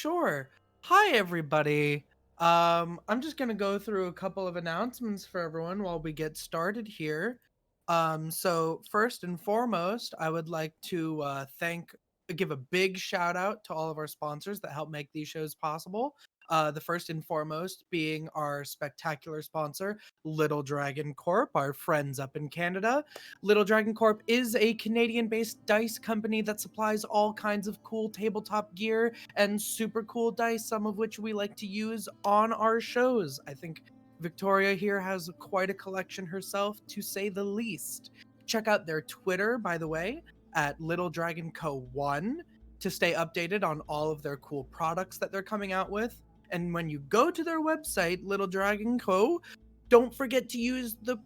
sure. Hi, everybody. I'm just gonna go through a couple of announcements for everyone while we get started here. So first and foremost, I would like to give a big shout out to all of our sponsors that help make these shows possible. The first and foremost being our spectacular sponsor, Little Dragon Corp, our friends up in Canada. Little Dragon Corp is a Canadian-based dice company that supplies all kinds of cool tabletop gear and super cool dice, some of which we like to use on our shows. I think Victoria here has quite a collection herself, to say the least. Check out their Twitter, by the way, at Little Dragon Co. 1 to stay updated on all of their cool products that they're coming out with. And when you go to their website, Little Dragon Co., don't forget to use the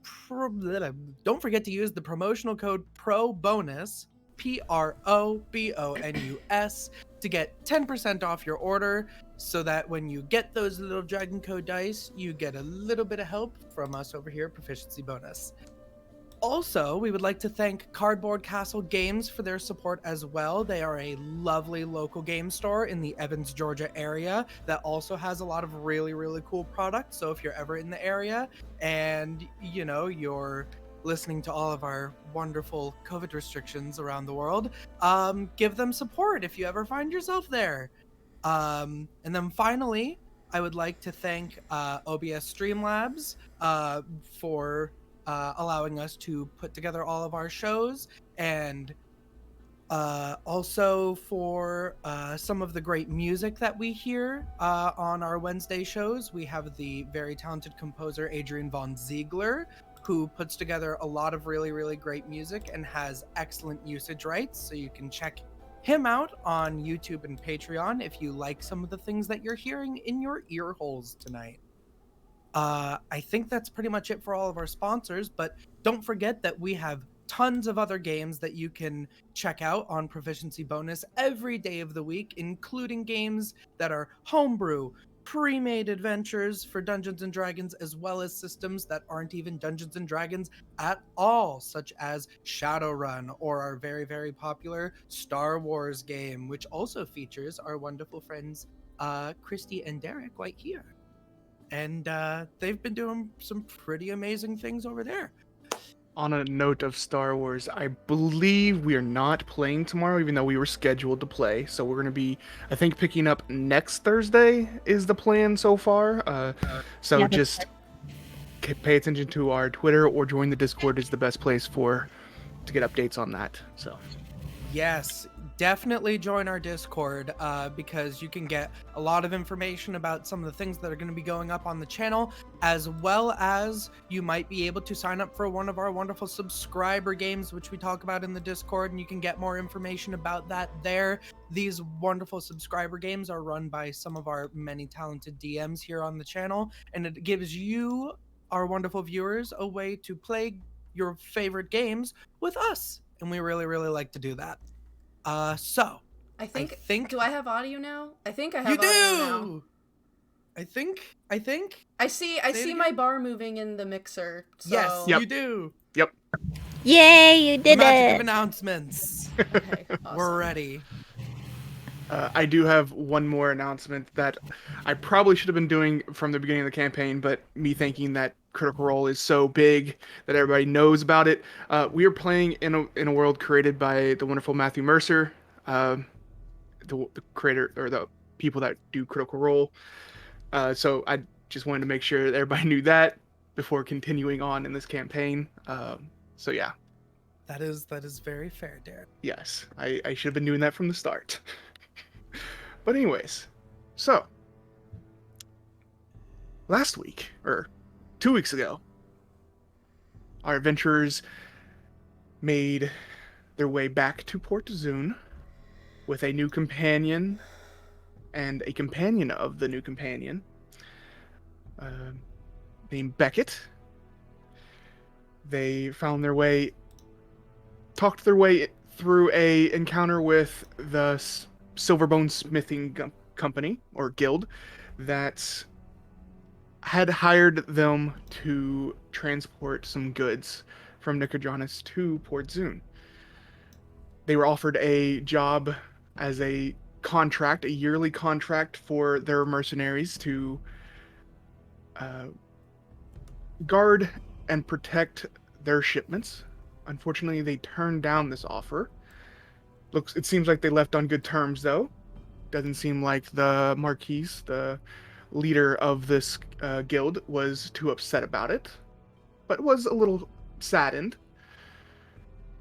promotional code PROBONUS, PROBONUS, to get 10% off your order, so that when you get those Little Dragon Co dice, you get a little bit of help from us over here at Proficiency Bonus. Also, we would like to thank Cardboard Castle Games for their support as well. They are a lovely local game store in the Evans, Georgia area that also has a lot of really, really cool products. So if you're ever in the area and, you're listening to all of our wonderful COVID restrictions around the world, give them support if you ever find yourself there. And then finally, I would like to thank OBS Streamlabs for allowing us to put together all of our shows, and also for some of the great music that we hear on our Wednesday shows. We have the very talented composer Adrian von Ziegler, who puts together a lot of really, really great music and has excellent usage rights, so you can check him out on YouTube and Patreon if you like some of the things that you're hearing in your ear holes tonight. I think that's pretty much it for all of our sponsors, but don't forget that we have tons of other games that you can check out on Proficiency Bonus every day of the week, including games that are homebrew, pre-made adventures for Dungeons & Dragons, as well as systems that aren't even Dungeons & Dragons at all, such as Shadowrun, or our very, very popular Star Wars game, which also features our wonderful friends Kristy and Derek right here. And they've been doing some pretty amazing things over there. On a note of Star Wars, I believe we are not playing tomorrow, even though we were scheduled to play. So we're going to be, I think, picking up next Thursday is the plan so far. Just pay attention to our Twitter or join the Discord is the best place to get updates on that. So. Yes, definitely join our Discord because you can get a lot of information about some of the things that are going to be going up on the channel, as well as you might be able to sign up for one of our wonderful subscriber games, which we talk about in the Discord, and you can get more information about that there. These wonderful subscriber games are run by some of our many talented DMs here on the channel, and it gives you, our wonderful viewers, a way to play your favorite games with us. And we really, really like to do that. So I think. Do I have audio now? I think I have you audio do. now. I think. I see my bar moving in the mixer. So. Yes, yep. You do. Yep. Yay, you did the magic it. of announcements. Okay, awesome. We're ready. I do have one more announcement that I probably should have been doing from the beginning of the campaign, but me thinking that Critical Role is so big that everybody knows about it. We are playing in a world created by the wonderful Matthew Mercer, the creator, or the people that do Critical Role. So I just wanted to make sure that everybody knew that before continuing on in this campaign. So yeah. That is very fair, Darren. Yes, I should have been doing that from the start. But anyways, so last week, or 2 weeks ago, our adventurers made their way back to Port Zoon with a new companion and a companion of the new companion named Beckett. They talked their way through a encounter with the Silverbone Smithing Company, or Guild, that had hired them to transport some goods from Nicodranus to Port Zoon. They were offered a job as a contract, a yearly contract for their mercenaries to guard and protect their shipments. Unfortunately, they turned down this offer. It seems like they left on good terms, though. Doesn't seem like the Marquis, the leader of this guild, was too upset about it, but was a little saddened.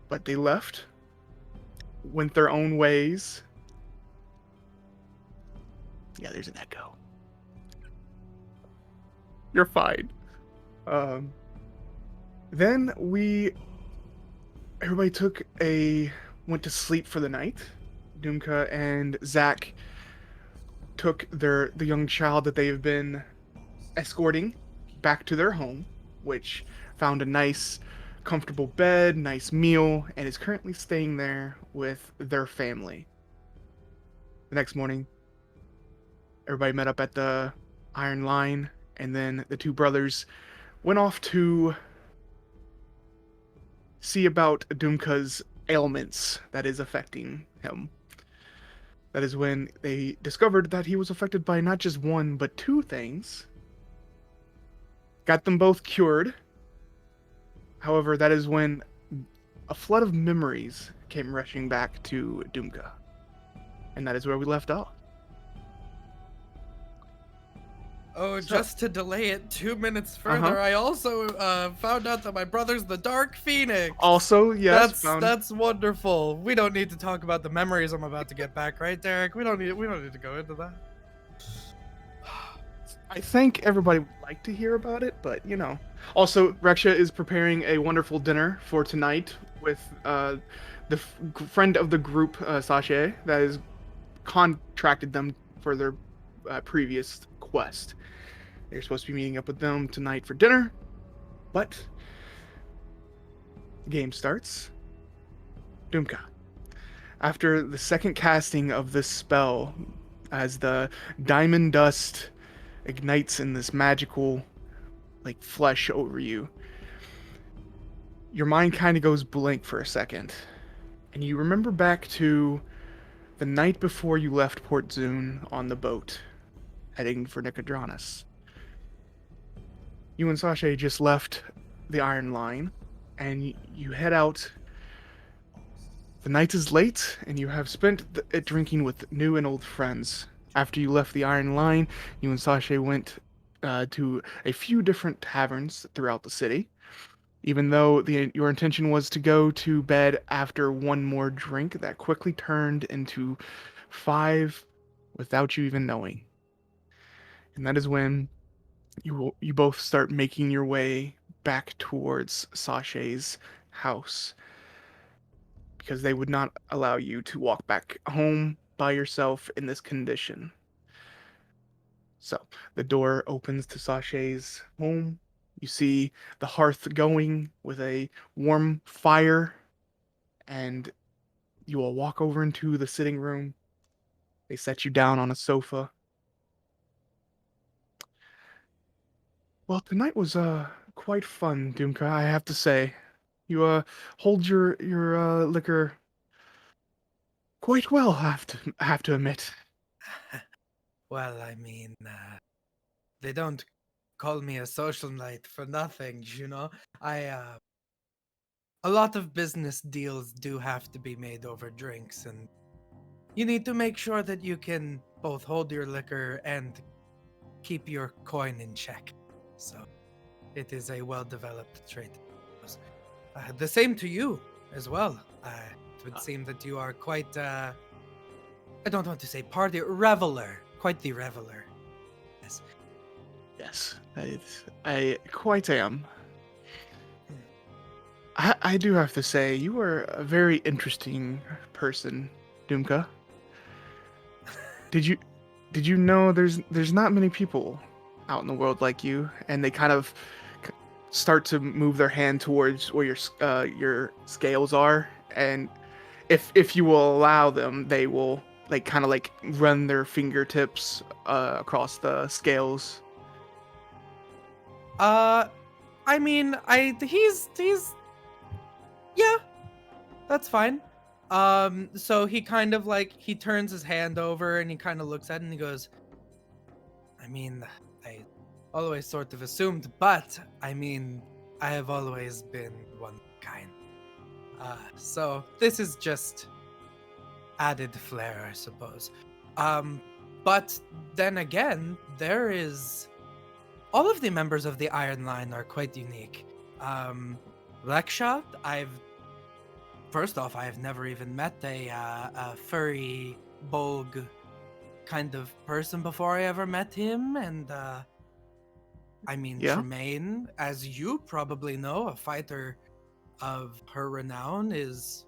But they left, went their own ways. Yeah, there's an echo. You're fine. Then everybody went to sleep for the night. Dumka and Zach took the young child that they have been escorting back to their home, which found a nice, comfortable bed, nice meal, and is currently staying there with their family. The next morning, everybody met up at the Iron Line, and then the two brothers went off to see about Dumka's ailments that is affecting him. That is when they discovered that he was affected by not just one, but two things. Got them both cured. However, that is when a flood of memories came rushing back to Dumka. And that is where we left off. Oh, just to delay it 2 minutes further, I also found out that my brother's the Dark Phoenix. Also, yes, that's wonderful. We don't need to talk about the memories I'm about to get back, right, Derek? We don't need to go into that. I think everybody would like to hear about it, but Also, Reksha is preparing a wonderful dinner for tonight with the friend of the group, Sasha, that has contracted them for their previous quest. They're supposed to be meeting up with them tonight for dinner, but the game starts. Dumka. After the second casting of this spell, as the diamond dust ignites in this magical, flesh over you, your mind kind of goes blank for a second, and you remember back to the night before you left Port Zoon on the boat, heading for Nicodranas. You and Sasha just left the Iron Line, and you head out. The night is late, and you have spent it drinking with new and old friends. After you left the Iron Line, you and Sasha went to a few different taverns throughout the city, even though your intention was to go to bed after one more drink that quickly turned into 5 without you even knowing. And that is when you both start making your way back towards Sasha's house, because they would not allow you to walk back home by yourself in this condition. So the door opens to Sasha's home. You see the hearth going with a warm fire, and you will walk over into the sitting room. They set you down on a sofa. Well, tonight was quite fun, Dumka, I have to say. You hold your liquor quite well, have to admit. Well, I mean, they don't call me a social knight for nothing, a lot of business deals do have to be made over drinks, and you need to make sure that you can both hold your liquor and keep your coin in check. So it is a well-developed trait. The same to you as well. It would seem that you are quite, I don't want to say reveler. Quite the reveler. Yes. Yes, I quite am. I do have to say, you are a very interesting person, Dumka. Did you know there's not many people out in the world like you, and they kind of start to move their hand towards where your scales are, and if you will allow them, they will run their fingertips across the scales. I mean, he's yeah, that's fine. So he kind of like, he turns his hand over and he kind of looks at it and he goes, I mean, I always sort of assumed, but I mean, I have always been one kind. So this is just added flair, I suppose. But then again, there is all of the members of the Iron Line are quite unique. Reksha, first off, I have never even met a furry Bolg kind of person before I ever met him, and I mean, Yeah? Tremayne, as you probably know, a fighter of her renown is,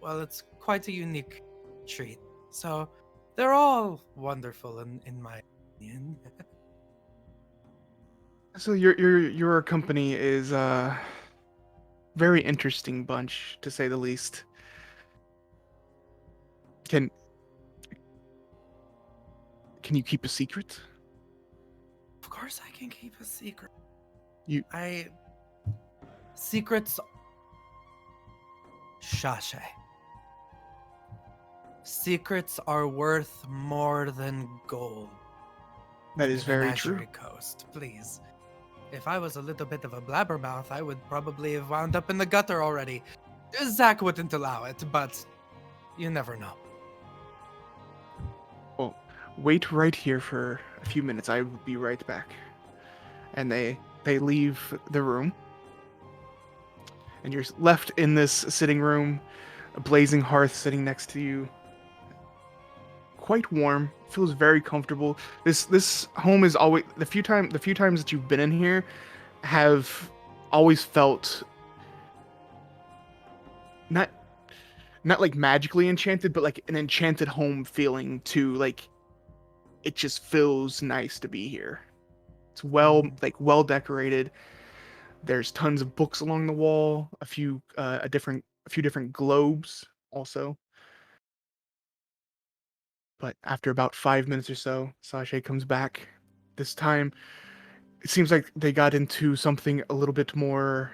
well, it's quite a unique treat. So they're all wonderful in my opinion. So your company is very interesting bunch, to say the least. Can you keep a secret? Of course I can keep a secret. You Secrets... Shashay. Secrets are worth more than gold. That is in very Menagerie true. Coast, please. If I was a little bit of a blabbermouth, I would probably have wound up in the gutter already. Zach wouldn't allow it, but you never know. Well, wait right here for a few minutes. I will be right back. And they leave the room. And you're left in this sitting room, a blazing hearth sitting next to you. Quite warm, feels very comfortable. This home is always the few times that you've been in here have always felt not like magically enchanted, but like an enchanted home feeling too. Like it just feels nice to be here. It's well decorated. There's tons of books along the wall, a few different globes also. But after about 5 minutes or so, Sashay comes back. This time, it seems like they got into something a little bit more...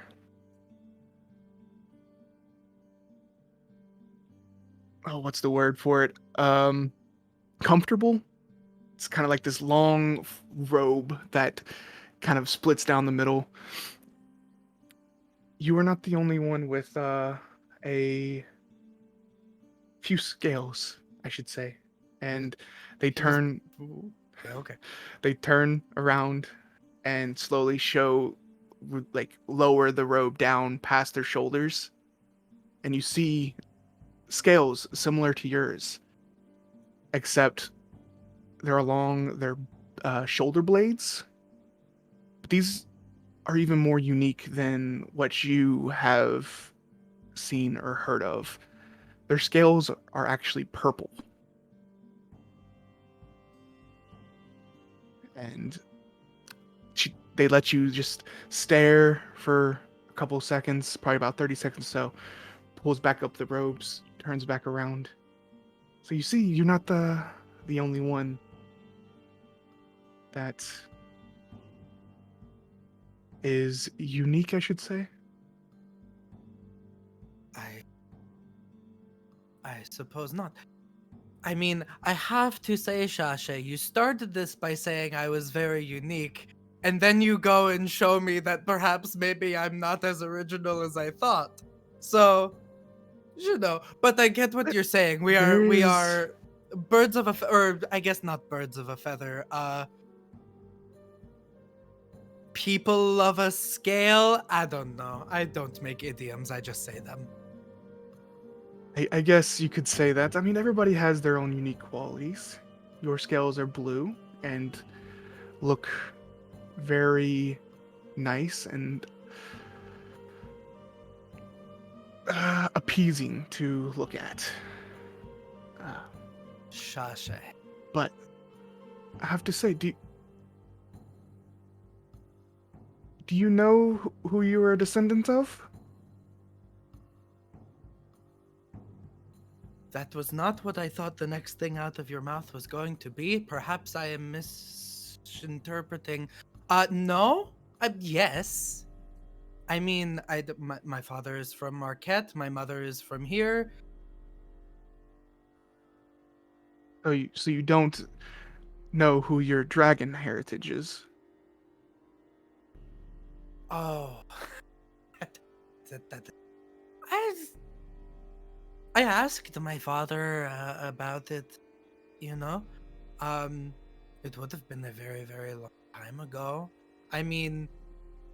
Oh, what's the word for it? Comfortable? It's kind of like this long robe that kind of splits down the middle. You are not the only one with a few scales, I should say. And they turn... Okay. They turn around and slowly lower the robe down past their shoulders, and you see scales similar to yours, except they're along their shoulder blades. But these are even more unique than what you have seen or heard of. Their scales are actually purple. And they let you just stare for a couple of seconds, probably about 30 seconds or so, pulls back up the robes, turns back around. So you see, you're not the only one that is unique, I should say. I suppose not. I mean, I have to say, Shasha, you started this by saying I was very unique, and then you go and show me that perhaps maybe I'm not as original as I thought. So, you know, but I get what you're saying. We are birds of a or I guess not birds of a feather. People of a scale. I don't know. I don't make idioms. I just say them. I guess you could say that. I mean, everybody has their own unique qualities. Your scales are blue and look very nice and appeasing to look at. Shasha. But I have to say, do you know who you are a descendant of? That was not what I thought the next thing out of your mouth was going to be. Perhaps I am misinterpreting. No? Yes. I mean, my father is from Marquette. My mother is from here. So you don't know who your dragon heritage is? Oh, that I I asked my father about it. You know, um, it would have been a very very long time ago. I mean,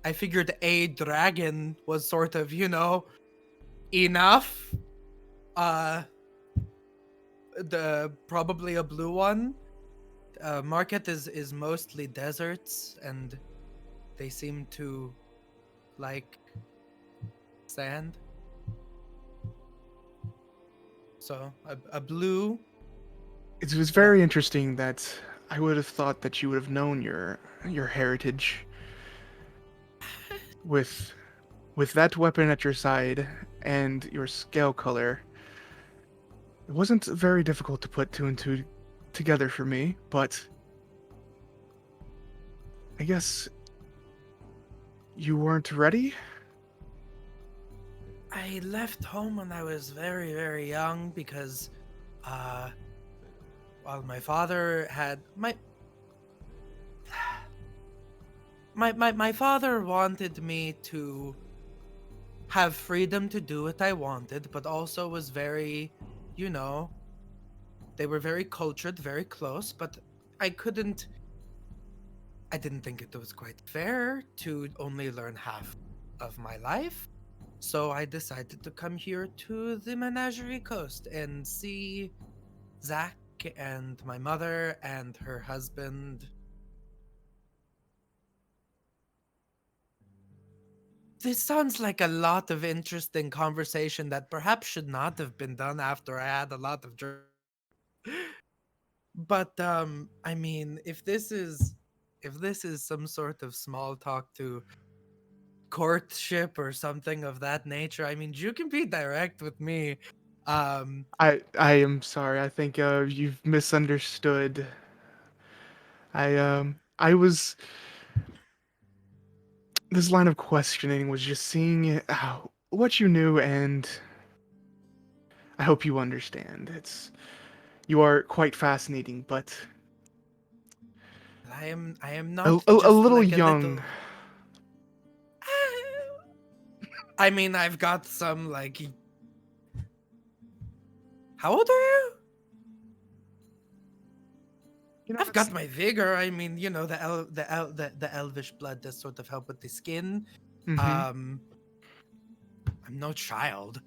I figured a dragon was sort of enough. Uh, the probably a blue one. Market is mostly deserts, and they seem to like sand. So a blue. It was very interesting that I would have thought that you would have known your heritage with that weapon at your side and your scale color. It wasn't very difficult to put two and two together for me, but I guess you weren't ready? I left home when I was very very young because, uh, while my father had my father wanted me to have freedom to do what I wanted, but also was very, you know, they were very cultured, very close, but I couldn't. I didn't think it was quite fair to only learn half of my life. So I decided to come here to the Menagerie Coast and see Zach and my mother and her husband. This sounds like a lot of interesting conversation that perhaps should not have been done after I had a lot of drink. But I mean, if this is some sort of small talk to courtship or something of that nature, I mean, you can be direct with me. Um, I am sorry. I think you've misunderstood. I was this line of questioning was just seeing what you knew, and I hope you understand. You are quite fascinating, but I am a, not a, a just little like a young. little. I mean, I've got some like. How old are you? You know, I've got my vigor. I mean, the elvish blood does sort of help with the skin. hmm Um, I'm no child.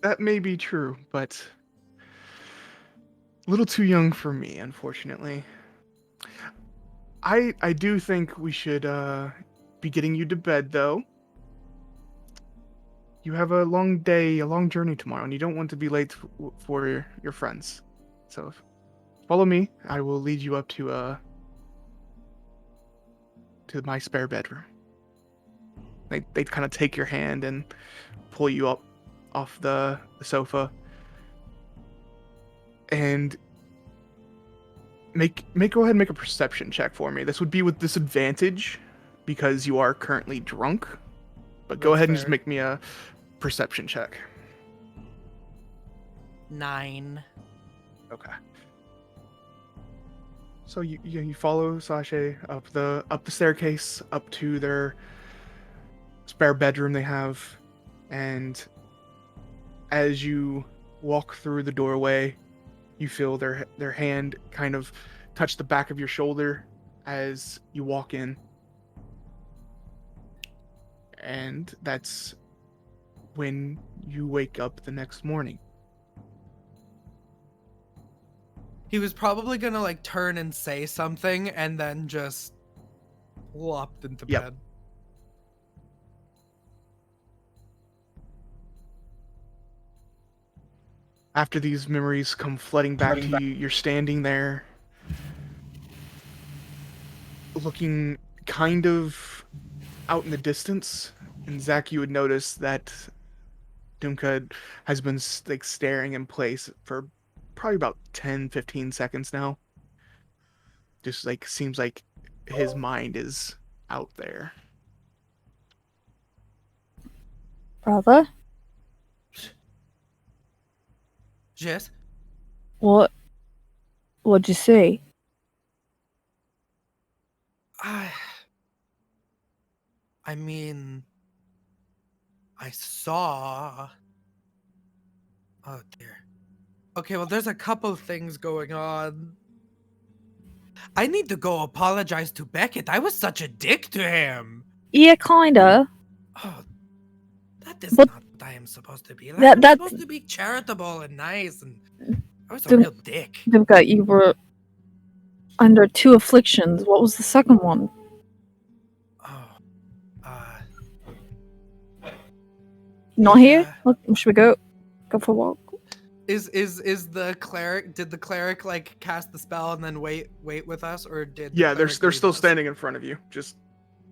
that may be true, but a little too young for me, unfortunately. I do think we should be getting you to bed, though. You have a long day, a long journey tomorrow, and you don't want to be late for your friends. So follow me. I will lead you up to my spare bedroom. They kind of take your hand and pull you up off the sofa and go ahead and make a perception check for me. This would be with disadvantage because you are currently drunk. But go That's ahead and just fair. make me a perception check. 9. Okay. So you follow Sasha up the staircase up to their spare bedroom they have, and as you walk through the doorway, you feel their hand kind of touch the back of your shoulder as you walk in, and that's when you wake up the next morning. He was probably gonna like turn and say something and then just plopped into Yep. bed. After these memories come flooding back to you, you're standing there looking kind of out in the distance, and Zach, you would notice that Dumka has been like staring in place for probably about 10-15 seconds now. Just like seems like his mind is out there. Brother? Yes? What'd you see? I mean, I saw... Oh, dear. Okay, well, there's a couple things going on. I need to go apologize to Beckett. I was such a dick to him. Yeah, kinda. Oh, that is But not what I am supposed to be. Like, that- I'm that's- supposed to be charitable and nice, and I was a Dum- real dick. Dumka, you were under 2 afflictions. What was the second one? Oh, Not here? Yeah. Look, should we go for a walk? Is the cleric? Did the cleric like cast the spell and then wait with us, or did? The Yeah, they're cleric leave still us? standing in front of you, just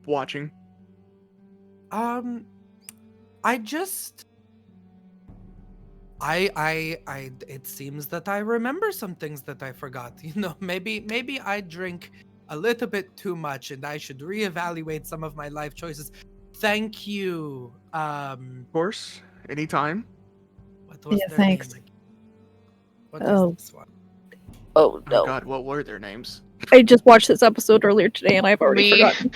watching. I just. It seems that I remember some things that I forgot. You know, maybe I drink a little bit too much, and I should reevaluate some of my life choices. Thank you. Of course, anytime. What was Yeah, their thanks. name again? What is Oh. this one? Oh, Oh no. God, what were their names? I just watched this episode earlier today and I've already forgotten.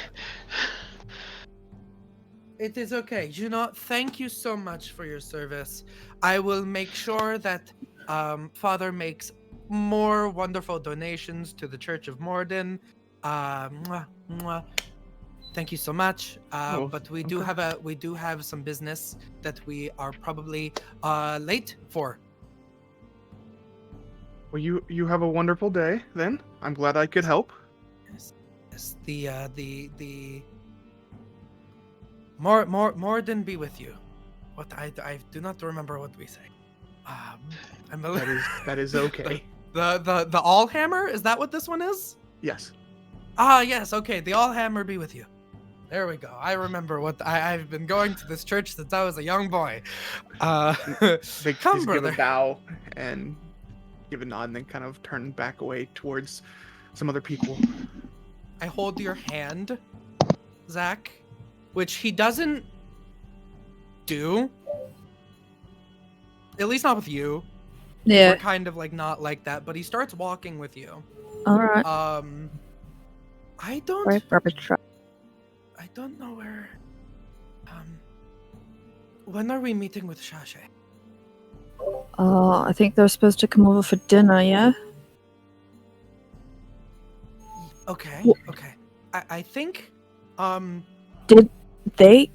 It is okay. You know, thank you so much for your service. I will make sure that Father makes more wonderful donations to the Church of Morden. Mwah, mwah. Thank you so much. Oh, But we okay. do have some business that we are probably late for. Well, you have a wonderful day then. I'm glad I could help. Yes, the Morden be with you. What I do not remember what we say. I'm a That is okay. the all hammer, is that what this one is? Yes. Ah, yes. Okay, the all hammer be with you. There we go. I remember what I've been going to this church since I was a young boy. They Come, just brother. give a bow and give a nod, and then kind of turn back away towards some other people. I hold your hand, Zach, which he doesn't do. At least not with you. Yeah. We're kind of like not like that, but he starts walking with you. Alright. I don't Right, rubbish truck. I don't know where. When are we meeting with Shashay? I think they're supposed to come over for dinner, yeah? Okay, Wh- okay. I think, Did they?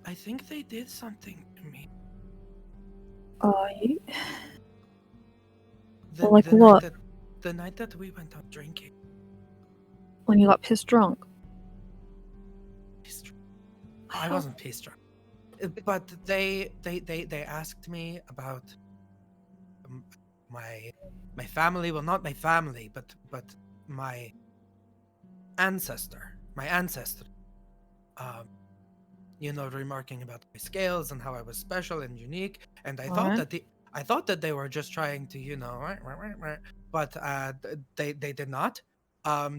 I think they did something to me. Like what? The night that we went out drinking. When you got pissed drunk? I wasn't pissed drunk. But they asked me about my family. Well, not my family, but my ancestor. You know, remarking about my scales and how I was special and unique. And I thought that they were just trying to, you know, but they did not.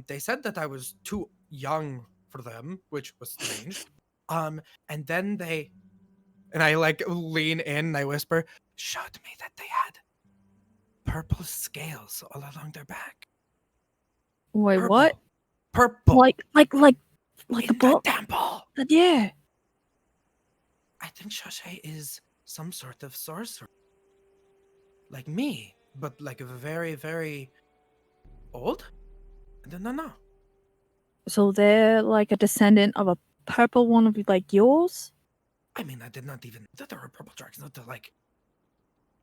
They said that I was too young for them, which was strange. And then and I like lean in and I whisper, showed me that they had purple scales all along their back. Wait, Purple. what? Purple. Like a in the book? temple. Yeah. I think Shashay is some sort of sorcerer. Like me, but like very, very old? I don't know. So they're like a descendant of a purple one of like yours? I mean, I did not even know that there were purple dragons until like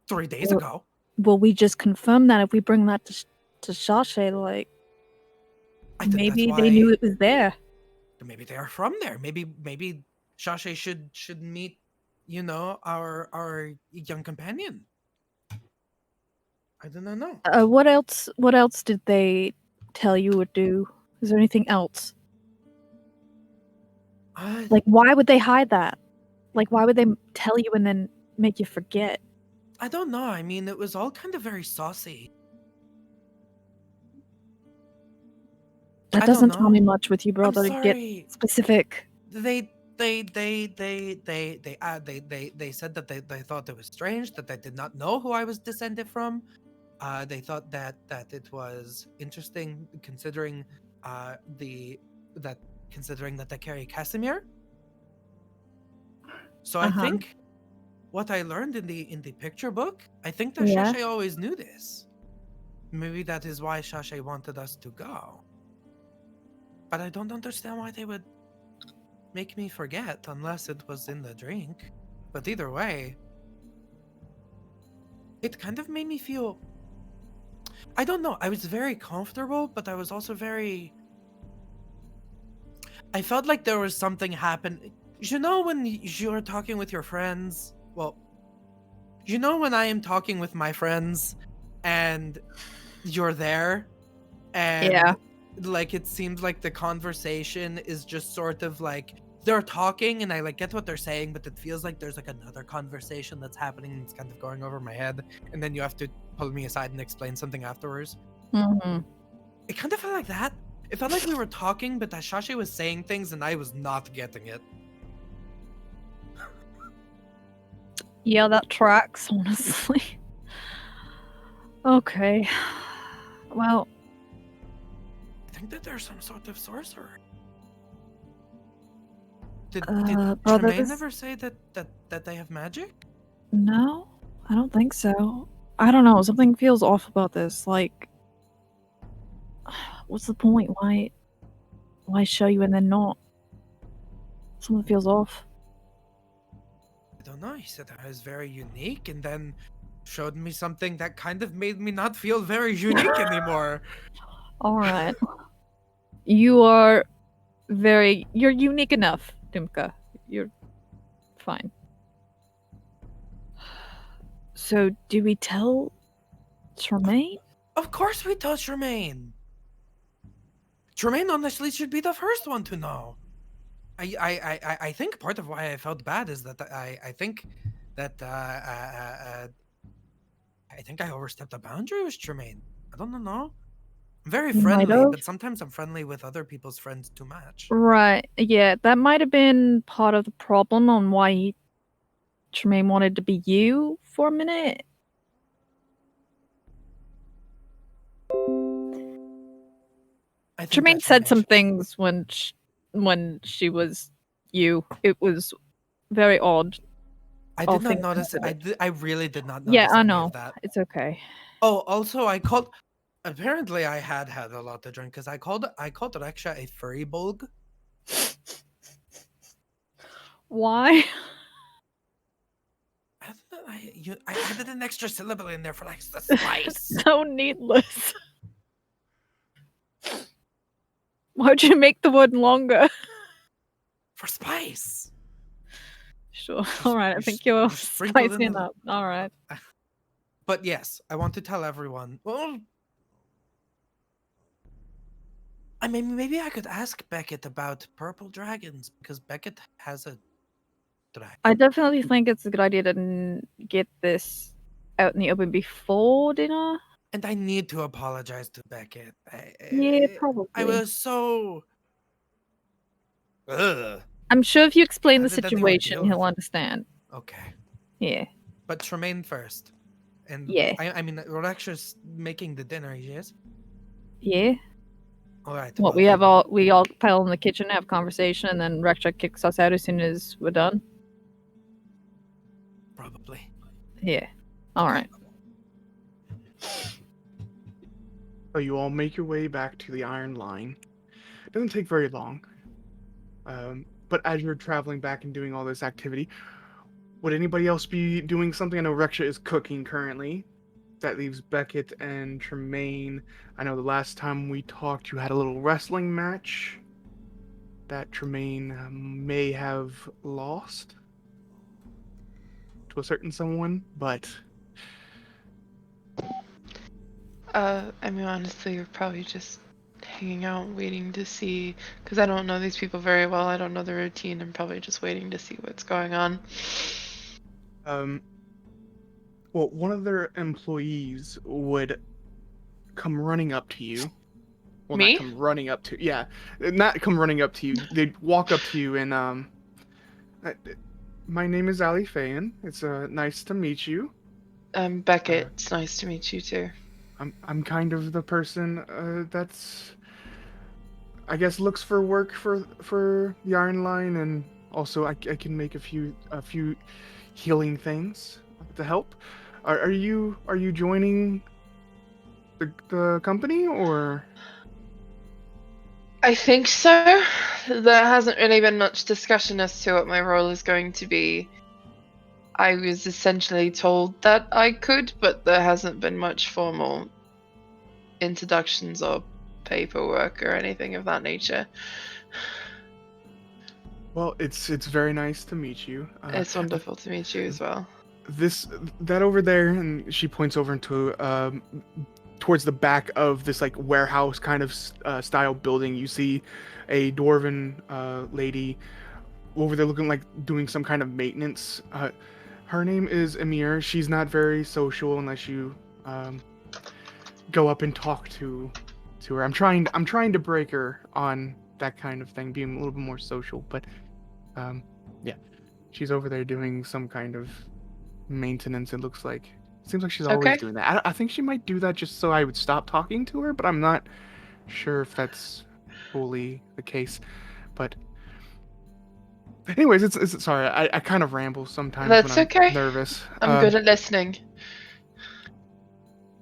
3 days ago. Well, we just confirmed that if we bring that to Shashay, like, I think maybe that's they why- knew it was there. Maybe they are from there. Maybe Shashay should meet, you know, our young companion. I don't know. What else did they tell you or do? Is there anything else? Like, why would they hide that? Like, why would they tell you and then make you forget? I don't know. I mean, it was all kind of very saucy. That I doesn't don't tell me know. much with you, brother. I'm To get sorry. specific. They They said that they thought it was strange that they did not know who I was descended from. They thought that it was interesting considering considering that they carry Casimir. So I think what I learned in the picture book, I think that Shashay always knew this. Maybe that is why Shashay wanted us to go. But I don't understand why they would make me forget unless it was in the drink. But either way, it kind of made me feel... I don't know, I was very comfortable, but I was also very... I felt like there was something happening. You know when you're talking with your friends? Well, you know when I am talking with my friends and you're there and like it seems like the conversation is just sort of like they're talking and I like get what they're saying, but it feels like there's like another conversation that's happening and it's kind of going over my head, and then you have to pull me aside and explain something afterwards. It kind of felt like that. It felt like we were talking, but that Shashay was saying things and I was not getting it. Yeah, that tracks, honestly. Okay. Well, I think that there's some sort of sorcerer. Did Tremayne ever say that they have magic? No, I don't think so. I don't know, something feels off about this. Like, what's the point? Why show you and then not? Something feels off. I don't know. He said I was very unique and then showed me something that kind of made me not feel very unique anymore. Alright. You're unique enough, Dumka. You're fine. So, do we tell Tremayne? Of course we tell Tremayne. Tremayne honestly should be the first one to know. I think part of why I felt bad is that I think I overstepped a boundary with Tremayne. I don't know. I'm very friendly, but sometimes I'm friendly with other people's friends too much. Right. Yeah, that might have been part of the problem on why Tremayne wanted to be you for a minute. Tremayne said some things when she was you. It was very odd. I did not notice it. I really did not notice yeah, I know. Of that. It's okay. Oh, also I called... Apparently I had a lot to drink because I called Reksha a Firbolg. Why? I added an extra syllable in there for like the spice. So needless. Why'd you make the word longer? For spice. Sure. Alright, I think you're spicing up. Alright. But yes, I want to tell everyone. Well, I mean, maybe I could ask Beckett about purple dragons, because Beckett has a dragon. I definitely think it's a good idea to get this out in the open before dinner. And I need to apologize to Beckett. Yeah, probably. I was so... Ugh. I'm sure if you explain the situation, he'll understand. Okay. Yeah. But Tremayne first. And yeah. I mean, Reksha's making the dinner, yes? Yeah. All right. What, we all pile in the kitchen, have conversation, and then Reksha kicks us out as soon as we're done? Probably. Yeah. Alright. So you all make your way back to the Iron Line. It doesn't take very long. But as you're traveling back and doing all this activity, would anybody else be doing something? I know Reksha is cooking currently. That leaves Beckett and Tremayne. I know the last time we talked, you had a little wrestling match that Tremayne may have lost to a certain someone, but... I mean, honestly, you're probably just hanging out, waiting to see, because I don't know these people very well. I don't know the routine. I'm probably just waiting to see what's going on. Well, one of their employees would come running up to you. Well, Me? not come running up to... Yeah, not come running up to you. They'd walk up to you and My name is Halfein. It's nice to meet you. Beckett, it's nice to meet you too. I'm kind of the person that's, I guess, looks for work for the Iron Line, and also I can make a few healing things to help. Are you joining the company, or? I think so. There hasn't really been much discussion as to what my role is going to be. I was essentially told that I could, but there hasn't been much formal introductions or paperwork or anything of that nature. Well, it's very nice to meet you. It's wonderful to meet you as well. That over there, and she points over into towards the back of this like warehouse kind of style building. You see a dwarven lady over there looking like doing some kind of maintenance. Her name is Emir. She's not very social unless you go up and talk to her. I'm trying to break her on that kind of thing, being a little bit more social, but yeah, she's over there doing some kind of maintenance. It looks like. Seems like she's always doing that. I think she might do that just so I would stop talking to her, but I'm not sure if that's fully the case. But anyways, it's sorry. I kind of ramble sometimes That's when I'm okay. nervous. I'm good at listening.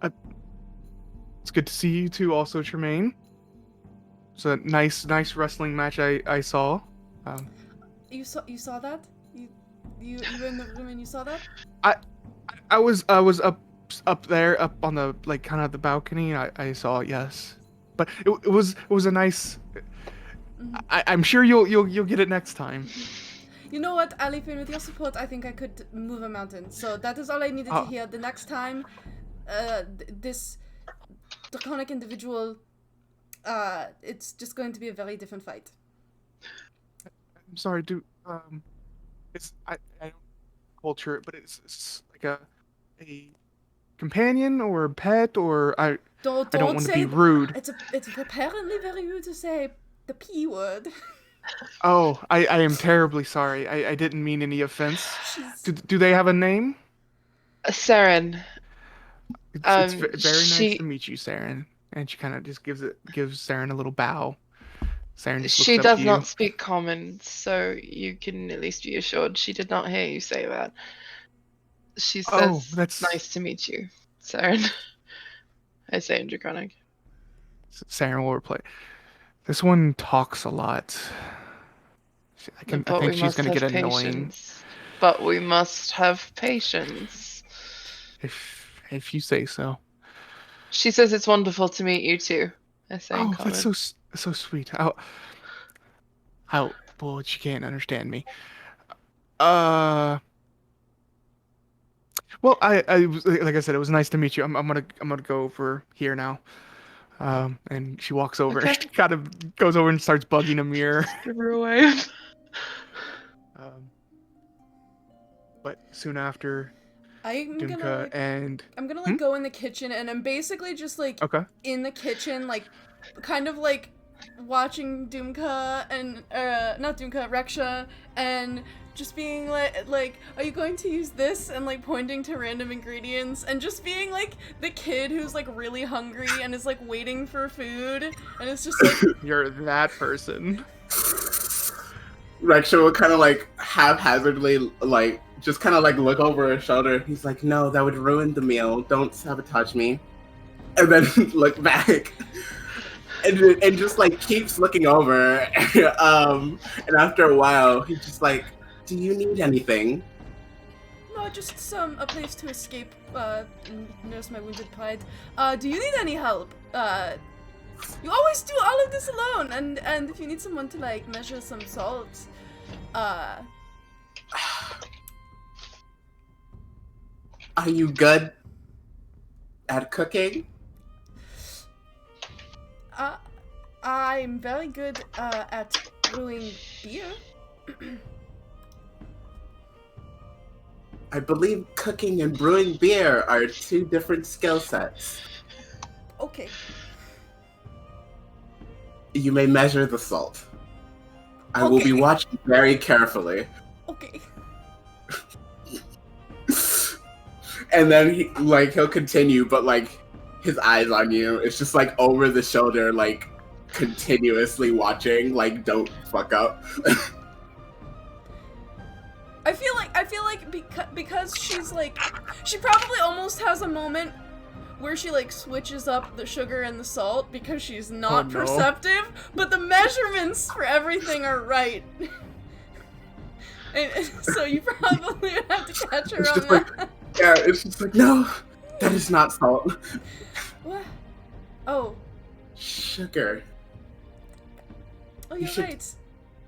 It's good to see you too, also, Tremayne. It's a nice wrestling match I saw. You saw that? You were in the room and you saw that? I was up there, up on the like kind of the balcony. I saw it, yes, but it was a nice. Mm-hmm. I'm sure you'll get it next time. You know what, Halfein, with your support, I think I could move a mountain. So that is all I needed to hear. The next time, this Draconic individual, it's just going to be a very different fight. I'm sorry, it's I don't culture it, but it's like a companion or a pet, or I don't want to be rude. It's apparently very rude to say the P word. Oh, I am terribly sorry. I didn't mean any offense. Do they have a name? Saren. It's very nice to meet you, Saren. And she kind of just gives Saren a little bow. Saren just she looks up does to not you. speak common, so you can at least be assured she did not hear you say that. She says, that's nice to meet you, Saren. I say in Draconic. Saren will reply, this one talks a lot. I think she's going to get annoying. But we must have patience. If you say so. She says it's wonderful to meet you too. I say in common. That's so sweet. Well, she can't understand me. Well, I was, like I said, it was nice to meet you. I'm gonna go over here now. And she walks over and she kind of goes over and starts bugging Amir. Give her away. But soon after, I'm Dumka gonna go in the kitchen, and I'm basically just like in the kitchen, like kind of like watching Dumka and not Dumka, Reksha, and just being like, are you going to use this? And like pointing to random ingredients, and just being like the kid who's like really hungry and is like waiting for food, and it's just like you're that person. Reksha will kind of like haphazardly like just kind of like look over his shoulder. He's like, no, that would ruin the meal. Don't sabotage me. And then look back. And just like keeps looking over. And after a while, he's just like, do you need anything? No, just a place to escape, nurse my wounded pride. Do you need any help? You always do all of this alone, and if you need someone to like measure some salt, Are you good at cooking? I'm very good at brewing beer. I believe cooking and brewing beer are two different skill sets. Okay. You may measure the salt. I will be watching very carefully. Okay. And then he'll continue, but like his eyes on you. It's just like over the shoulder, like continuously watching. Like, don't fuck up. I feel like because she's like, she probably almost has a moment where she like switches up the sugar and the salt because she's not perceptive, but the measurements for everything are right. and so you probably have to catch her on that. Yeah, it's just like, no, that is not salt. What? Oh. Sugar. Oh, you're right.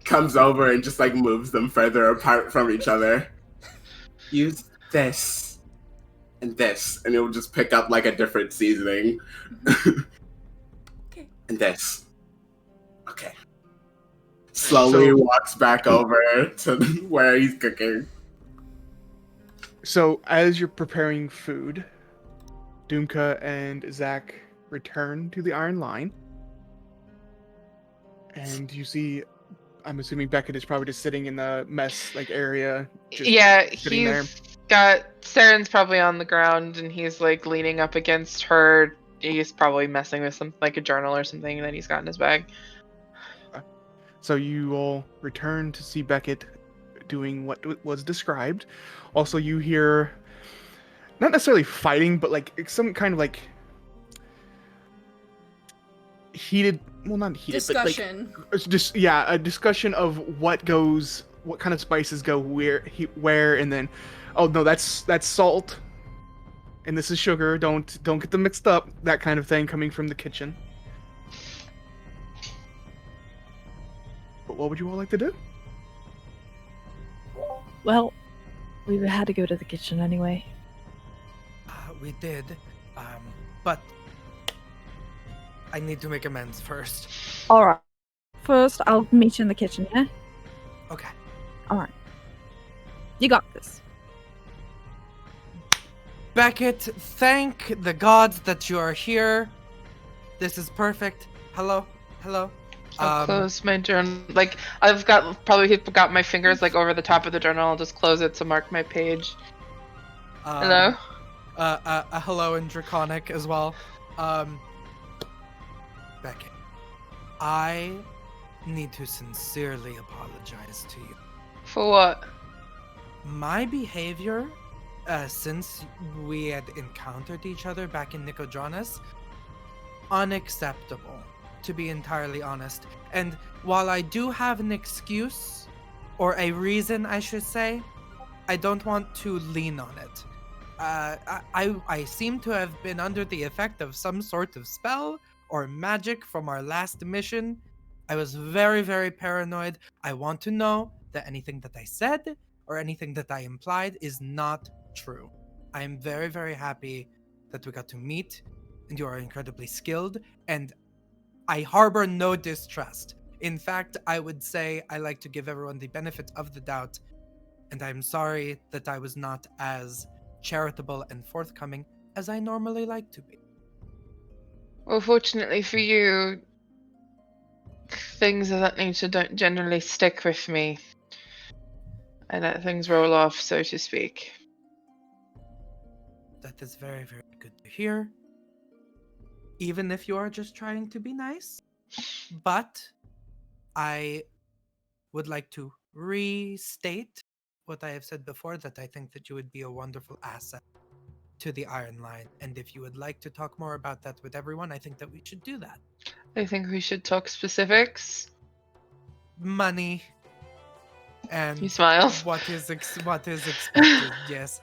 Comes over and just like moves them further apart from each other. Use this and this, and it will just pick up like a different seasoning. Okay. And this. Okay. Slowly walks back over to where he's cooking. So as you're preparing food, Dumka and Zach return to the Iron Line. And you see, I'm assuming Beckett is probably just sitting in the mess like area. Yeah, Saren's probably on the ground and he's like leaning up against her. He's probably messing with something like a journal or something that he's got in his bag. So you all return to see Beckett doing what was described. Also, you hear not necessarily fighting, but like some kind of like heated, well, not heated, discussion. But like, just a discussion of what kind of spices go where, and then, oh no, that's salt, and this is sugar. Don't get them mixed up. That kind of thing coming from the kitchen. But what would you all like to do? Well, we had to go to the kitchen anyway. We did, but I need to make amends first. Alright. First, I'll meet you in the kitchen, yeah? Okay. Alright. You got this. Beckett, thank the gods that you are here. This is perfect. Hello? I'll close my journal. Like, I've probably got my fingers like over the top of the journal. I'll just close it to mark my page. Hello? Hello in Draconic as well. Beckett, I need to sincerely apologize to you. For what? My behavior, since we had encountered each other back in Nicodranus, unacceptable, to be entirely honest. And while I do have an excuse, or a reason I should say, I don't want to lean on it. I seem to have been under the effect of some sort of spell or magic from our last mission. I was very, very paranoid. I want to know that anything that I said or anything that I implied is not true. I am very, very happy that we got to meet, and you are incredibly skilled, and I harbor no distrust. In fact, I would say I like to give everyone the benefit of the doubt, and I'm sorry that I was not as charitable and forthcoming as I normally like to be. Well, fortunately for you, things of that nature don't generally stick with me. I let things roll off, so to speak. That is very, very good to hear. Even if you are just trying to be nice. But I would like to restate what I have said before, that I think that you would be a wonderful asset to the Iron Line. And if you would like to talk more about that with everyone, I think that we should do that. I think we should talk specifics. Money. And he smiles. What is expected? Yes,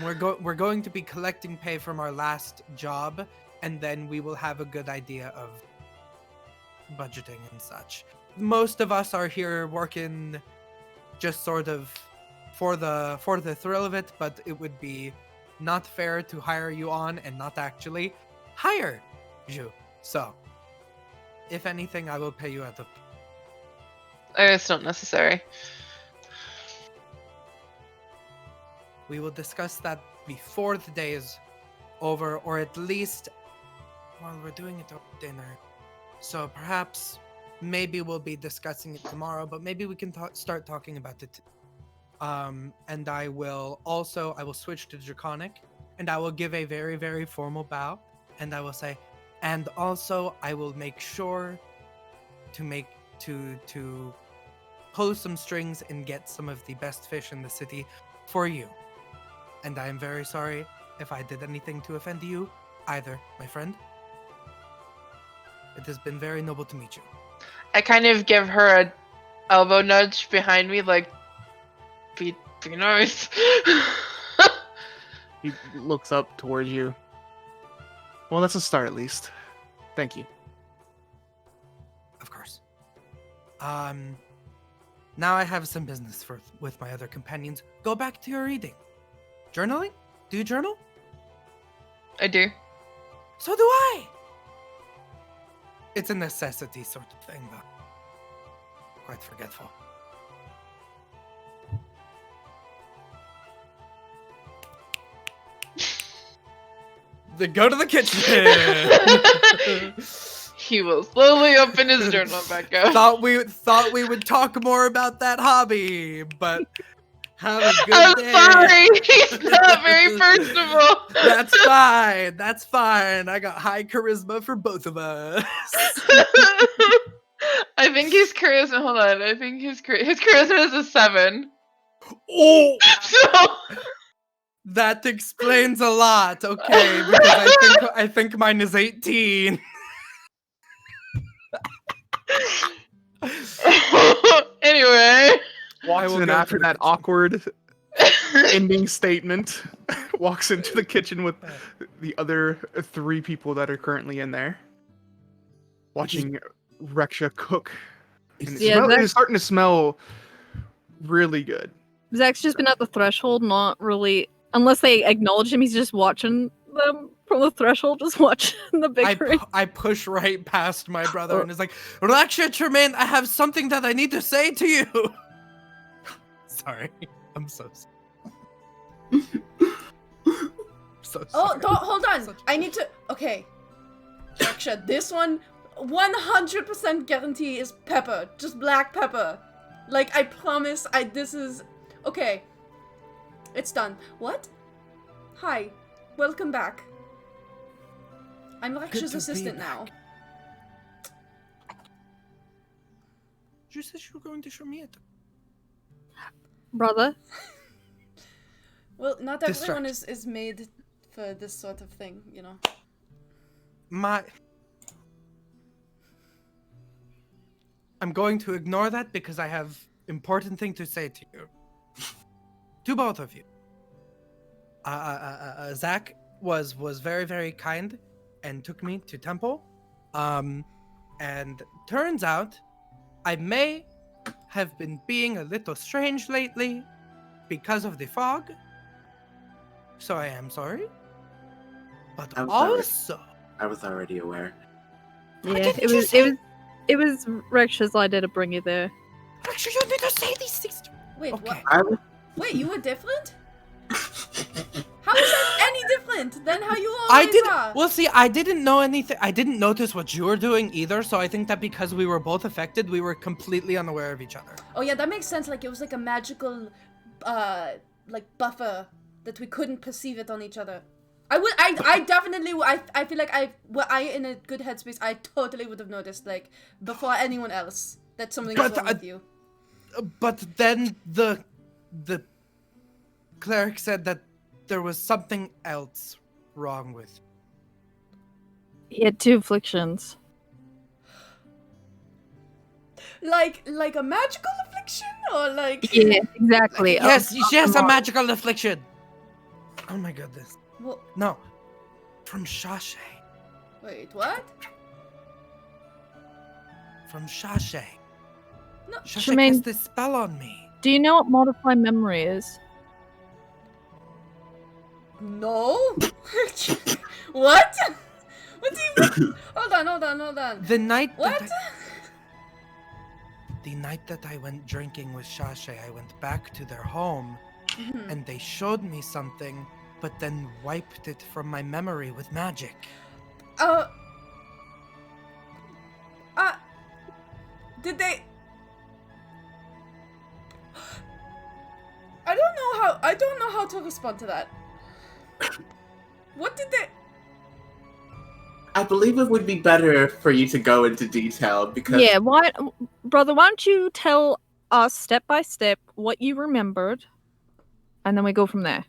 we're going to be collecting pay from our last job, and then we will have a good idea of budgeting and such. Most of us are here working just sort of for the thrill of it, but it would be not fair to hire you on and not actually hire you. So, if anything, I will pay you out of. It's not necessary. We will discuss that before the day is over, or at least while we're doing it over dinner. So perhaps, maybe we'll be discussing it tomorrow, but maybe we can start talking about it And I will switch to Draconic, and I will give a very, very formal bow, and I will say, and also I will make sure to pull some strings and get some of the best fish in the city for you. And I am very sorry if I did anything to offend you, either, my friend. It has been very noble to meet you. I kind of give her a elbow nudge behind me, like, be nice. He looks up towards you. Well, that's a start at least. Thank you. Of course. Now I have some business with my other companions. Go back to your reading. Journaling? Do you journal? I do. So do I! It's a necessity sort of thing, though. Quite forgetful. Then go to the kitchen! He will slowly open his journal back up. Thought we would talk more about that hobby, but have a good I'm day. sorry, he's not very personable. That's fine. I got high charisma for both of us. I think his charisma. Hold on. I think his charisma is a 7. Oh, So that explains a lot. Okay, because I think mine is 18. anyway, Walks in after that awkward ending statement. Walks into the kitchen with the other 3 people that are currently in there, watching Reksha cook. And it's starting to smell really good. Zach's just been at the threshold, not really, unless they acknowledge him, he's just watching them from the threshold, just watching the bickering. I push right past my brother and is like, Reksha, Tremayne, I have something that I need to say to you. Sorry, I'm so sorry. Oh, hold on. I need to. Okay, Reksha, this one 100% guarantee is pepper, just black pepper. Like, I promise. This is okay. It's done. What? Hi, welcome back. I'm Reksha's assistant now. You said you were going to show me it. Brother? Well, not everyone is made for this sort of thing, you know. I'm going to ignore that because I have important thing to say to you. To both of you. Zach was very, very kind and took me to temple. And turns out I may have been being a little strange lately because of the fog. So I am sorry. But I was already aware. Yeah, it was Reksha's idea to bring you there. Reksha, you need to say these things. Wait, okay. what? Wait, you were different? How is that any different than how you always are? Well, see, I didn't know anything. I didn't notice what you were doing either, so I think that because we were both affected, we were completely unaware of each other. Oh yeah, that makes sense. Like, it was like a magical, like, buffer that we couldn't perceive it on each other. I definitely, I feel like were I in a good headspace, I totally would have noticed, like, before anyone else, that something was wrong with you. But then the cleric said that there was something else wrong with. He had 2 afflictions. Like a magical affliction, or like? Yeah, exactly. Yes, a magical affliction. Oh my goodness. Well, no, from Shashay. Wait, what? From Shashay. No, Shashay cast this spell on me. Do you know what modify memory is? No. What? What do you? Hold on. The night. What? The night that I went drinking with Shashay, I went back to their home, and they showed me something, but then wiped it from my memory with magic. Did they? how to respond to that. What did they... I believe it would be better for you to go into detail because... Yeah, brother, why don't you tell us step by step what you remembered, and then we go from there.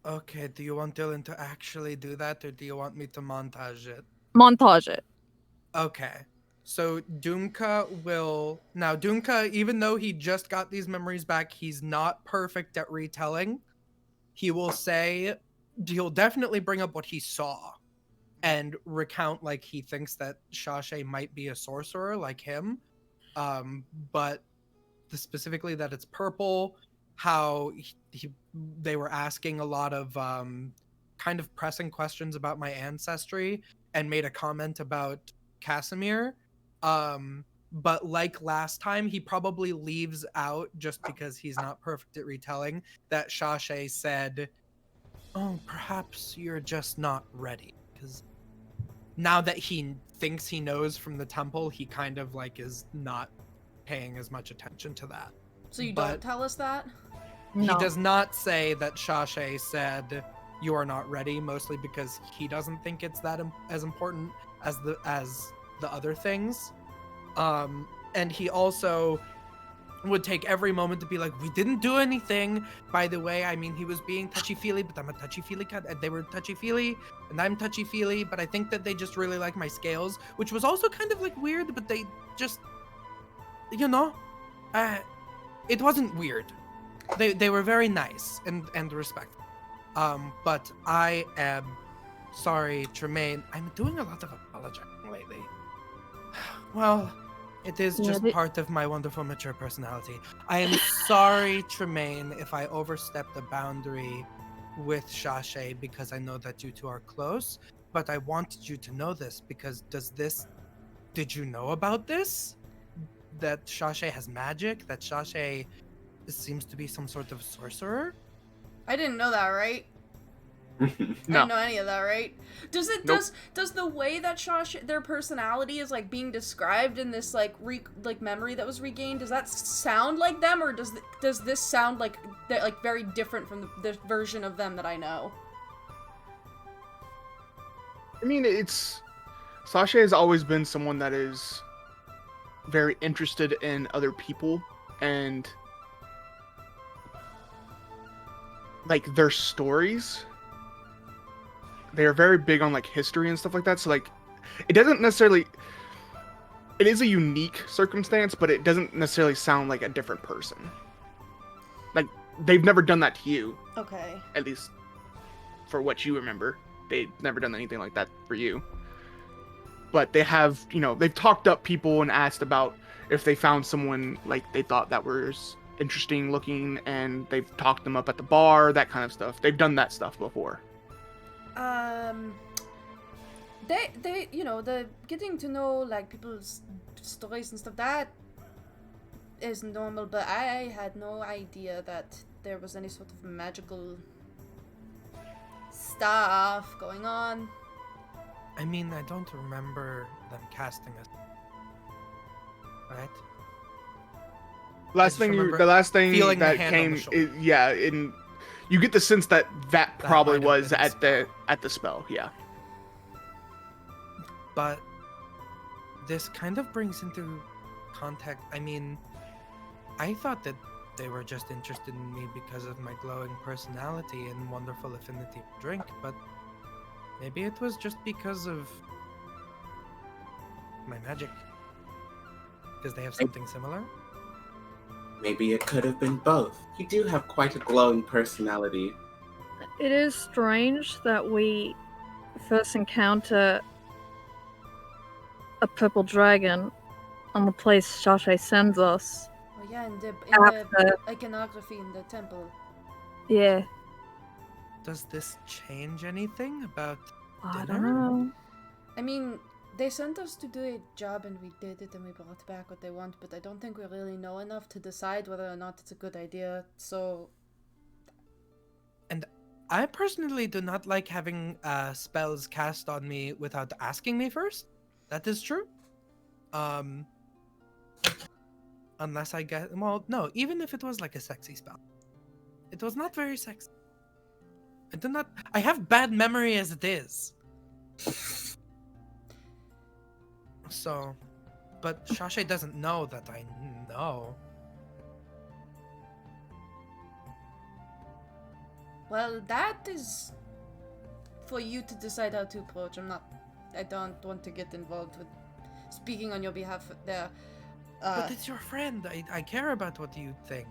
Okay, do you want Dylan to actually do that, or do you want me to montage it? Montage it. Okay. So Dumka will... Now, Dumka, even though he just got these memories back, he's not perfect at retelling. He will say... He'll definitely bring up what he saw and recount, like, he thinks that Shashay might be a sorcerer like him. But specifically that it's purple, how they were asking a lot of kind of pressing questions about my ancestry and made a comment about Casimir. But like last time, he probably leaves out, just because he's not perfect at retelling, that Shashay said, "Oh, perhaps you're just not ready." Because now that he thinks he knows from the temple, he kind of like is not paying as much attention to that. So you don't tell us that? He No. does not say that Shashay said you are not ready, mostly because he doesn't think it's that as important as the other things. And he also would take every moment to be like, we didn't do anything. By the way, I mean, he was being touchy-feely, but I'm a touchy-feely cat. And they were touchy-feely, and I'm touchy-feely, but I think that they just really like my scales, which was also kind of like weird, but they just, you know, it wasn't weird. They were very nice and respectful. But I am sorry, Tremayne. I'm doing a lot of apologizing lately. Well, it is just part of my wonderful mature personality. I am sorry, Tremayne, if I overstepped the boundary with Shashay, because I know that you two are close. But I wanted you to know this, because did you know about this? That Shashay has magic? That Shashay seems to be some sort of sorcerer? I didn't know that, right? No. I didn't know any of that, right? Does Nope. does the way that their personality is like being described in this like memory that was regained, does that sound like them, or does this sound like very different from the version of them that I know? I mean, Sasha has always been someone that is very interested in other people and like their stories. They are very big on like history and stuff like that. So like, it doesn't necessarily. It is a unique circumstance, but it doesn't necessarily sound like a different person. Like they've never done that to you. Okay. At least for what you remember, they've never done anything like that for you. But they have, they've talked up people and asked about if they found someone like they thought that was interesting looking, and they've talked them up at the bar, that kind of stuff. They've done that stuff before. They the getting to know like people's stories and stuff, that is normal, but I had no idea that there was any sort of magical stuff going on. I mean, I don't remember them casting us. Right? The last thing that came, and you get the sense that probably was at the spell, yeah. But this kind of brings into context. I mean, I thought that they were just interested in me because of my glowing personality and wonderful affinity for drink, but maybe it was just because of my magic. Because they have something similar? Maybe it could have been both. You do have quite a glowing personality. It is strange that we first encounter a purple dragon on the place Shashay sends us. Oh yeah, in the iconography in the temple. Yeah. Does this change anything about I dinner? don't know. I mean, they sent us to do a job and we did it and we brought back what they want, but I don't think we really know enough to decide whether or not it's a good idea, so... And I personally do not like having spells cast on me without asking me first. That is true. Unless I get... Well, no, even if it was like a sexy spell. It was not very sexy. I have bad memory as it is. So, but Shashay doesn't know that I know. Well, that is for you to decide how to approach. I don't want to get involved with speaking on your behalf there. But it's your friend. I care about what you think.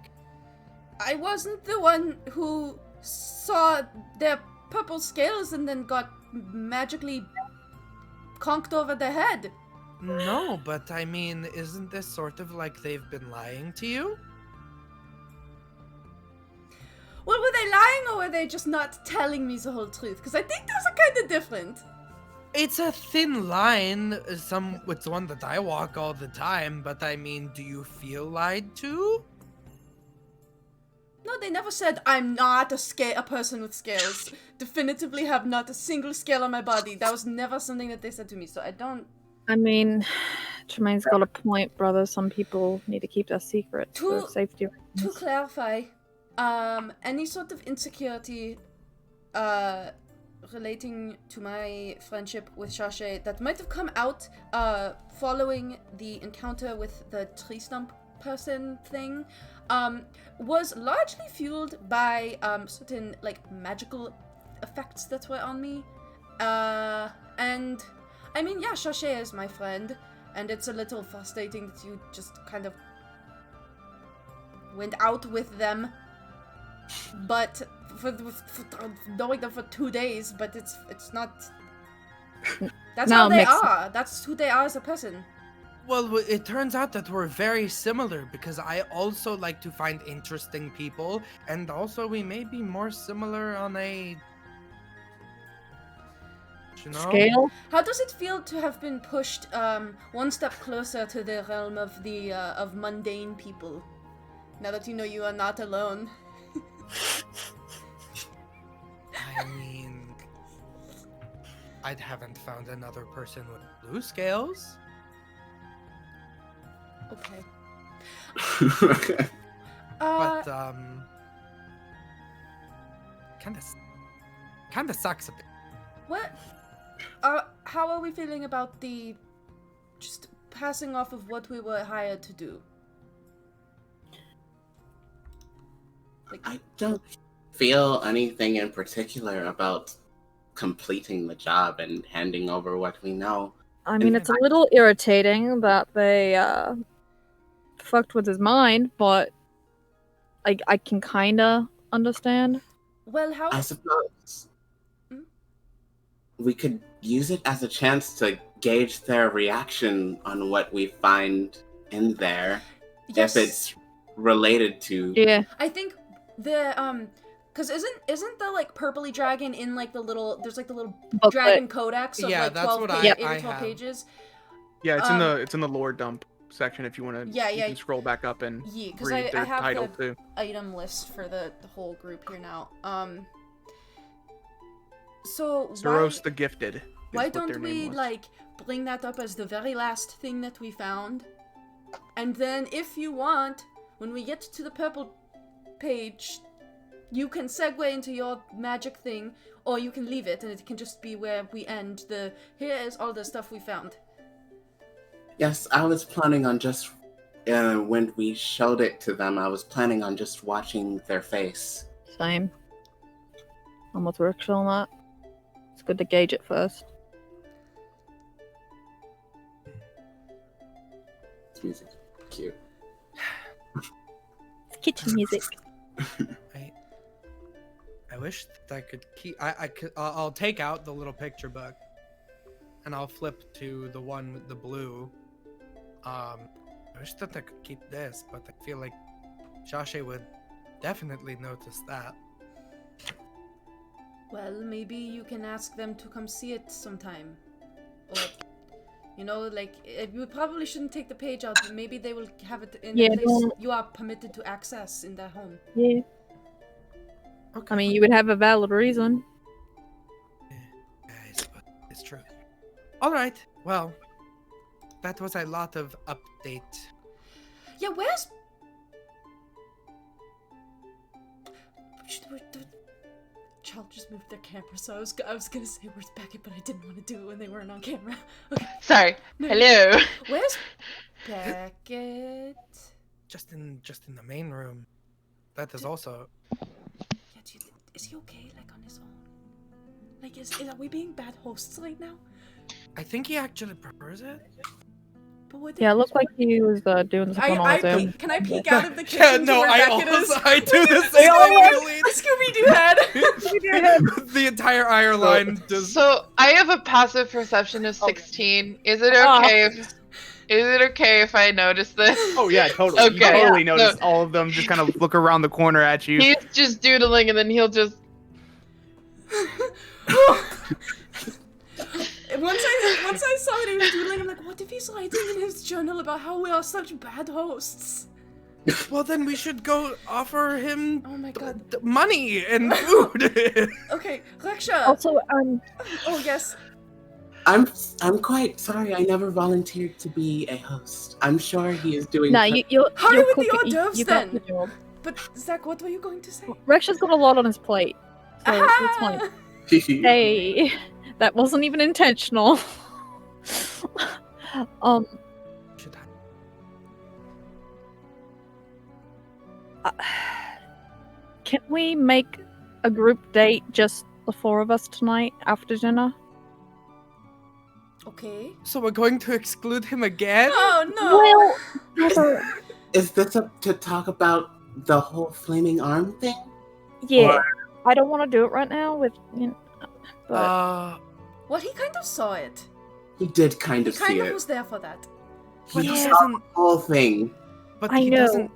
I wasn't the one who saw their purple scales and then got magically conked over the head. No, but I mean, isn't this sort of like they've been lying to you? Well, were they lying or were they just not telling me the whole truth? Because I think those are kind of different. It's a thin line. It's one that I walk all the time, but I mean, do you feel lied to? No, they never said I'm not a person with scales. Definitively have not a single scale on my body. That was never something that they said to me, so I don't... I mean, Tremayne's got a point, brother. Some people need to keep their secrets for safety reasons. To clarify, any sort of insecurity relating to my friendship with Shashay that might have come out following the encounter with the tree stump person thing was largely fueled by certain like magical effects that were on me. And I mean, yeah, Shashay is my friend, and it's a little frustrating that you just kind of went out with them. But for knowing them for 2 days, but it's not. That's how they are. That's who they are as a person. Well, it turns out that we're very similar because I also like to find interesting people, and also we may be more similar on a scale. How does it feel to have been pushed one step closer to the realm of the of mundane people? Now that you know you are not alone. I mean, I haven't found another person with blue scales. Okay. But kind of sucks a bit. What? How are we feeling about the just passing off of what we were hired to do? Like, I don't feel anything in particular about completing the job and handing over what we know. I mean, it's a little irritating that they fucked with his mind, but I can kinda understand. Well, how? I suppose we could use it as a chance to gauge their reaction on what we find in there, Yes. if it's related to. Yeah. I think the because isn't the like purpley dragon in like the little there's like the little Booklet. dragon codex of Yeah, like that's 12 what pages, I 8 or 12 have. pages. Yeah, it's in the lore dump section if you want to. Yeah, You can scroll back up and Yeah, because read I their have title the too. item list for the whole group here now. So Soros the Gifted. is why what their don't name we was. like bring that up as the very last thing that we found, and then if you want, when we get to the purple page, you can segue into your magic thing, or you can leave it and it can just be where we end the here is all the stuff we found. Yes, I was planning on just when we showed it to them, I was planning on just watching their face. Same. I'm with Reksha on that. It's good to gauge it first. This music, cute. It's kitchen music. I wish that I could keep. I'll take out the little picture book, and I'll flip to the one with the blue. I wish that I could keep this, but I feel like Shashay would definitely notice that. Well, maybe you can ask them to come see it sometime, or you know, like we probably shouldn't take the page out, but maybe they will have it in a place you are permitted to access in their home. Yeah. Okay. I mean, you would have a valid reason. Guys, but it's true. All right. Well, that was a lot of update. Yeah, where's Chel just moved their camera, so I was gonna say where's Beckett, but I didn't want to do it when they weren't on camera. Okay. Sorry. No. Hello. Where's Beckett? Just in the main room. That is also. Yeah, is he okay, like on his own? Like, are we being bad hosts right now? I think he actually prefers it. But Yeah, it looked like he was doing something on his own. Can I peek out of the kitchen Yeah, to no, where I Beckett is? I do the same thing, Scooby-Doo head! The entire iron line does. So I have a passive perception of 16. Is it okay if I notice this? Oh yeah, totally. Okay. You totally Yeah. notice all of them just kind of look around the corner at you. He's just doodling and then he'll just. Once I saw that he was doodling, I'm like, what if he's writing in his journal about how we are such bad hosts? Well, then we should go offer him Oh my god. money and food. Okay, Reksha! Also, Oh, yes. I'm quite sorry. I never volunteered to be a host. I'm sure he is doing. no, you're Hurry you're with the cooking. hors d'oeuvres, You got then. the job. But, Zach, what were you going to say? Reksha's got a lot on his plate, so it's fine. Hey, that wasn't even intentional. Should Can we make a group date, just the four of us tonight after dinner? Okay. So we're going to exclude him again? Oh, no! Well, Is this to talk about the whole flaming arm thing? yeah. Or- I don't want to do it right now with, but Well, he kind of saw it. He did kind He of kind see of it. was there for that. But He he saw doesn't. the whole thing. But I he know. doesn't.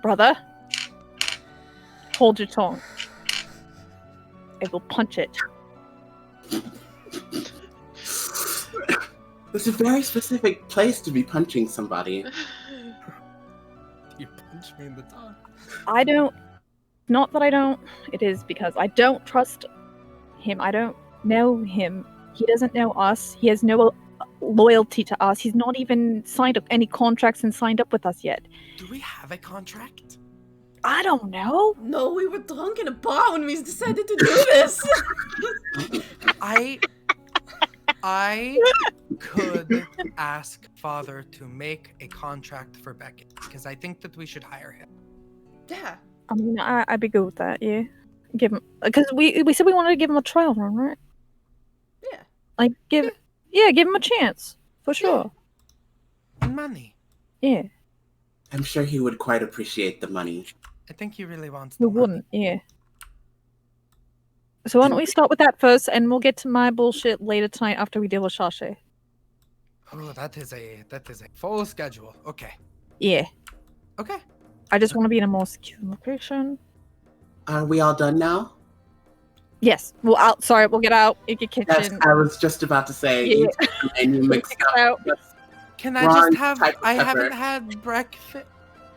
brother, hold your tongue. I will punch it. It's a very specific place to be punching somebody. You punch me in the tongue. I don't. Not that I don't. It is because I don't trust him. I don't know him. He doesn't know us. He has no loyalty to us. He's not even signed up any contracts and signed up with us yet. Do we have a contract? I don't know. No, we were drunk in a bar when we decided to do this. I could ask Father to make a contract for Beckett because I think that we should hire him. Yeah. I mean, I'd be good with that. Yeah, give him because we said we wanted to give him a trial run, right? Yeah. Like give him a chance for sure. And money. Yeah, I'm sure he would quite appreciate the money. I think he really wants who the money. wouldn't? Yeah. So why don't we start with that first, and we'll get to my bullshit later tonight after we deal with Shashay. Oh, that is a full schedule. Okay. Yeah. Okay. I just want to be in a more secure location. Are we all done now? Yes. We'll out. Sorry, we'll get out in your kitchen. Yes, I was just about to say. Yeah. And you mixed up. Can I Ron, just have? type of I pepper. haven't had breakfast.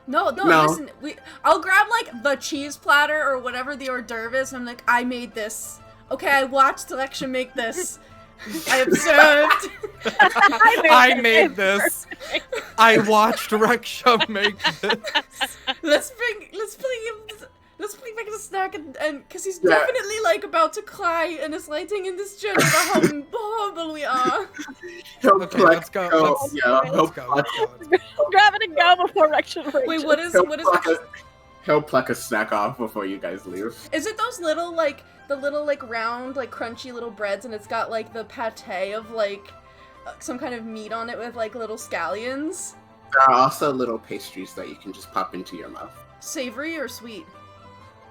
No, No. listen. I'll grab like the cheese platter or whatever the hors d'oeuvre is. And I'm like, I made this. Okay, I watched Reksha make this. I observed. I made this. I watched Reksha make this. Let's bring back a snack and cause he's Yeah. definitely like about to cry and is writing in this journal about how horrible we are. He'll Okay, pluck- let's go. he'll- Let's, yeah, he'll let's go. Let's go. Let's go. Grab it and go before Reksha. Wait, what is He'll pluck a snack off before you guys leave. Is it those little like the little like round like crunchy little breads and it's got like the pate of like some kind of meat on it with like little scallions? There are also little pastries that you can just pop into your mouth. Savory or sweet?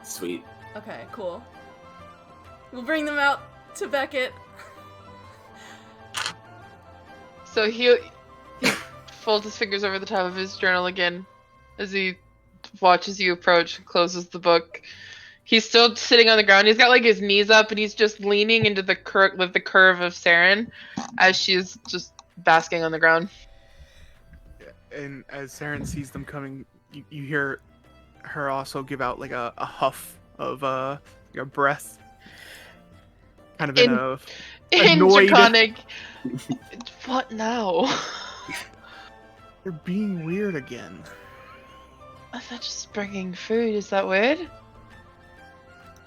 Sweet. Okay, cool. We'll bring them out to Beckett. So he folds his fingers over the top of his journal again as he watches you approach and closes the book. He's still sitting on the ground. He's got like his knees up and he's just leaning into the curve of Saren as she's just basking on the ground. And as Saren sees them coming, you hear her also give out like a huff of breath, kind of in a annoyed. Draconic. What now? You're being weird again. I'm not just bringing food. Is that weird?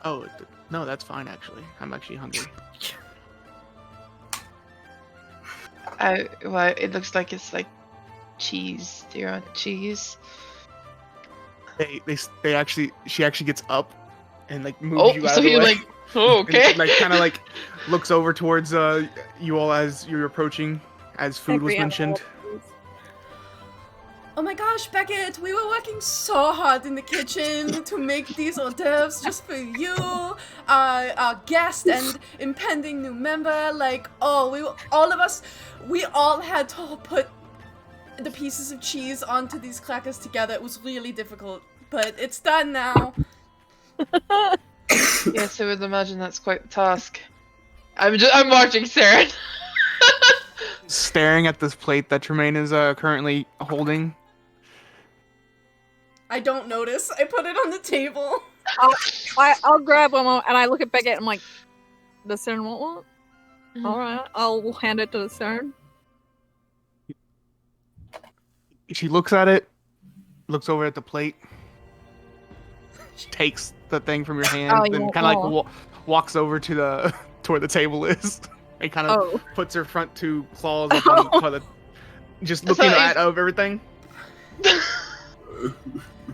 Oh, no, that's fine, actually. I'm actually hungry. Well, it looks like it's like cheese. Do you want cheese? She actually gets up and like moves you out so of the you way. like, oh, okay. And, like kind of like looks over towards you all as you're approaching, as food was mentioned. Oh my gosh, Beckett, we were working so hard in the kitchen to make these hors d'oeuvres just for you, our guest and impending new member. Like, we all had to put the pieces of cheese onto these crackers together. It was really difficult, but it's done now. Yes, I would imagine that's quite the task. I'm watching Saren. Staring at this plate that Tremayne is currently holding. I don't notice. I put it on the table. I'll grab one more, and I look at Beckett and I'm like, does Saren want one? Mm-hmm. Alright, I'll hand it to the Saren. She looks at it, looks over at the plate, takes the thing from your hand, and kind of like walks over to where the table is, and kind of puts her front two claws up on the, just looking at everything.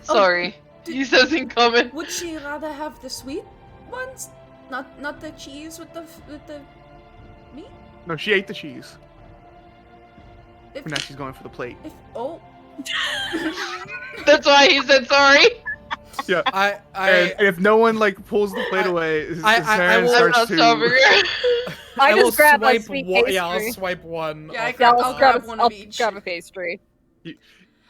Sorry, he says in common. Would she rather have the sweet ones, not the cheese with the meat? No, she ate the cheese. If, Now she's going for the plate. That's why he said sorry. Yeah. And if no one like pulls the plate away, Saren starts to. I just grab a sweet pastry. Yeah, I'll swipe one. Yeah, I'll grab one of each. Grab a pastry.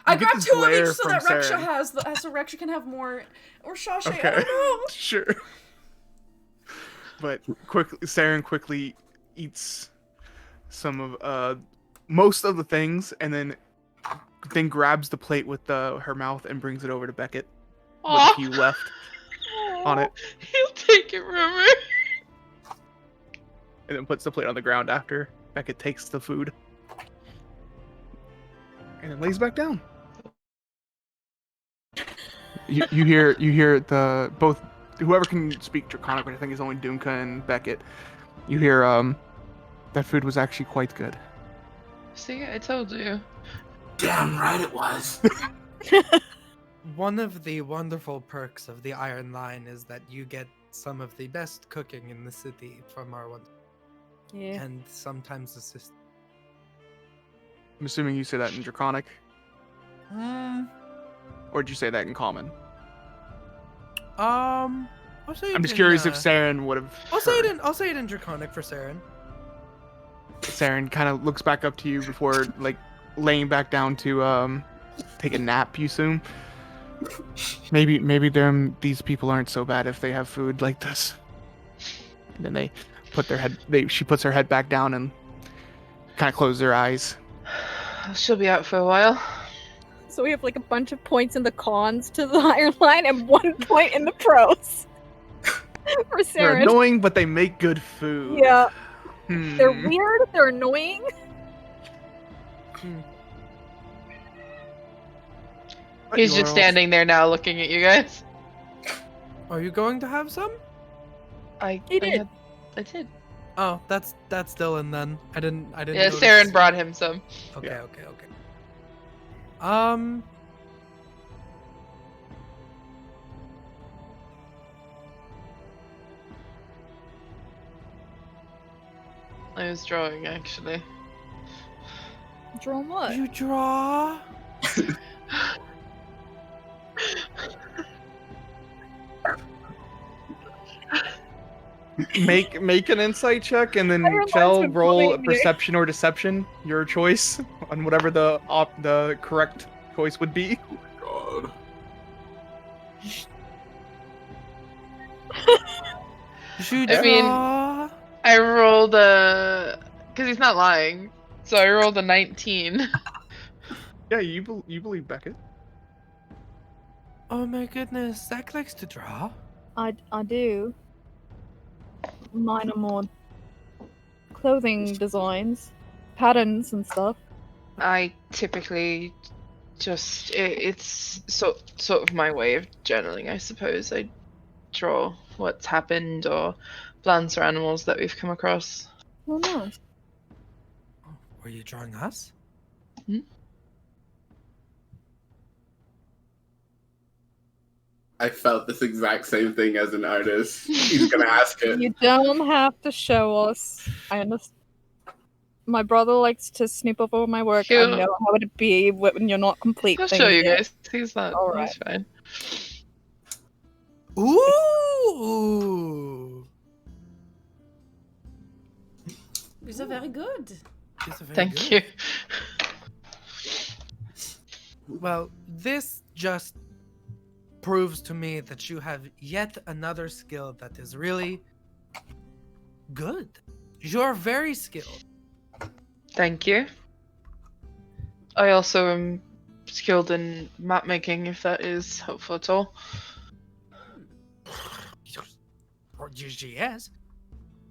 I grab two of each so that Reksha so Reksha can have more, or Shashay. Okay. I don't know. Sure. But Saren quickly eats some of most of the things, and then grabs the plate with her mouth and brings it over to Beckett. With a few left on it. He'll take it from her. And then puts the plate on the ground after Beckett takes the food. And then lays back down. You hear the both whoever can speak Draconic, which I think is only Dumka and Beckett. You hear that food was actually quite good. See, I told you. Damn right it was. One of the wonderful perks of the Iron Line is that you get some of the best cooking in the city from our one. Yeah. And sometimes assist. I'm assuming you say that in Draconic. Or did you say that in Common? I'll say it I'm just in, curious if Saren would have. I'll say it in Draconic for Saren. Saren kind of looks back up to you before like laying back down to take a nap. You assume. Maybe these people aren't so bad if they have food like this. And then she puts her head back down and kind of closes her eyes. She'll be out for a while. So we have like a bunch of points in the cons to the Iron Line and 1 point in the pros. For Saren. They're annoying, but they make good food. Yeah. They're weird, they're annoying. He's just standing there now looking at you guys. Are you going to have some? I did. Oh, that's Dylan then. I didn't Yeah, notice. Saren brought him some. Okay, Yeah. okay. I was drawing actually. Draw what? You draw? Make an insight check, and then Chel roll a perception or deception, your choice, on whatever the correct choice would be. God. I rolled because he's not lying, so I rolled a 19. Yeah, you believe Beckett. Oh my goodness, Zach likes to draw. I do. Mine are more clothing designs, patterns and stuff. I typically just it's sort of my way of journaling, I suppose. I or what's happened, or plants or animals that we've come across. Oh, nice. Were you drawing us? I felt this exact same thing as an artist. He's gonna ask it. You don't have to show us. I understand. My brother likes to snoop over my work. I know how it'd be when you're not complete. I'll show you guys. He's not. All right. He's fine. Ooh! These are very good. Thank you. Well, this just proves to me that you have yet another skill that is really good. You're very skilled. Thank you. I also am skilled in map making, if that is helpful at all. Or yes.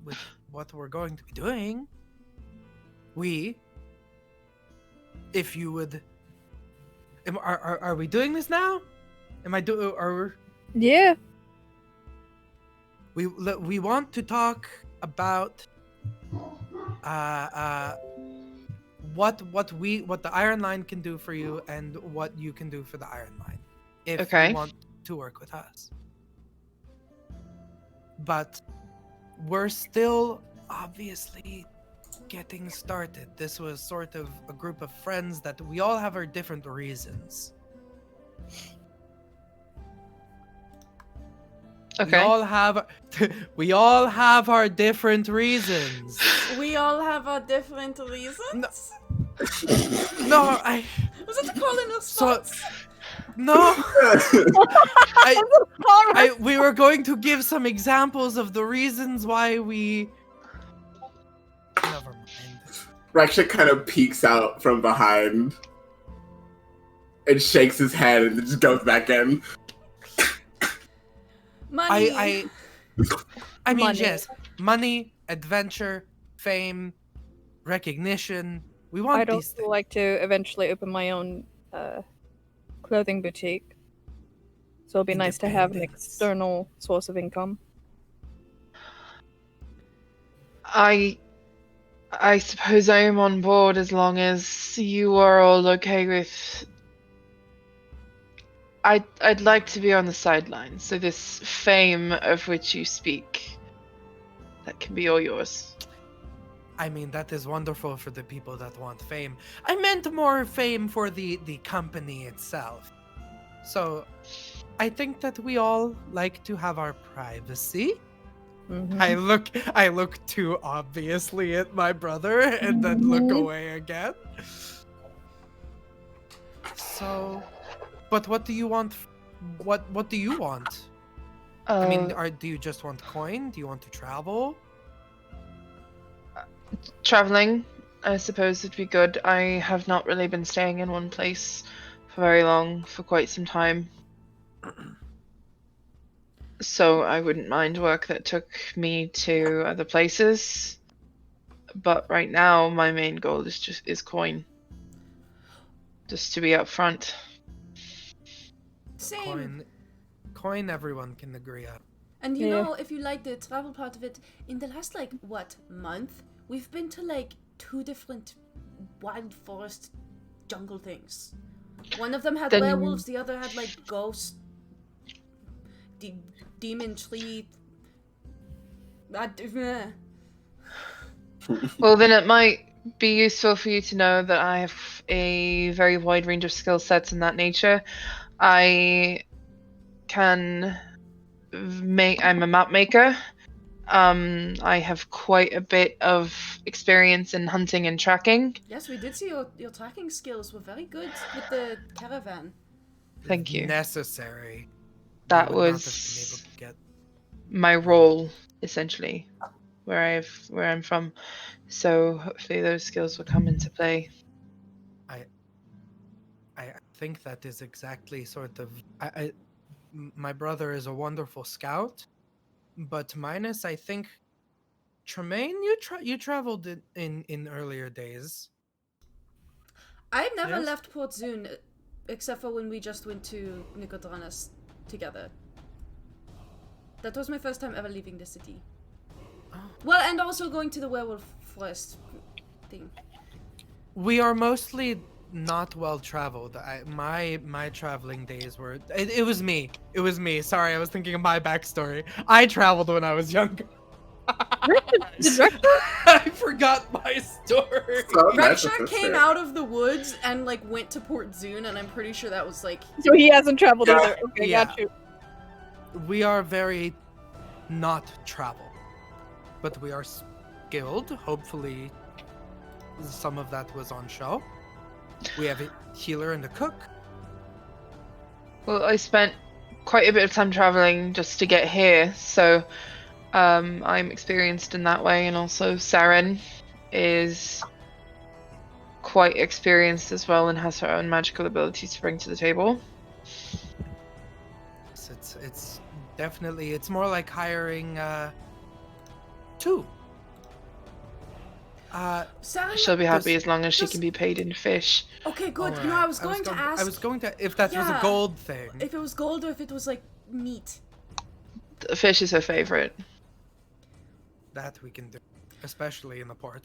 With what we're going to be doing, if you would, are we doing this now? Yeah. We want to talk about what the Iron Line can do for you and what you can do for the Iron Line if you want to work with us. But we're still obviously getting started. This was sort of a group of friends that we all have our different reasons. Okay. We all have our different reasons. We all have our different reasons? No, Was it calling us spots? No. We were going to give some examples of the reasons why we... Never mind. Reksha kind of peeks out from behind and shakes his head and just goes back in. Money. I mean, Money. yes. Money, adventure, fame, recognition. We want I'd these also things. like to eventually open my own clothing boutique. So it'll be nice to have an Independence. external source of income. I suppose I am on board as long as you are all okay with... I'd like to be on the sidelines, so this fame of which you speak, that can be all yours. I mean, that is wonderful for the people that want fame. I meant more fame for the company itself. So, I think that we all like to have our privacy. Mm-hmm. I look too obviously at my brother and then look away again. So, but what do you want? What do you want? I mean, do you just want coin? Do you want to travel? Traveling, I suppose, would be good. I have not really been staying in one place for very long, for quite some time. So I wouldn't mind work that took me to other places. But right now, my main goal is coin. Just to be upfront. Same. Coin everyone can agree on. And you know, if you like the travel part of it, in the last, month, we've been to, 2 different wild forest jungle things. One of them had werewolves, the other had, ghost, demon tree... Well, then it might be useful for you to know that I have a very wide range of skill sets in that nature. I'm a map maker. I have quite a bit of experience in hunting and tracking. Yes, we did see your tracking skills were very good with the caravan. Thank you. Necessary. That We would not was have been able to get... my role, essentially, where I'm from. So hopefully those skills will come into play. I think that is exactly sort of... my brother is a wonderful scout, but minus, I think, Tremayne, you traveled in earlier days. I never left Port Zoon, except for when we just went to Nicodranas together. That was my first time ever leaving the city. Well, and also going to the werewolf forest thing. We are mostly not well traveled. My traveling days were. It was me. It was me. Sorry, I was thinking of my backstory. I traveled when I was younger. I forgot my story. Reksha came out of the woods and like went to Port Zoon, and I'm pretty sure that was like. So he hasn't traveled either. Okay, Yeah. got you. We are very not travel, but we are skilled. Hopefully, some of that was on show. We have a healer and a cook. Well, I spent quite a bit of time traveling just to get here, so I'm experienced in that way, and also Saren is quite experienced as well and has her own magical abilities to bring to the table. It's definitely, it's more like hiring two. Saren, She'll be happy as long as she can be paid in fish. Okay, good. All You know, right. I was going to ask. I was going to, if that was a gold thing. If it was gold or if it was like meat. The fish is her favorite. That we can do, especially in the port.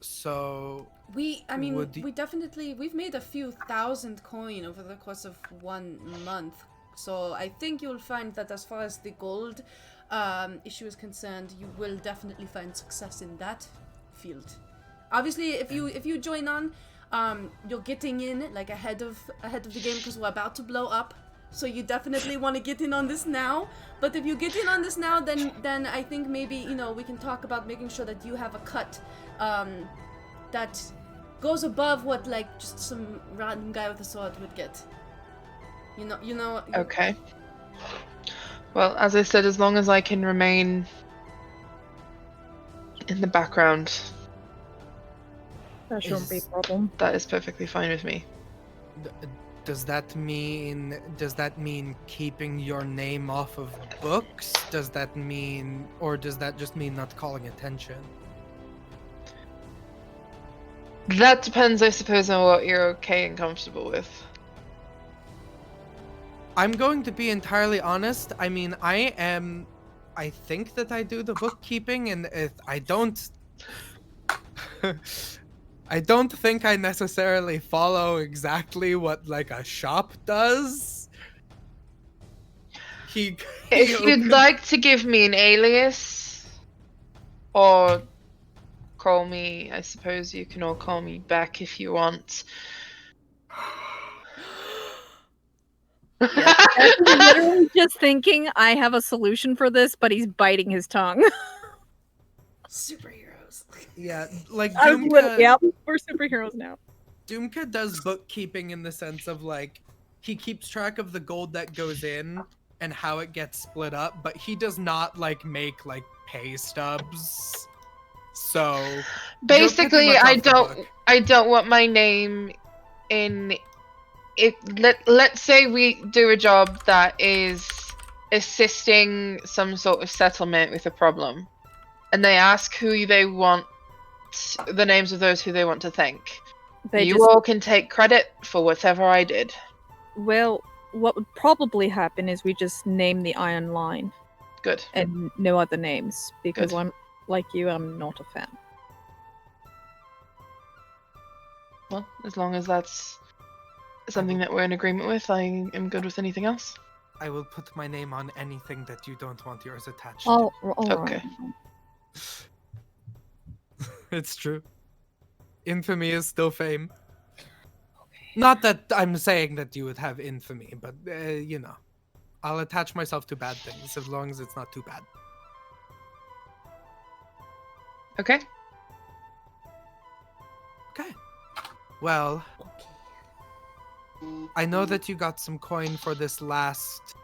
So We definitely, we've made a few thousand coin over the course of 1 month. So I think you'll find that as far as the gold issue is concerned, you will definitely find success in that field. Obviously, if you join on, you're getting in like ahead of the game because we're about to blow up. So you definitely want to get in on this now. But if you get in on this now, then I think maybe we can talk about making sure that you have a cut that goes above what like just some random guy with a sword would get. You know. Okay. Well, as I said, as long as I can remain in the background, That shouldn't be a problem. that is perfectly fine with me. does that mean keeping your name off of books? Does that mean, or does that just mean not calling attention? That depends, I suppose, on what you're okay and comfortable with. I'm going to be entirely honest. I mean, I think that I do the bookkeeping, and I don't think I necessarily follow exactly what like a shop does. If you'd like to give me an alias, or call me, I suppose you can all call me Beck if you want. I'm literally just thinking I have a solution for this, but he's biting his tongue. Superheroes. Yeah, like Yeah, we're superheroes now. Dumka does bookkeeping in the sense of like he keeps track of the gold that goes in and how it gets split up, but he does not like make like pay stubs. So basically, I don't want my name in. Let's say we do a job that is assisting some sort of settlement with a problem, and they ask who they want, the names of those who they want to thank. All can take credit for whatever I did. Well, what would probably happen is we just name the Iron Line. Good. And no other names, because Good. I'm like you, I'm not a fan. Well, as long as that's something that we're in agreement with, I am good with anything else. I will put my name on anything that you don't want yours attached Oh, to. Okay. It's true. Infamy is still fame. Not that I'm saying that you would have infamy, but I'll attach myself to bad things as long as it's not too bad. Okay. Okay. Well, I know that you got some coin for that last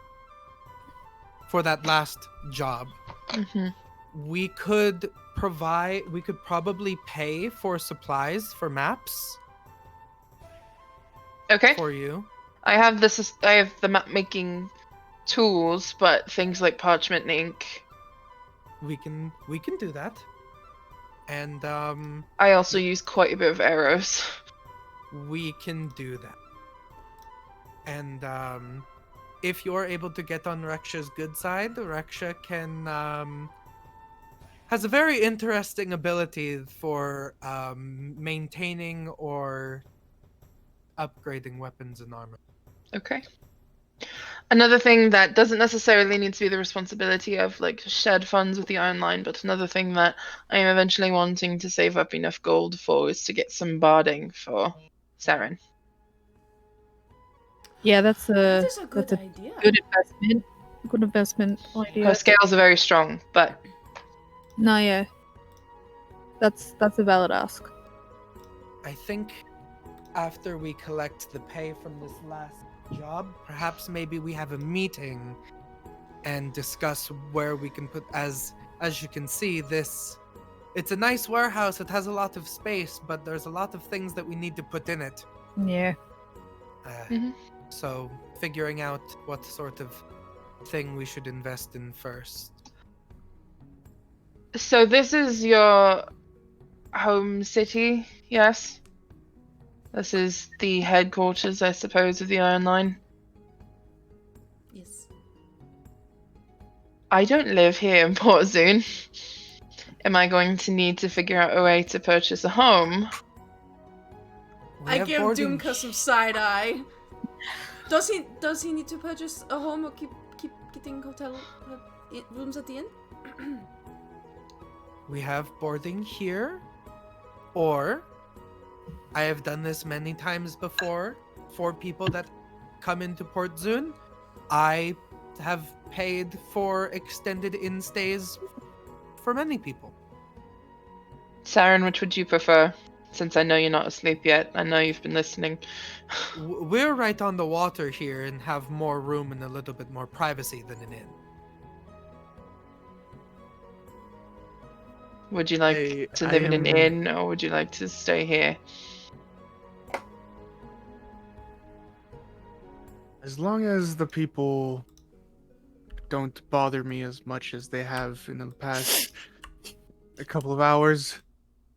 job. Mm-hmm. We could probably pay for supplies for maps. Okay. For you. I have the map making tools, but things like parchment and ink. We can do that. And I also use quite a bit of arrows. we can do that. And if you're able to get on Reksha's good side, Reksha can has a very interesting ability for maintaining or upgrading weapons and armor. Okay. Another thing that doesn't necessarily need to be the responsibility of like shared funds with the Iron Line, but another thing that I am eventually wanting to save up enough gold for is to get some barding for Saren. Yeah, that's That is a good idea. good investment. Good investment idea. Her scales are very strong, but No, yeah. That's a valid ask. I think after we collect the pay from this last job, perhaps maybe we have a meeting and discuss where we can put, as you can see, it's a nice warehouse. It has a lot of space, but there's a lot of things that we need to put in it. Yeah. So figuring out what sort of thing we should invest in first. so this is your home city, yes? This is the headquarters, I suppose, of the Iron Line. Yes. I don't live here in Port Zoon. Am I going to need to figure out a way to purchase a home? I give Dumka some side eye. Does he need to purchase a home or keep getting hotel rooms at the inn? We have boarding here, or I have done this many times before for people that come into Port Zoon. I have paid for extended inn stays for many people. Saren, which would you prefer? Since I know you're not asleep yet, I know you've been listening. We're right on the water here and have more room and a little bit more privacy than an inn. Would you like to live in an inn, or would you like to stay here? As long as the people don't bother me as much as they have in the past a couple of hours,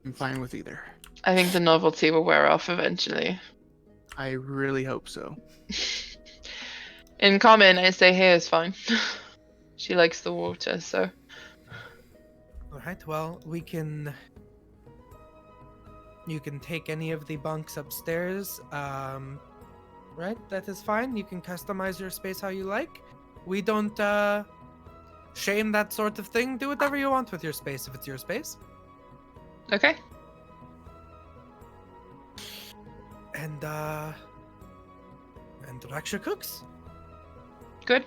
I'm fine with either. I think the novelty will wear off eventually. I really hope so. In common, I say here is fine. She likes the water, so. Alright, well, you can take any of the bunks upstairs. Right, that is fine. You can customize your space how you like. We don't shame that sort of thing. Do whatever you want with your space if it's your space. Okay. And Reksha cooks. Good.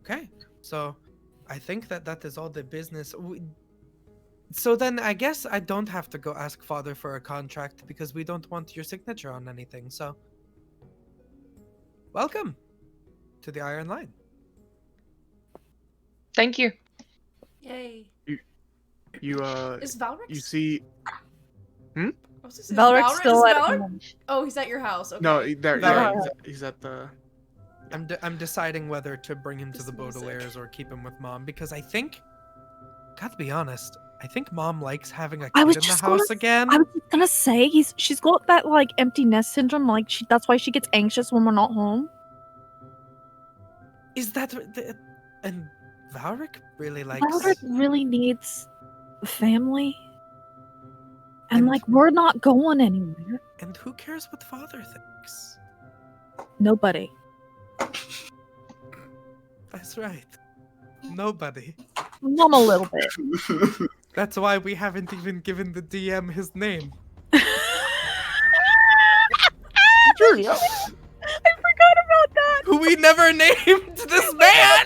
Okay, so I think that is all the business. So then I guess I don't have to go ask Father for a contract because we don't want your signature on anything. So welcome to the Iron Line. Thank you. Yay. Is Valrix? You see. Valric's still at home. Oh, he's at your house. Okay. No, Valrix. he's at the. I'm deciding whether to bring him to the Baudelaires or keep him with Mom because I think, gotta be honest, I think Mom likes having a kid in the house again. I was just gonna say she's got that like empty nest syndrome. Like that's why she gets anxious when we're not home. Is that and Valric really likes? Valric really needs a family, and like we're not going anywhere. And who cares what Father thinks? Nobody. That's right. Nobody. Mom a little bit. That's why we haven't even given the DM his name. I forgot about that. Who we never named this man.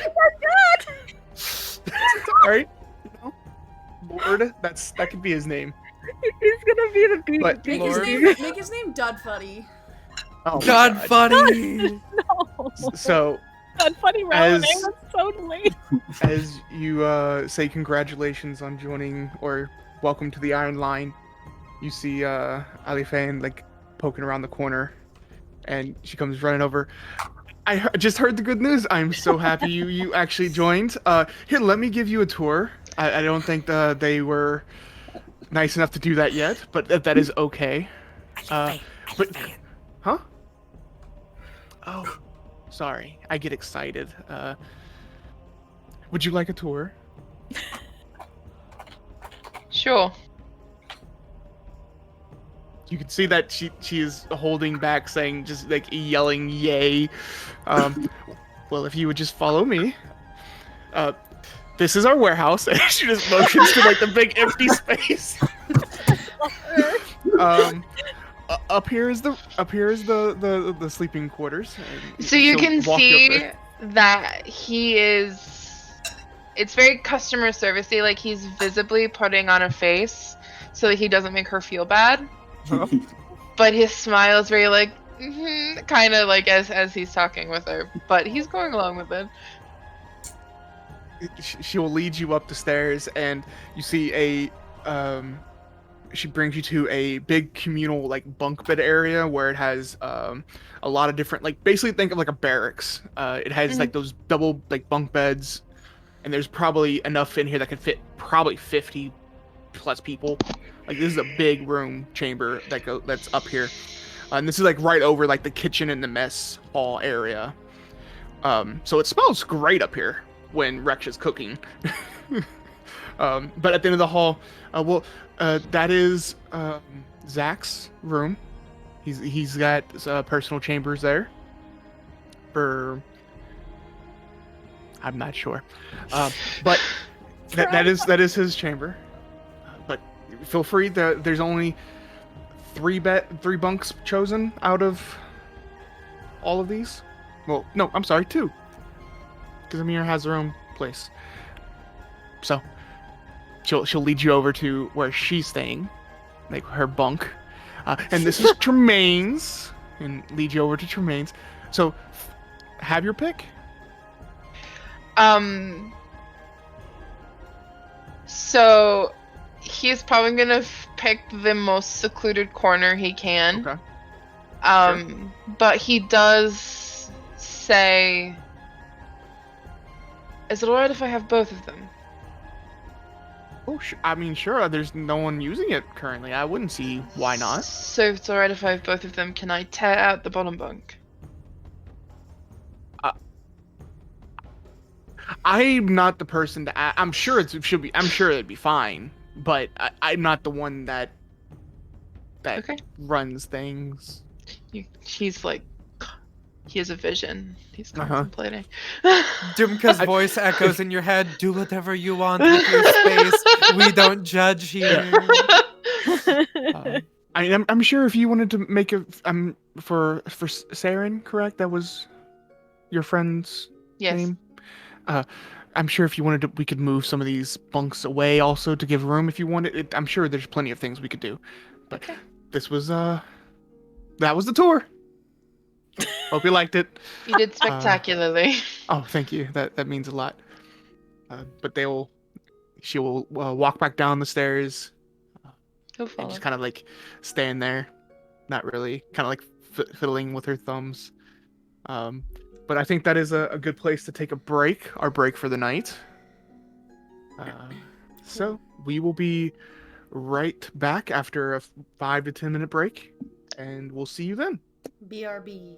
Alright. Lord, that could be his name. He's gonna be the beat. But Make his name Dud Funny. Oh God funny. No. So Dud Funny name was so late. As you say congratulations on joining or welcome to the Iron Line, you see Alifane like poking around the corner, and she comes running over. I just heard the good news. I'm so happy you actually joined. Here, let me give you a tour. I don't think they were nice enough to do that yet, but that is okay. But Huh? Oh, sorry. I get excited. Would you like a tour? Sure. You can see that she is holding back, saying, just like yelling, "Yay!" Well, if you would just follow me. This is our warehouse, and she just motions to like the big empty space. Up here is the sleeping quarters. So you she'll can walk you up see there. that he is. It's very customer servicey. Like he's visibly putting on a face so that he doesn't make her feel bad. Huh? But his smile is very like, kind of like as he's talking with her. But he's going along with it. She will lead you up the stairs, and you see she brings you to a big communal like bunk bed area where it has a lot of different, like, basically think of like a barracks. It has like those double like bunk beds, and there's probably enough in here that could fit probably 50 plus people. Like, this is a big room chamber that's up here, and this is like right over like the kitchen and the mess hall area. So it smells great up here when Reksha's cooking. But at the end of the hall, that is Zach's room. He's got personal chambers there. I'm not sure, but that is his chamber. But feel free. There's only three bunks chosen out of all of these. Well, no, I'm sorry, 2. Because Amir has her own place. So she'll lead you over to where she's staying, like her bunk. And this is Tremayne's, and lead you over to Tremayne's. So have your pick. So he's probably gonna pick the most secluded corner he can. Okay. Sure. But he does say, "Is it alright if I have both of them?" Oh, I mean, sure. There's no one using it currently. I wouldn't see why not. So if it's alright if I have both of them, can I tear out the bottom bunk? I'm not the person to. I'm sure it should be. I'm sure it'd be fine. But I'm not the one that Okay. runs things. He's like, he has a vision. He's contemplating. Dumka's voice echoes in your head. Do whatever you want with your space. We don't judge here. I'm sure if you wanted to make a for Saren, correct? That was your friend's name. I'm sure if you wanted to, we could move some of these bunks away also to give room if you wanted. I'm sure there's plenty of things we could do. But this was that was the tour. Hope you liked it. You did spectacularly. Oh, thank you. That means a lot. But she will walk back down the stairs. And just kind of like stand there, not really, kind of like fiddling with her thumbs. But I think that is a good place to take our break for the night. So we will be right back after a 5 to 10 minute break, and we'll see you then. BRB.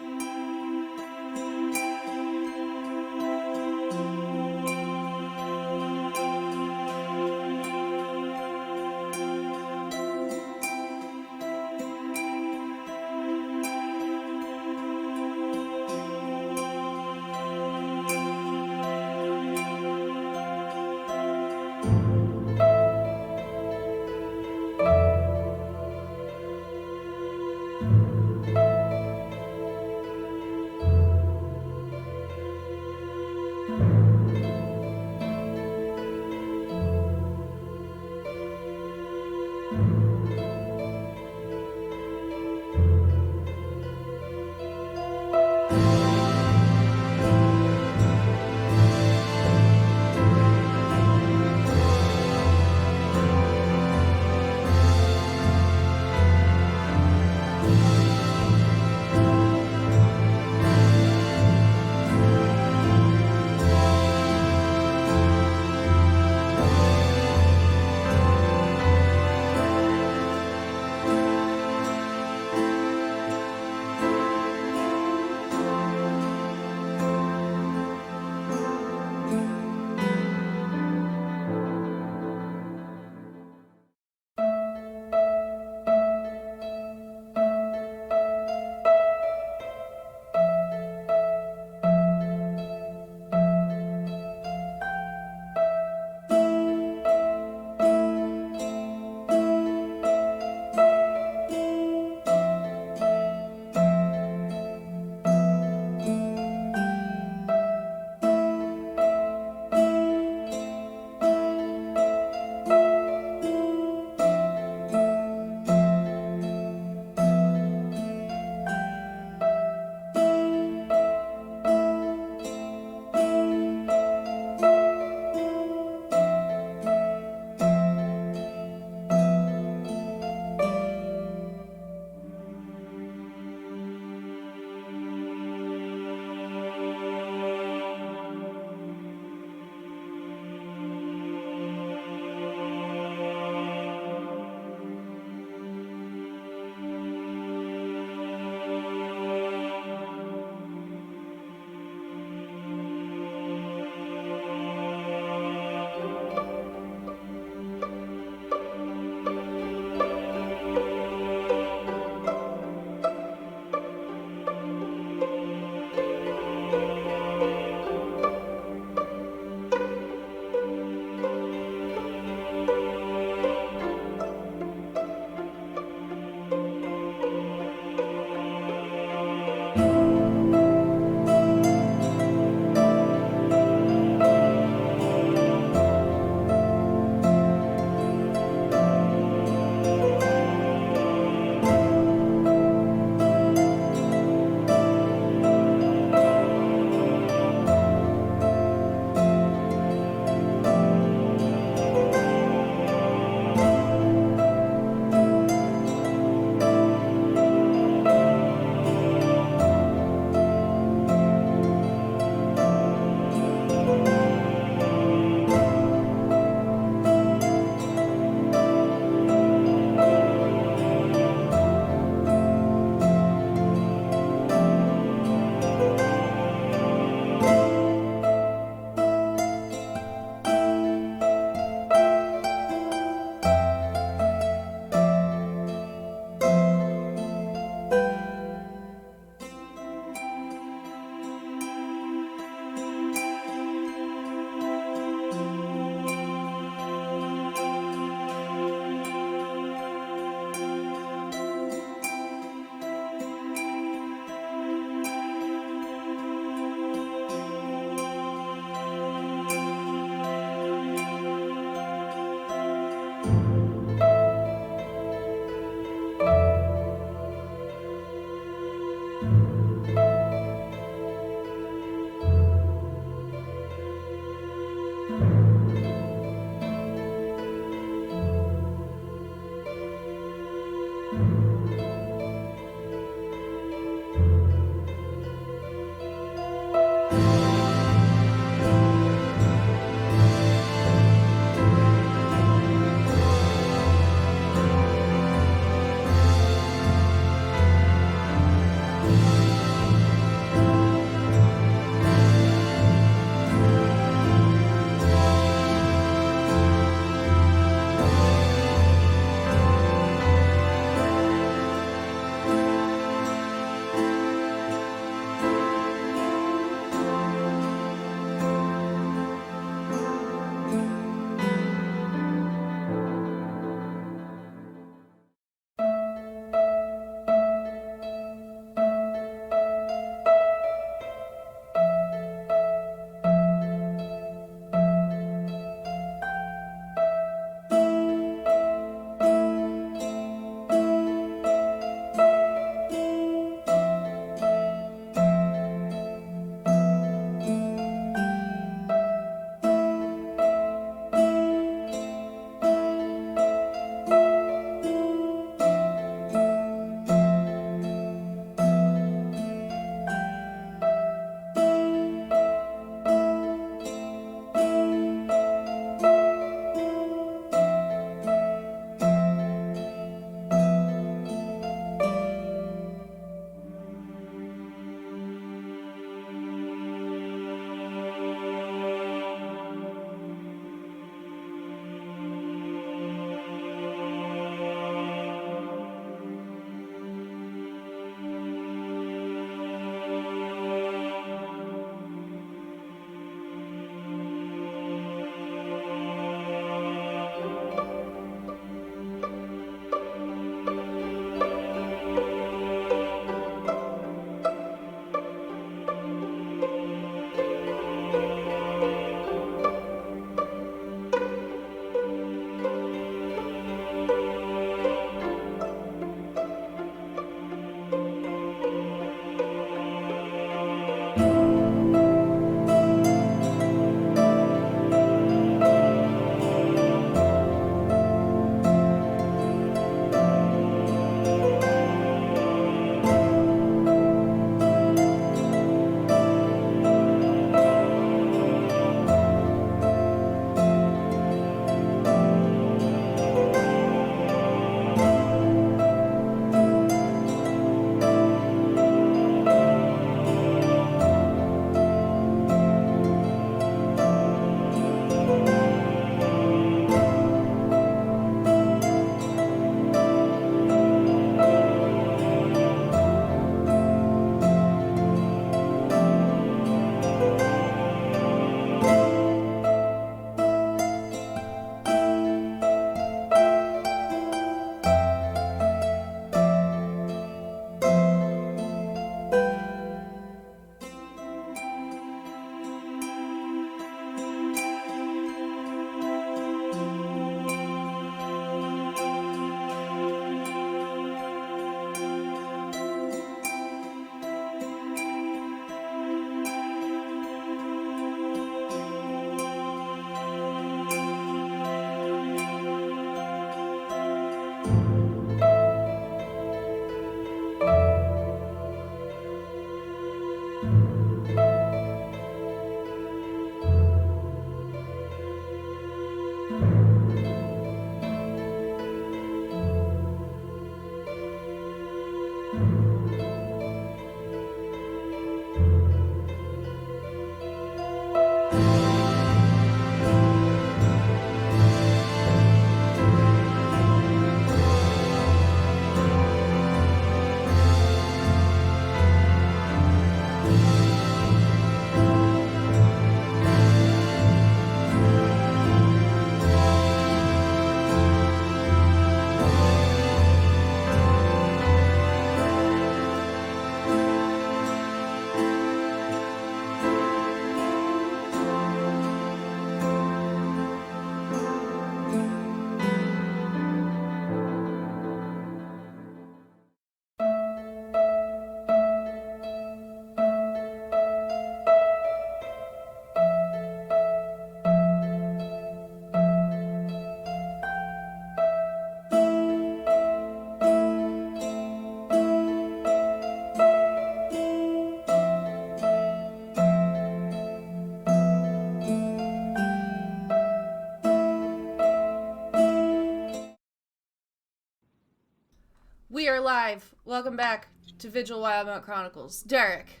We are live. Welcome back to Vigil Wildemount Chronicles. Derek.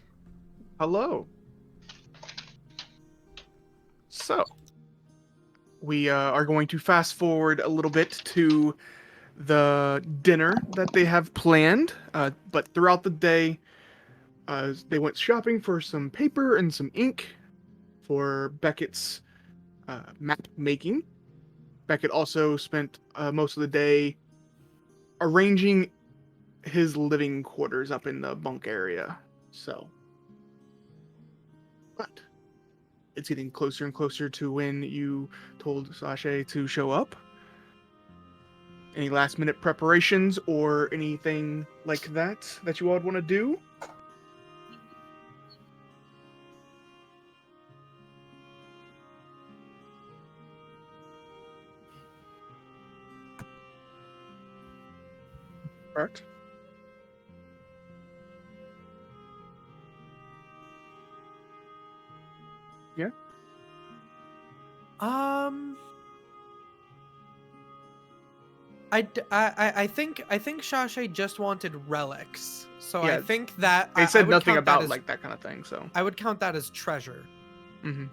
Hello. So, we are going to fast forward a little bit to the dinner that they have planned. But throughout the day, they went shopping for some paper and some ink for Beckett's map making. Beckett also spent most of the day arranging his living quarters up in the bunk area. So, but it's getting closer and closer to when you told Sasha to show up. Any last minute preparations or anything like that you all would want to do? Correct. Yeah. I think Shashay just wanted relics, so Yeah, I think that They I said would nothing count about that as, like that kind of thing, so. I would count that as treasure. Mm-hmm.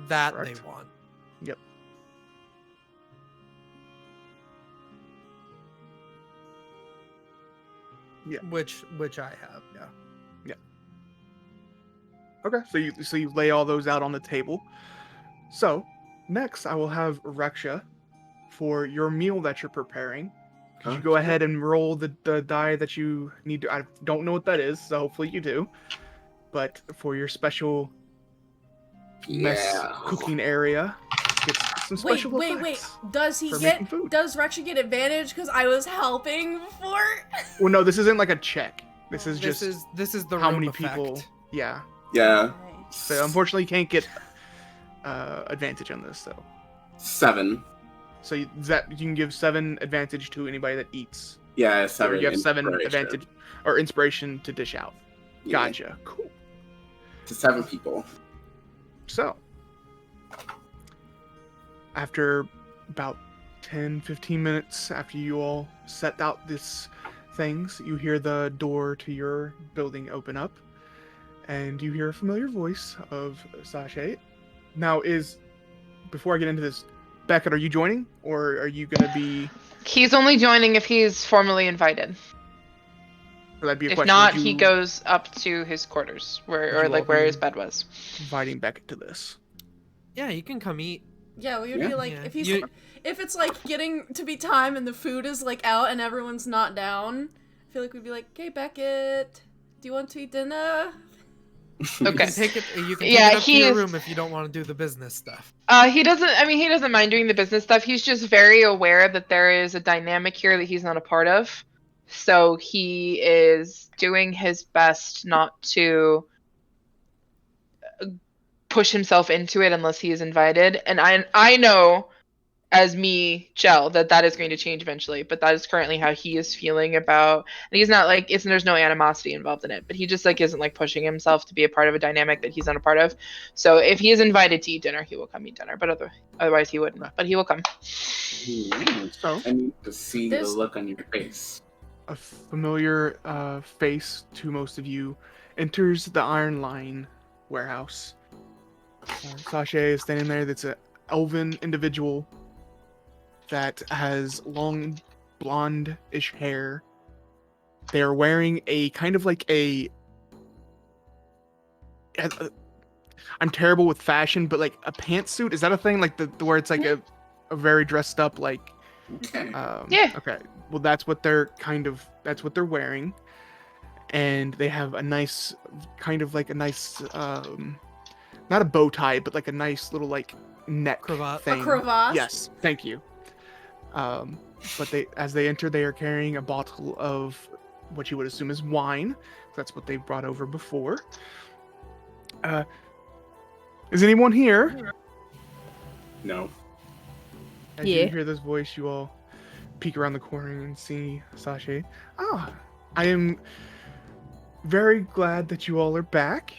That Correct. they want. Yep. Yeah. Which I have, yeah. Yeah. Okay, so you lay all those out on the table. So, next I will have Reksha for your meal that you're preparing. Could you go ahead and roll the die that you need to... I don't know what that is, so hopefully you do. But for your special mess cooking area, get some special effects. Does he for get... making food. Does Reksha get advantage because I was helping before? Well, no, this isn't like a check. This is This just is the how room many effect. people... Yeah. Yeah. So unfortunately you can't get advantage on this, so... 7. So you can give 7 advantage to anybody that eats. Yeah, Or 7. you have 7 inspiration. advantage or inspiration to dish out. Yeah, Gotcha. Cool. to 7 people. So, after about 10-15 minutes after you all set out this things, you hear the door to your building open up, and you hear a familiar voice of Sasha. Now, before I get into this, Beckett, are you joining, or are you going to be... He's only joining if he's formally invited. So that'd be a If question. not, he goes up to his quarters, where his bed was. Inviting Beckett to this. Yeah, you can come eat. Yeah, we would be like, Yeah. if it's like getting to be time and the food is like out and everyone's not down, I feel like we'd be like, "Okay, Beckett, do you want to eat dinner?" Okay. You can take it up to your room if you don't want to do the business stuff. He doesn't mind doing the business stuff. He's just very aware that there is a dynamic here that he's not a part of. So he is doing his best not to push himself into it unless he is invited. And I know, as me, Chel, that is going to change eventually. But that is currently how he is feeling about. And he's not like there's no animosity involved in it. But he just like isn't like pushing himself to be a part of a dynamic that he's not a part of. So if he is invited to eat dinner, he will come eat dinner. But otherwise he wouldn't. But he will come. So I need to see the look on your face. a familiar face to most of you enters the Iron Line warehouse. Sasha is standing there. That's an elven individual that has long blonde-ish hair. They are wearing a kind of like I'm terrible with fashion, but like a pantsuit. Is that a thing? Like the where it's like a very dressed up like. Yeah. Okay. Well, that's what they're wearing, and they have a nice kind of like a nice not a bow tie, but like a nice little like neck Cravat. thing. A cravat? Yes, thank you. But as they enter, they are carrying a bottle of what you would assume is wine. That's what they brought over before. Is anyone here? No. As you hear this voice, you all peek around the corner and see Sasha. Ah, I am very glad that you all are back.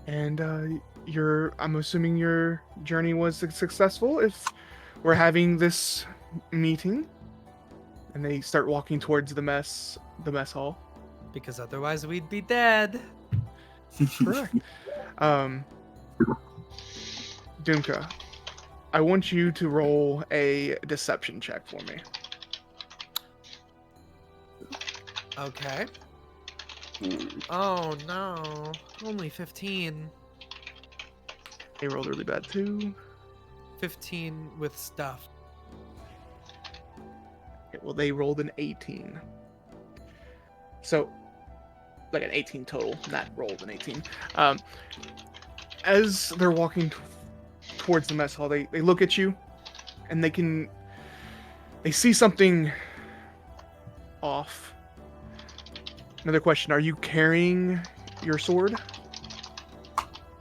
And I'm assuming your journey was successful if we're having this meeting. And they start walking towards the mess hall. Because otherwise we'd be dead. Correct. Dumka, I want you to roll a deception check for me. Okay. Oh no. Only 15. They rolled really bad too. 15 with stuff. Okay, well, they rolled an 18. So, like an 18 total, not rolled an 18. As they're walking towards the mess hall, they look at you, and they see something off. Another question, are you carrying your sword?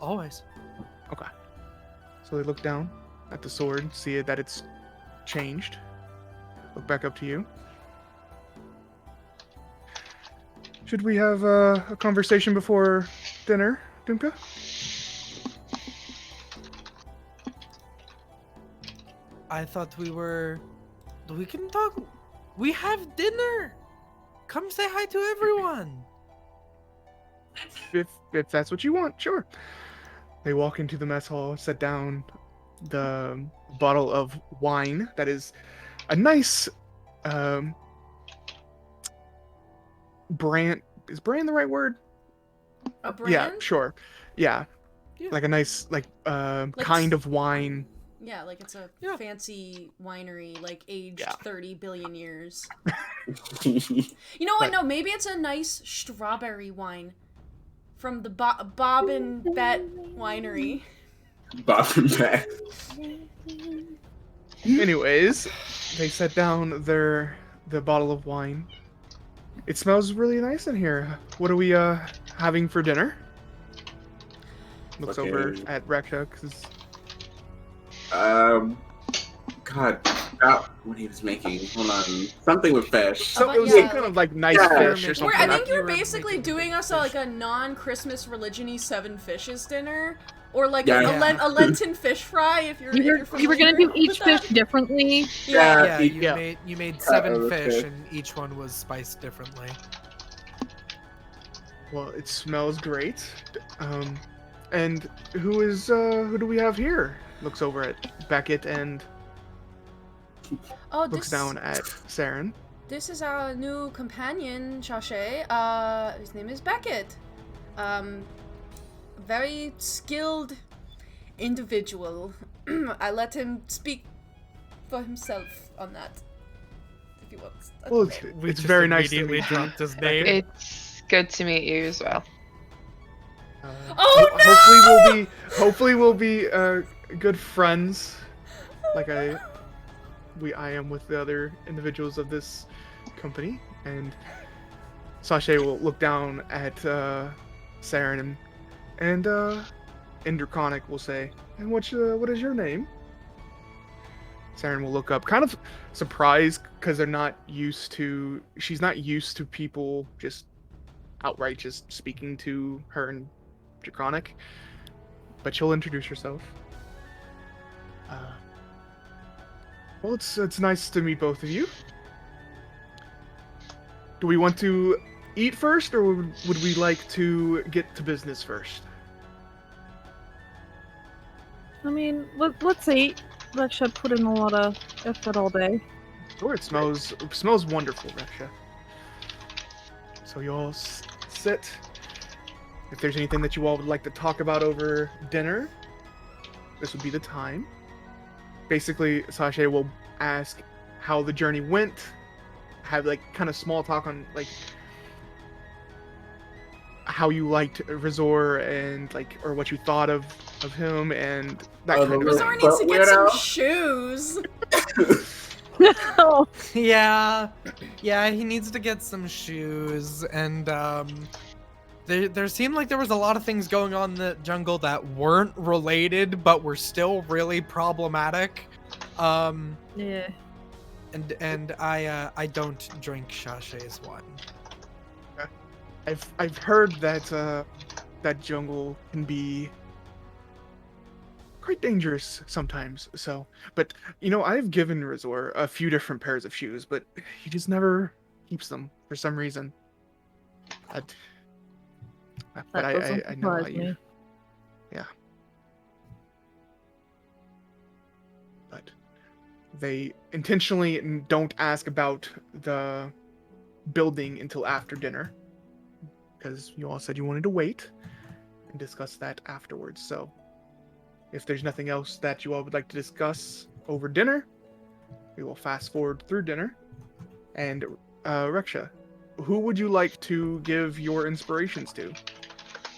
Always. Okay. So they look down at the sword, see that it's changed. Look back up to you. Should we have a conversation before dinner, Dumka? I thought we can talk. We have dinner. Come say hi to everyone. If that's what you want, sure. They walk into the mess hall, set down the bottle of wine that is a nice brand. Is brand the right word? A brand? Yeah, sure. Yeah. Like a nice kind of wine. Yeah, like it's a fancy winery, like aged 30 billion years. You know what? No, maybe it's a nice strawberry wine from the Bob and Bet winery. Bob and Bet. Anyways, they set down the bottle of wine. It smells really nice in here. What are we having for dinner? Looks over at Reksha because. God, what he was making. Hold on, something with fish. So it was kind of like nice fish or something. I think you were basically doing us like a non-Christmas religion-y 7 fishes dinner, or like a Lenten fish fry. If you're you were gonna do each fish differently. You made 7 fish, and each one was spiced differently. Well, it smells great. And who do we have here? Looks over at Beckett and looks down at Saren. This is our new companion, Shashay. His name is Beckett. Very skilled individual. I let him speak for himself on that, if he wants. Well, it's very nice to meet dropped his name. It's good to meet you as well. Oh no! Hopefully we'll be good friends, like I am with the other individuals of this company. And Sashay will look down at Saren and in Draconic will say, "And what is your name?" Saren will look up, kind of surprised because she's not used to people just outright just speaking to her in Draconic, but she'll introduce herself. Well, it's nice to meet both of you. Do we want to eat first, or would we like to get to business first? I mean, let's eat. Reksha put in a lot of effort all day. Sure, it smells wonderful, Reksha. So you all sit. If there's anything that you all would like to talk about over dinner, this would be the time. Basically, Sashay will ask how the journey went, have like kind of small talk on like how you liked Resor and like, or what you thought of him and that kind of Resor thing. needs to get some shoes. No. Yeah, he needs to get some shoes, and there seemed like there was a lot of things going on in the jungle that weren't related, but were still really problematic. Yeah. And I don't drink Shashay's wine. I've heard that that jungle can be quite dangerous sometimes. So, but I've given Razor a few different pairs of shoes, but he just never keeps them for some reason. But I know how you. Yeah. But they intentionally don't ask about the building until after dinner, because you all said you wanted to wait and discuss that afterwards. So if there's nothing else that you all would like to discuss over dinner, we will fast forward through dinner. And Reksha, who would you like to give your inspirations to?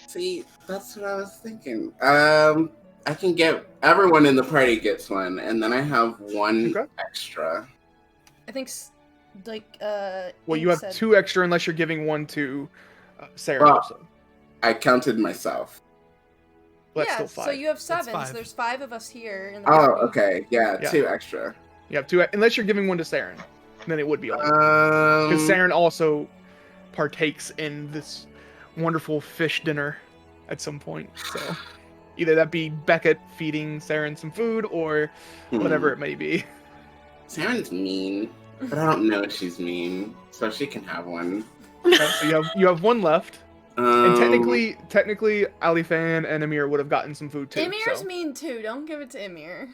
See, that's what I was thinking. I can get everyone in the party gets one, and then I have one extra. I think, well, you have 2 extra unless you're giving one to Sarah. Well, also. I counted myself. Well, that's still 5. So you have 7. So there's 5 of us here. In the Oh, party. okay. Yeah, 2 extra. You have 2, unless you're giving one to Saren. Then it would be only. Because Saren also partakes in this wonderful fish dinner at some point. So either that be Beckett feeding Saren some food or whatever it may be. Saren's mean, but I don't know if she's mean, so she can have one. Okay, so you have 1 left. And technically, Alifan and Emir would have gotten some food too. Emir's mean too. Don't give it to Emir.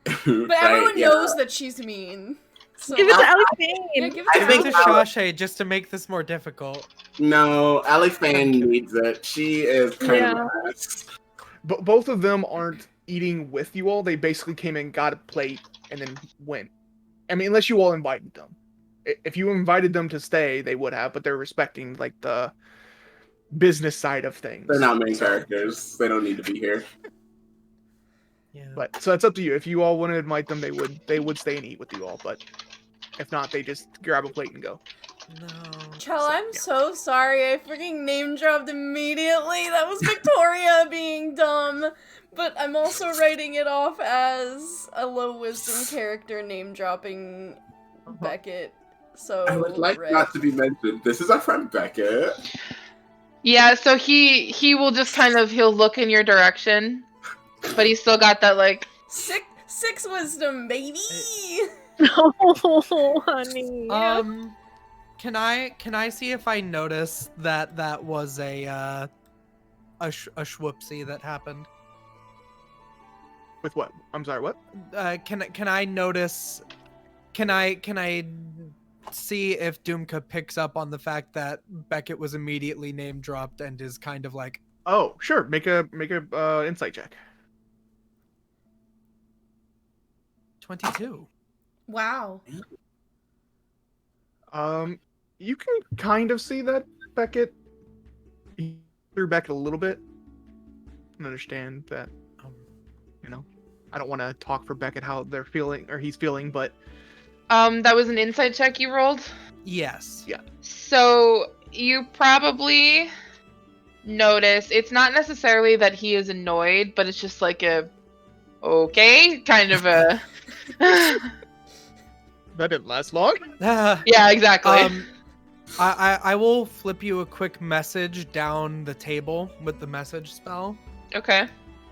But everyone knows that she's mean. So. Give it to Alifan. Yeah, give I think to Shashay just to make this more difficult. No, Alifan needs it. She is kind of nice. But both of them aren't eating with you all. They basically came and got a plate and then went. I mean, unless you all invited them. If you invited them to stay, they would have, but they're respecting like the business side of things. They're not main characters. They don't need to be here. Yeah. But so it's up to you. If you all want to invite them, they would stay and eat with you all. But if not, they just grab a plate and go. No. Chel, I'm so sorry. I freaking name dropped immediately. That was Victoria being dumb. But I'm also writing it off as a low wisdom character name dropping Beckett. So I would like not to be mentioned. This is our friend Beckett. Yeah, so he will just he'll look in your direction, but he's still got that like 6 wisdom, baby. Oh, honey. Can I see if I notice that was a schwupsie that happened? With what? I'm sorry, what? Can I notice? Can I see if Dumka picks up on the fact that Beckett was immediately name dropped and is kind of like? Oh, sure. Make a insight check. 22. Wow. You can kind of see that Beckett threw Beckett a little bit and understand that, I don't want to talk for Beckett how they're feeling or he's feeling, but that was an insight check you rolled? Yes. Yeah. So you probably notice it's not necessarily that he is annoyed, but it's just like a okay kind of a that didn't last long. Yeah, exactly. I will flip you a quick message down the table with the message spell. Okay.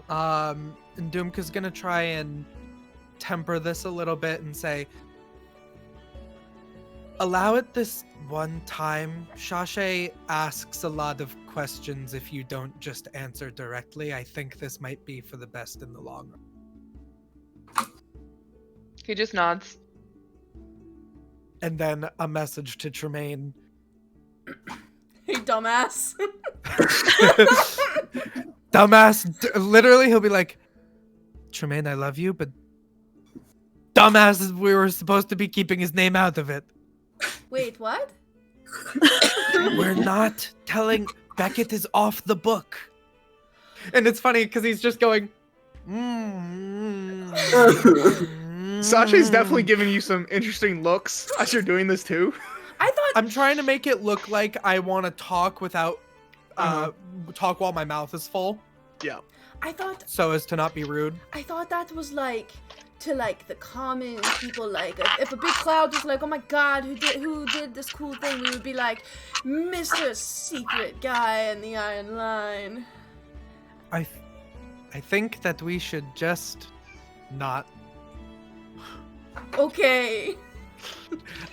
And Dumka's gonna try and temper this a little bit and say, allow it this one time. Shashay asks a lot of questions if you don't just answer directly. I think this might be for the best in the long run. He just nods. And then a message to Tremayne. Hey, dumbass. Dumbass. Literally, he'll be like, Tremayne, I love you, but dumbass, we were supposed to be keeping his name out of it. Wait, what? We're not telling. Beckett is off the book. And it's funny because he's just going. Sashay's definitely giving you some interesting looks as you're doing this too. I'm trying to make it look like I want to talk without talk while my mouth is full. Yeah. I thought so as to not be rude. I thought that was like to like the common people, like if a big cloud was like, oh my god, who did this cool thing, we would be like, Mr. Secret Guy in the Iron Line. I think that we should just not. Okay.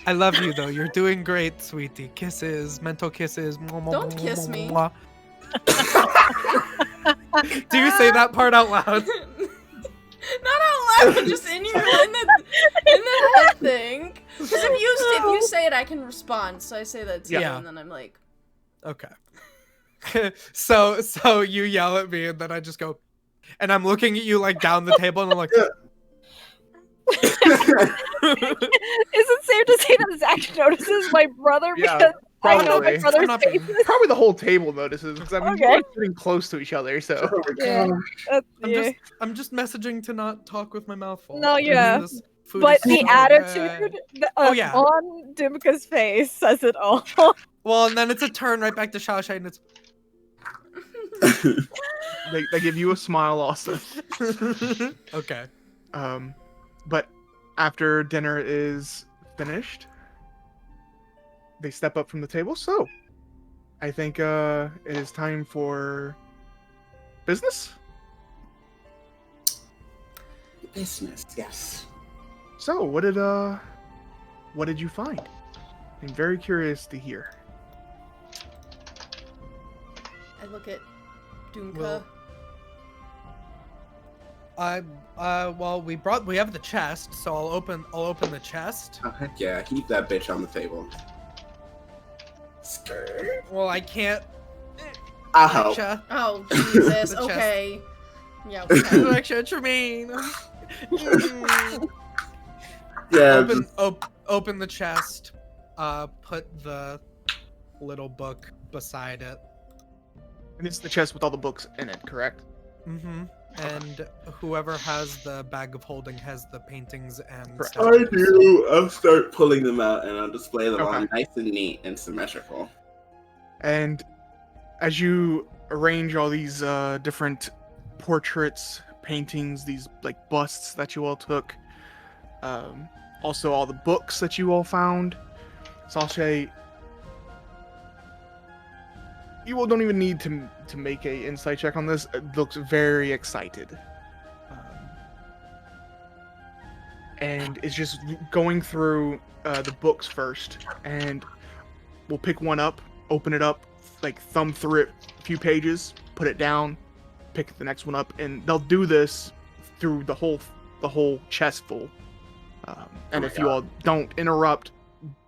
I love you though. You're doing great, sweetie. Kisses, mental kisses. Don't kiss me. Do you say that part out loud? Not out loud, just in the head thing. Because if you say it, I can respond. So I say that to you, and then I'm like, okay. so you yell at me, and then I just go, and I'm looking at you like down the table, and I'm like. Is it safe to say that Zach notices my brother because I know my brother's faces? Probably the whole table notices because I mean we're sitting close to each other. So I'm just messaging to not talk with my mouth full. No, but the attitude on Dumka's face says it all. Well, and then it's a turn right back to Shashay, and it's. they give you a smile also. Okay. But after dinner is finished, they step up from the table. So, I think it is time for business. Business, yes. So, what did you find? I'm very curious to hear. I look at Dumka. Well, well, we have the chest, so I'll open the chest. Oh, heck yeah, keep that bitch on the table. Skirt. Well, I can't. I'll help. Reksha. Oh, Jesus, okay. Yeah, okay. Reksha, Tremayne. Yeah. Open the chest. Put the little book beside it. And it's the chest with all the books in it, correct? Mm-hmm. And whoever has the bag of holding has the paintings and. I do. I'll start pulling them out and I'll display them all nice and neat and symmetrical. And as you arrange all these different portraits, paintings, these like busts that you all took, also all the books that you all found, Sashay, you all don't even need to make a insight check on this. It looks very excited. And it's just going through the books first. And we'll pick one up, open it up, like thumb through it a few pages, put it down, pick the next one up. And they'll do this through the whole chest full. And if you all don't interrupt,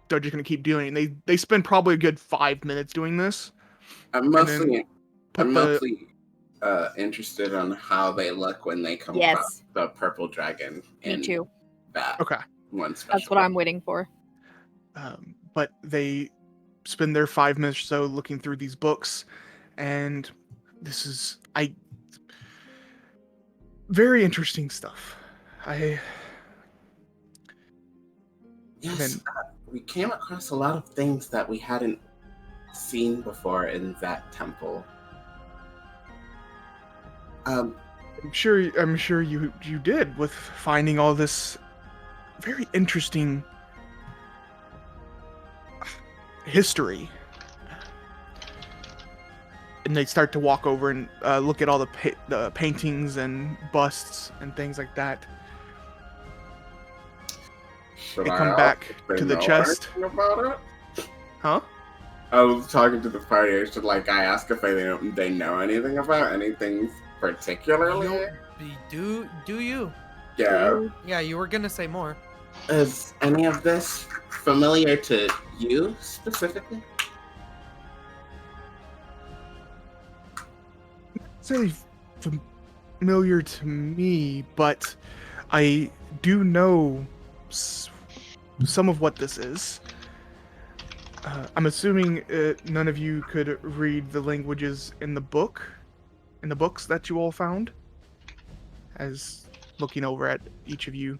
they're just going to keep doing it. And they spend probably a good 5 minutes doing this. I'm mostly interested on how they look when they come across the purple dragon. Me too. That one special. That's what I'm waiting for. But they spend their 5 minutes or so looking through these books, and this is very interesting stuff. We came across a lot of things that we hadn't seen before in that temple. I'm sure you did with finding all this very interesting history. And they start to walk over and look at all the paintings and busts and things like that. Should they come back to the chest. About it? Huh? I was talking to the party. Should I ask if they know anything about anything particularly? Do you? Yeah. Yeah, you were gonna say more. Is any of this familiar to you specifically? It's really familiar to me, but I do know some of what this is. I'm assuming none of you could read the languages in the books that you all found, as looking over at each of you.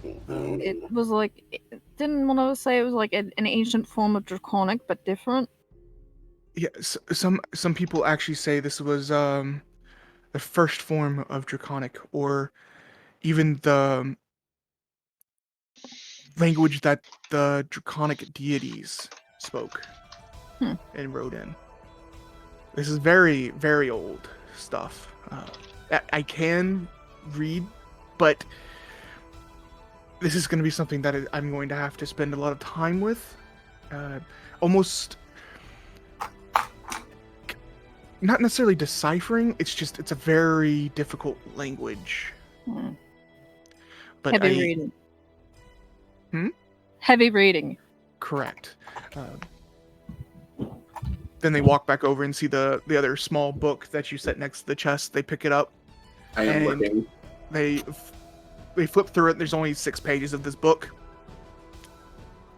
It was didn't one of us say it was like an ancient form of Draconic, but different? Yeah, some people actually say this was the first form of Draconic, or even the language that the Draconic deities spoke and wrote in. This is very, very old stuff. I can read, but this is going to be something that I'm going to have to spend a lot of time with. Almost not necessarily deciphering. It's a very difficult language. But Heavy reading. Hmm? Heavy reading. Correct. Then they walk back over and see the other small book that you set next to the chest. They pick it up. I am looking. They flip through it. There's only 6 pages of this book.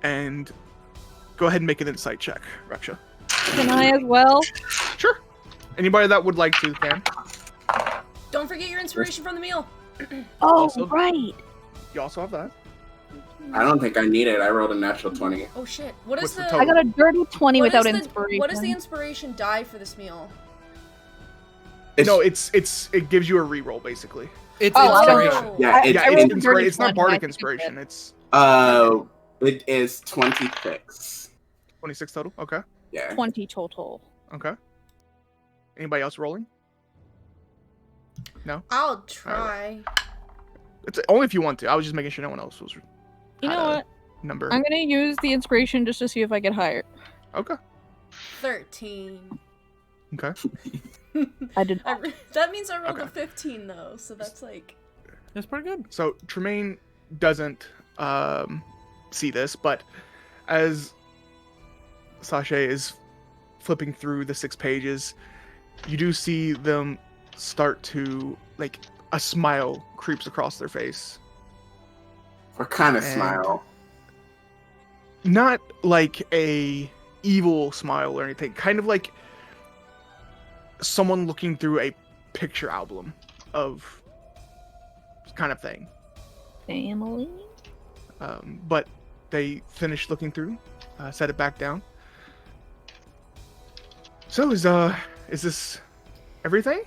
And go ahead and make an insight check, Reksha. Can I as well? Sure. Anybody that would like to can. Don't forget your inspiration from the meal. Oh, Also- right. You also have that. I don't think I need it. I rolled a natural 20. Oh shit. What What's is the the... total? I got a dirty 20 what without is the- inspiration. What does the inspiration die for this meal? No, it gives you a reroll basically. It's Oh, inspiration. Oh. Yeah, Yeah, rolled it's a inspiration. dirty It's not 20, bardic I think inspiration. It's It is 26. 26 total. Okay. Yeah. 20 total. Okay. Anybody else rolling? No. I'll try. It's only if you want to. I was just making sure no one else was. You had know a what? Number. I'm gonna use the inspiration just to see if I get higher. Okay. 13. Okay. I did. That means I rolled Okay. a 15 though, so that's like... That's pretty good. So Tremayne doesn't see this, but as Sasha is flipping through the 6 pages, you do see them start to, like, a smile creeps across their face. What kind of And- smile? Not like a evil smile or anything, kind of like someone looking through a picture album of kind of thing. Family? But they finish looking through, set it back down. So is this everything?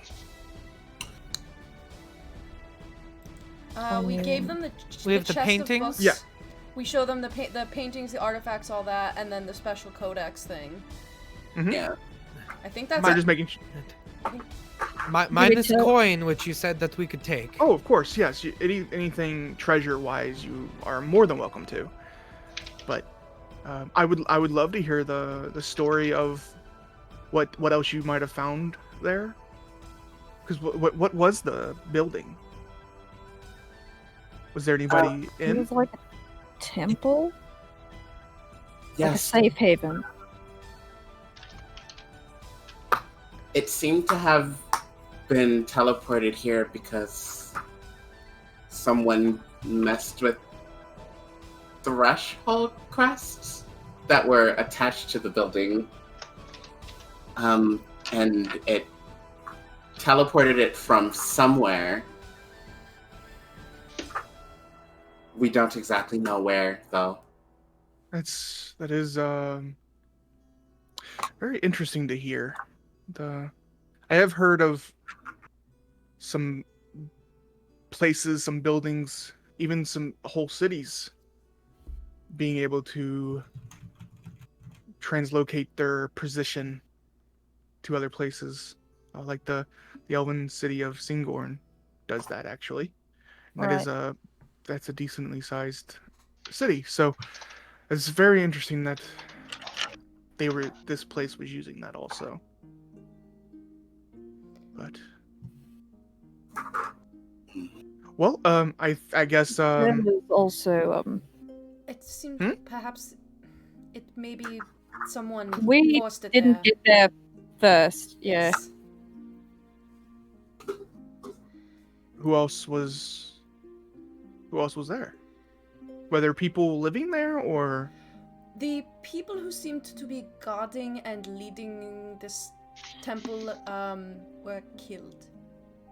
We gave them the We have the chest of paintings? books. Yeah. We show them the paintings, the artifacts, all that, and then the special codex thing. Mhm. Yeah. I think that's They're it. just making. Minus tell- coin, which you said that we could take. Oh, of course, yes. Anything treasure-wise, you are more than welcome to. But I would love to hear the story of what else you might have found there. Because what was the building? Was there anybody It in? was like a temple? Like a Yes. safe haven. It seemed to have been teleported here because someone messed with threshold crests that were attached to the building. And it teleported it from somewhere. We don't exactly know where, though. That is very interesting to hear. I have heard of some places, some buildings, even some whole cities being able to translocate their position to other places, like the elven city of Singorn does that actually. And that is that's a decently sized city. So it's very interesting that this place was using that also. But well, I guess There was also It seems Hmm? perhaps it maybe someone we forced it didn't there. get there first. Yeah. Yes. who else was there? Were there people living there or? The people who seemed to be guarding and leading this temple were killed.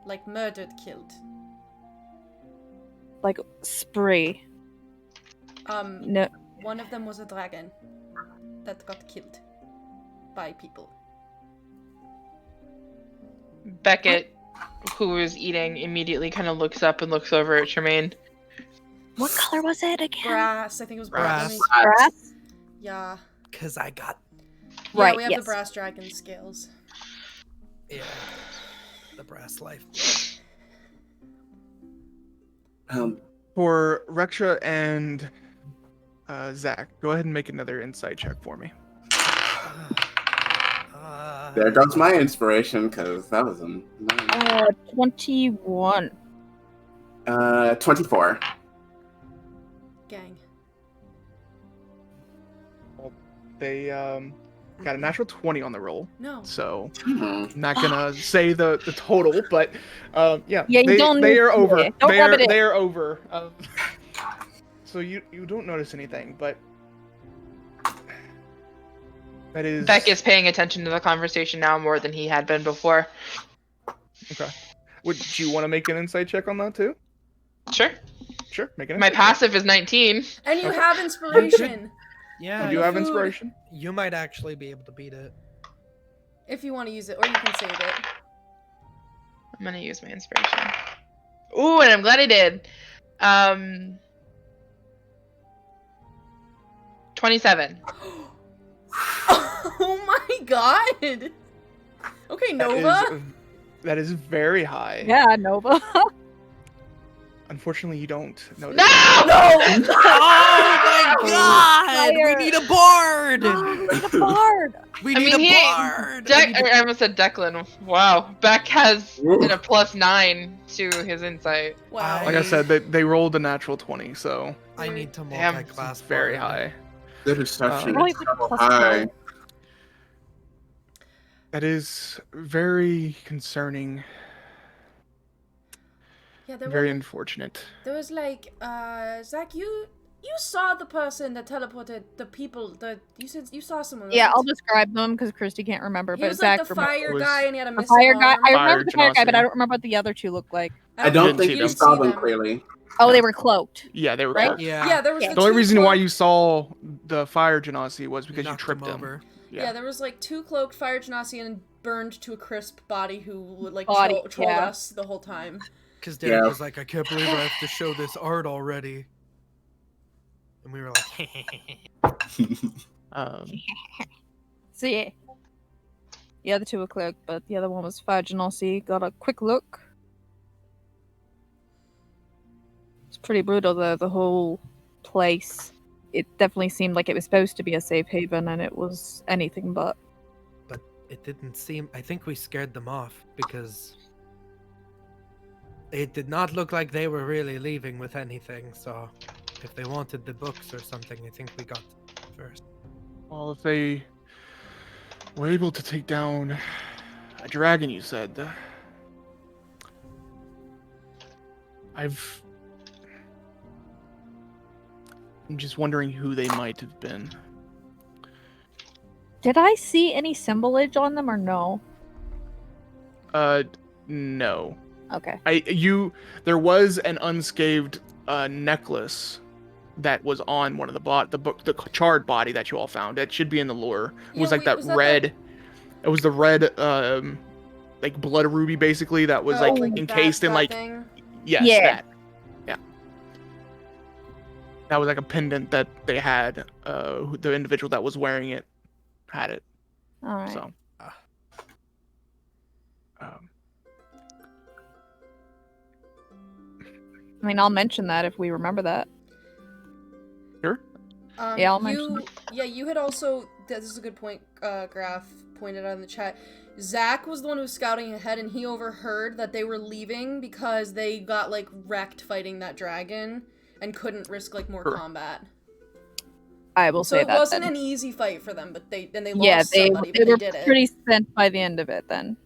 Like murdered, killed. Like spree. No. One of them was a dragon that got killed by people. Beckett, who was eating, immediately kind of looks up and looks over at Tremayne. What color was it again? Brass, I think it was Brass. brass. Brass? Yeah. Because I got... Yeah, Right, we have yes. the brass dragon scales. Yeah. the brass life. For Reksha and Zach, go ahead and make another insight check for me. There goes my inspiration, because that was a 21. 24. Gang. They got a natural 20 on the roll. No. So I'm not gonna say the total, but yeah, Yeah, they are over. Yeah, don't rub it in. They are over. So you don't notice anything, but that is. Beck is paying attention to the conversation now more than he had been before. Okay. Would you want to make an insight check on that too? Sure. Sure. Make an. My insight check. passive is 19. And you have inspiration. Yeah, You have food. inspiration. You might actually be able to beat it. If you want to use it, or you can save it. I'm gonna use my inspiration. Ooh, and I'm glad I did. 27. Oh my god! Okay, Nova. That is very high. Yeah, Nova. Unfortunately, you don't notice. No! Oh my god! Fire. We need a bard! We need a bard. We I need mean, a bard! I almost said Declan. Wow. Beck has a +9 to his insight. Wow. Like I said, they rolled a natural 20, so I need to Damn. multi-class it's very bard. high. The deception Probably is like so plus high. 12. That is very concerning. Yeah, Very unfortunate. there was like, Zach, you saw the person that teleported the people. You said you saw someone. Yeah, right? I'll describe them because Kristy can't remember. He But was Zach like the remembers. fire was- guy, and he had a The missing fire guy. arm. I remember the fire guy, but Genasi. I don't remember what the other two looked like. I don't Didn't think see you them. saw them clearly. Oh, they were cloaked. Yeah, they were Right? close. Yeah. There was Yeah. The only two reason why cloaked- you saw the fire Genasi was because you knocked tripped him him. over. Yeah, there was like 2 cloaked fire Genasi and burned to a crisp body who would like Body, trolled yeah. us the whole time. Because Derek Yeah. was like, I can't believe I have to show this art already. And we were like, So yeah. The other two were cloaked, but the other one was fire Genasi. Got a quick look. It's pretty brutal though, the whole place. It definitely seemed like it was supposed to be a safe haven, and it was anything but. but it didn't seem, I think we scared them off because it did not look like they were really leaving with anything. So if they wanted the books or something, I think we got them first. Well, if they were able to take down a dragon, you said. I'm just wondering who they might have been. Did I see any symbolage on them or no? No. Okay. There was an unscathed necklace that was on one of the charred body that you all found. It should be in the lore. It was Yeah, like that was that red. It was the red, like blood ruby, basically. That was like encased in like. thing. Yes, Yeah. that. Yeah. That was like a pendant that they had. The individual that was wearing it had it. All right. So. I mean, I'll mention that if we remember that. Sure. Yeah, I'll mention it. Yeah, you had also. This is a good point. Graph pointed out in the chat. Zach was the one who was scouting ahead, and he overheard that they were leaving because they got like wrecked fighting that dragon and couldn't risk like more Sure. combat. I will So say it that. wasn't then. an easy fight for them, but they lost Yeah, they somebody, but were they did it. pretty spent by the end of it. Then.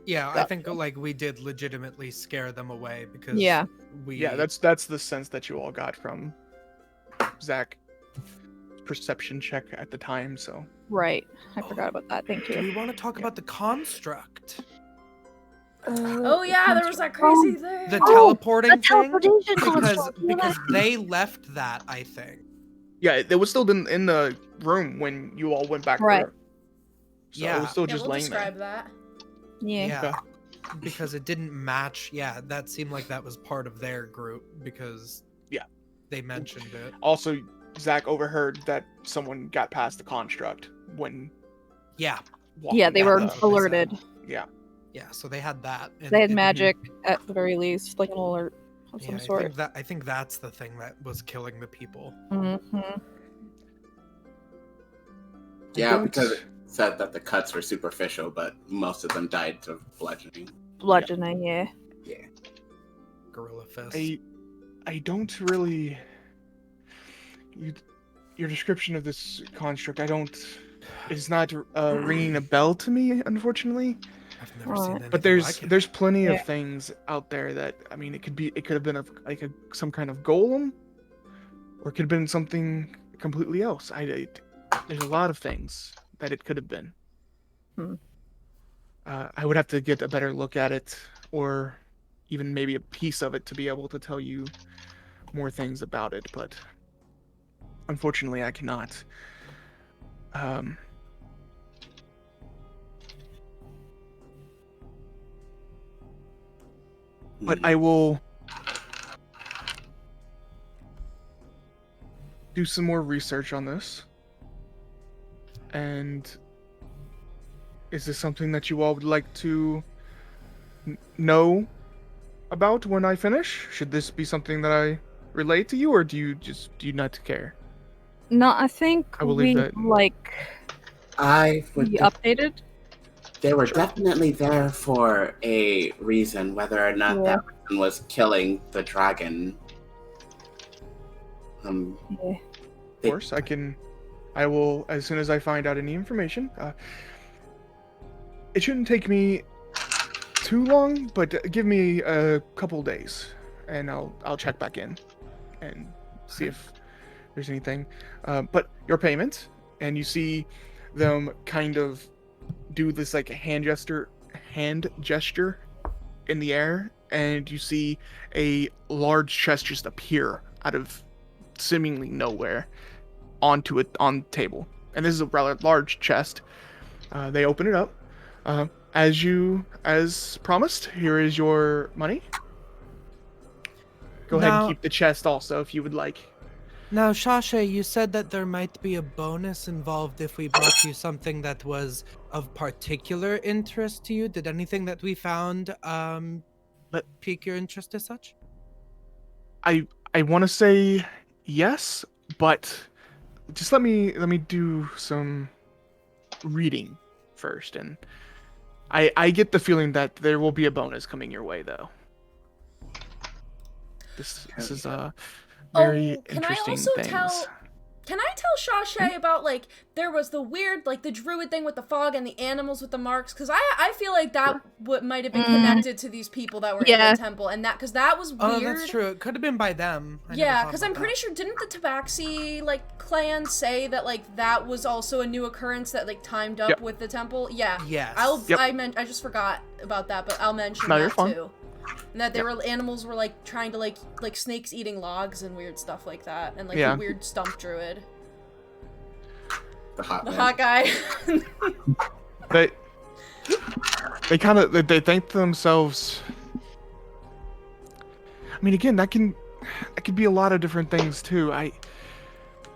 Yeah, I That- think like we did legitimately scare them away because Yeah. Yeah, that's the sense that you all got from Zach's perception check at the time. So. Right. I forgot about that. Thank Do you. we want to talk about the construct? Oh yeah, there was that crazy thing. The Oh, teleporting the thing? teleportation Because construct, yeah. because they left that, I think. Yeah, it was still in the room when you all went back Right. there. So it Yeah. was still Yeah, just we'll laying describe there. that. Yeah. Yeah. Because it didn't match. Yeah, that seemed like that was part of their group because Yeah. they mentioned it. Also, Zach overheard that someone got past the construct when Yeah. walking Yeah, they back were up. alerted. Yeah. Yeah, so they had that. They had magic at the very least, like an alert of some sort. I think that's the thing that was killing the people. Mm-hmm. Yeah, because it said that the cuts were superficial, but most of them died of bludgeoning. Bludgeoning, yeah. Yeah. Gorilla fist. I don't really. Your description of this construct, it's not ringing a bell to me, unfortunately. I've never seen anything but like it. there's plenty of things out there that, I mean, it could have been some kind of golem, or it could have been something completely else. There's a lot of things that it could have been. I would have to get a better look at it, or even maybe a piece of it, to be able to tell you more things about it, but unfortunately I cannot. But I will do some more research on this. And is this something that you all would like to know about when I finish? Should this be something that I relate to you, or do you not care? No, I think I will leave that. I would be updated. They were definitely there for a reason, whether or not that person was killing the dragon. Of course, I will, as soon as I find out any information. It shouldn't take me too long, but give me a couple days, and I'll check back in and see if there's anything. But your payment, and you see them kind of do this like hand gesture in the air, and you see a large chest just appear out of seemingly nowhere on the table. And this is a rather large chest. They open it up. As promised, here is your money. Go ahead and keep the chest also, if you would like. Now, Shasha, you said that there might be a bonus involved if we brought you something that was of particular interest to you. Did anything that we found pique your interest as such? I want to say yes, but just let me do some reading first, and I get the feeling that there will be a bonus coming your way, though. This is very interesting things. Can I tell Shashay about, like, there was the weird, like, the druid thing with the fog and the animals with the marks? Because I feel like that might have been connected to these people that were in the temple, and because that was weird. Oh, that's true. It could have been by them. Yeah, because I'm pretty sure, didn't the Tabaxi, like, clan say that, like, that was also a new occurrence that, like, timed up with the temple? Yeah. Yes. I just forgot about that, but I'll mention that too. And that animals were like trying to like snakes eating logs and weird stuff like that, and like a weird stump druid. The hot guy. they think to themselves. I mean, again, that could be a lot of different things too.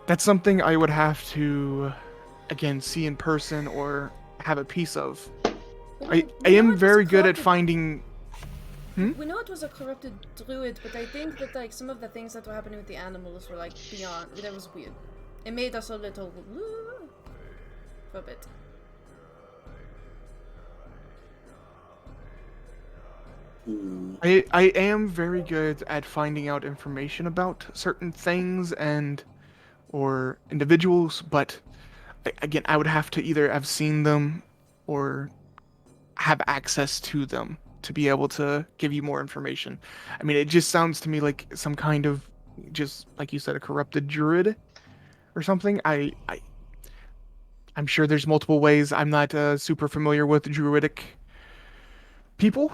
That's something I would have to, again, see in person or have a piece of. I am very good at finding. We know it was a corrupted druid, but I think that like some of the things that were happening with the animals were like beyond. That was weird. It made us a little for a bit. I am very good at finding out information about certain things or individuals, but again, I would have to either have seen them or have access to them to be able to give you more information. I mean, it just sounds to me like some kind of, just like you said, a corrupted druid or something. I'm sure there's multiple ways. I'm not super familiar with druidic people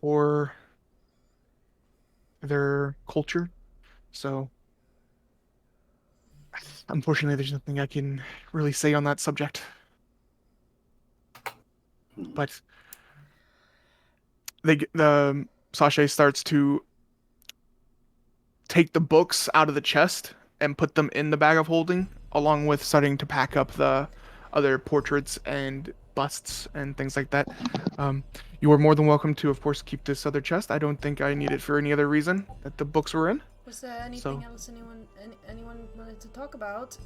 or their culture, so unfortunately there's nothing I can really say on that subject. But the Sashay starts to take the books out of the chest and put them in the bag of holding, along with starting to pack up the other portraits and busts and things like that. You are more than welcome to, of course, keep this other chest. I don't think I need it for any other reason that the books were in. Was there anything else anyone wanted to talk about?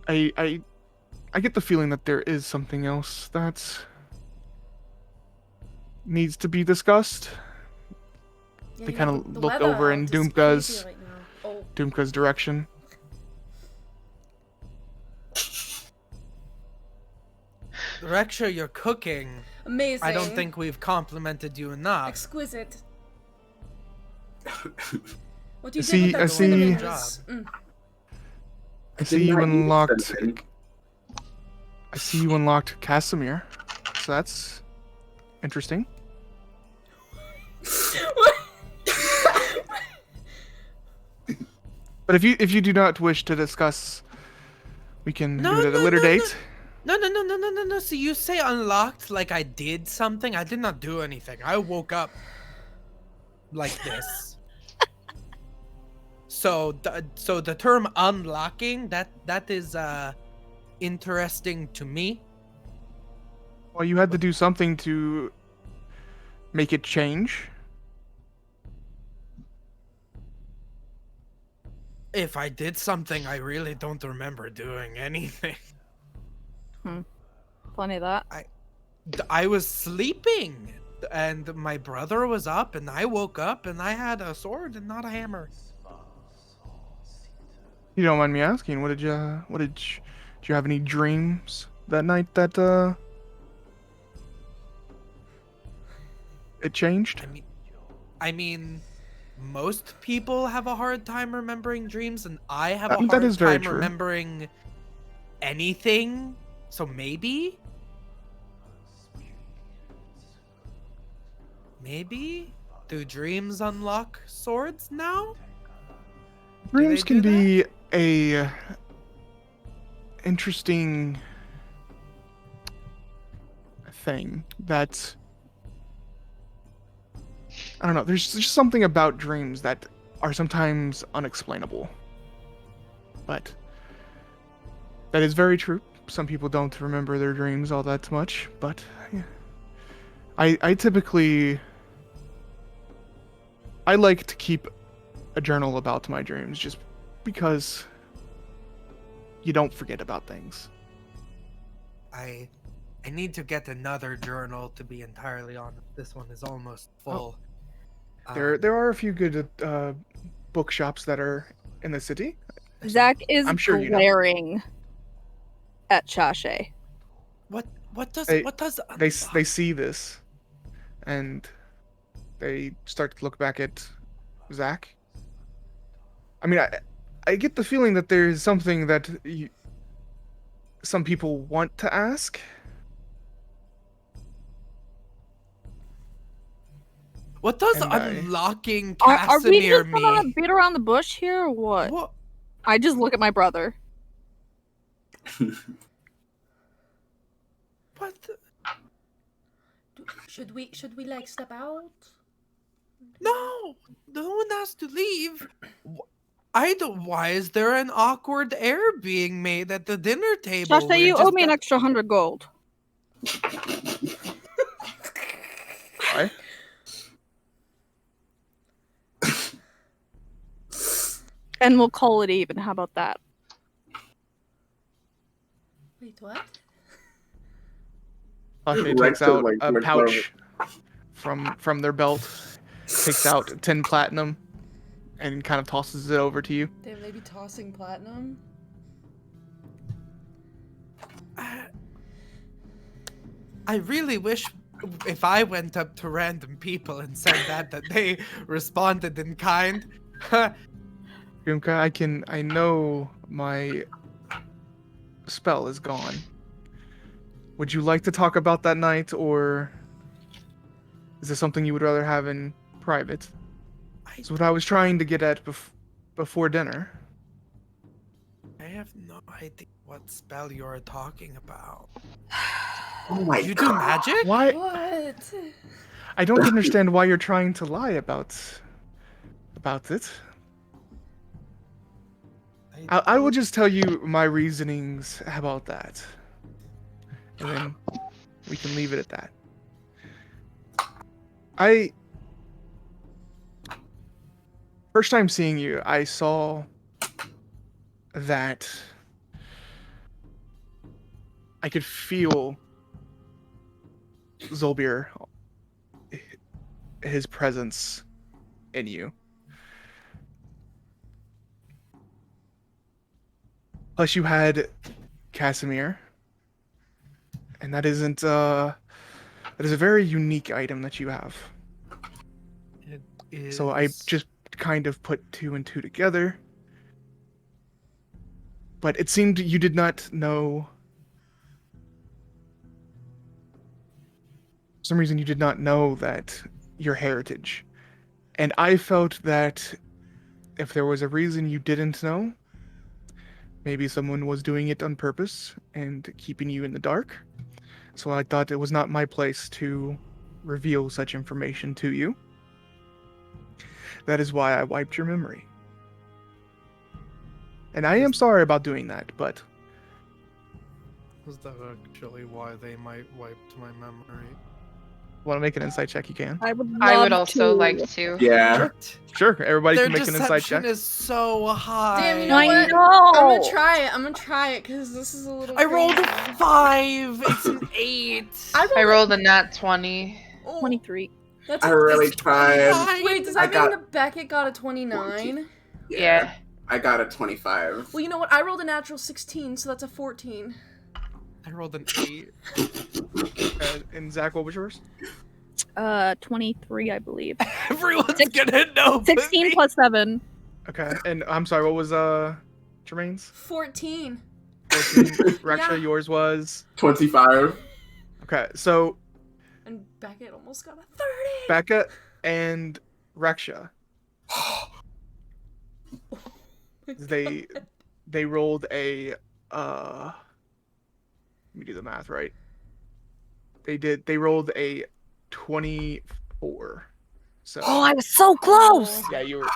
I get the feeling that there is something else that needs to be discussed. Yeah, They you kind know, of the look weather over in out is crazy Dumka's right now. Oh. Dumka's direction. Reksha, you're cooking. Amazing. I don't think we've complimented you enough. Exquisite. What you I see- did with that I see- cinnamon Job. was... I see you unlocked. Cinnamon. I see you unlocked Casimir, so that's interesting. But if you do not wish to discuss, we can do it at a later date. No. So you say unlocked like I did something? I did not do anything. I woke up like this. So the term unlocking, that is interesting to me. Well, you had to do something to make it change. If I did something, I really don't remember doing anything. Funny that. I was sleeping, and my brother was up, and I woke up, and I had a sword and not a hammer. You don't mind me asking, did you have any dreams that night that it changed? I mean, most people have a hard time remembering dreams, and I have a that hard is very time true. remembering anything. So maybe do dreams unlock swords now? Dreams they can do be a interesting thing that I don't know. There's just something about dreams that are sometimes unexplainable. But that is very true. Some people don't remember their dreams all that much, but yeah. I typically like to keep a journal about my dreams just because you don't forget about things. I need to get another journal, to be entirely honest. This one is almost full. There are a few good bookshops that are in the city. Zach is I'm sure you know. glaring at Chashay. What does They see this, and they start to look back at Zach. I mean, I get the feeling that there is something that some people want to ask. What does And unlocking Are we Casimir just gonna mean? beat around the bush here, or what? What? I just look at my brother. What? Should we like step out? No one has to leave. Why is there an awkward air being made at the dinner table? Chashay, you owe me an extra 100 gold. Why? And we'll call it even. How about that? Wait, what? He takes out a pouch from their belt, takes out 10 platinum, and kind of tosses it over to you. Damn, they be tossing platinum? I really wish if I went up to random people and said that they responded in kind. Dumka, I know my spell is gone. Would you like to talk about that night, or is this something you would rather have in private? It's what I was trying to get at before dinner. I have no idea what spell you're talking about. Oh my You god. do magic? Why? What? I don't understand why you're trying to lie about it. I will just tell you my reasonings about that. and then we can leave it at that. First time seeing you, I saw that I could feel Zolbir, his presence in you. Plus, you had Casimir, and that is a very unique item that you have. It is... So I just kind of put 2 and 2 together, but it seemed you did not know. For some reason, you did not know that your heritage, and I felt that if there was a reason you didn't know, maybe someone was doing it on purpose and keeping you in the dark. So I thought it was not my place to reveal such information to you. That is why I wiped your memory. And I am sorry about doing that, but... Was that actually why they might wiped my memory? Want to make an insight check, you can. I would I would love also to. like to. Yeah. Sure, everybody Their can make an insight check. deception is so high. Damn, you know I what? know. I'm gonna try it. I'm gonna try it because this is a little. I rolled a crazy. 5. It's an 8. I rolled a nat 20. Oh, 23. That's I a, really It's tried. 29. Wait, does I that mean got- that Beckett got a 29? Yeah. I got a 25. Well, you know what? I rolled a natural 16, so that's a 14. I rolled an 8. And Zach, what was yours? 23, I believe. Everyone's gonna know. but 16 me. plus 7. Okay, and I'm sorry, what was Tremaine's? 14. 14. Reksha, Yeah. yours was? 25. Okay, so And Beckett almost got a 30. Becca and Reksha, they rolled a let me do the math right. They rolled a 24. So Oh, I was so close! yeah, you were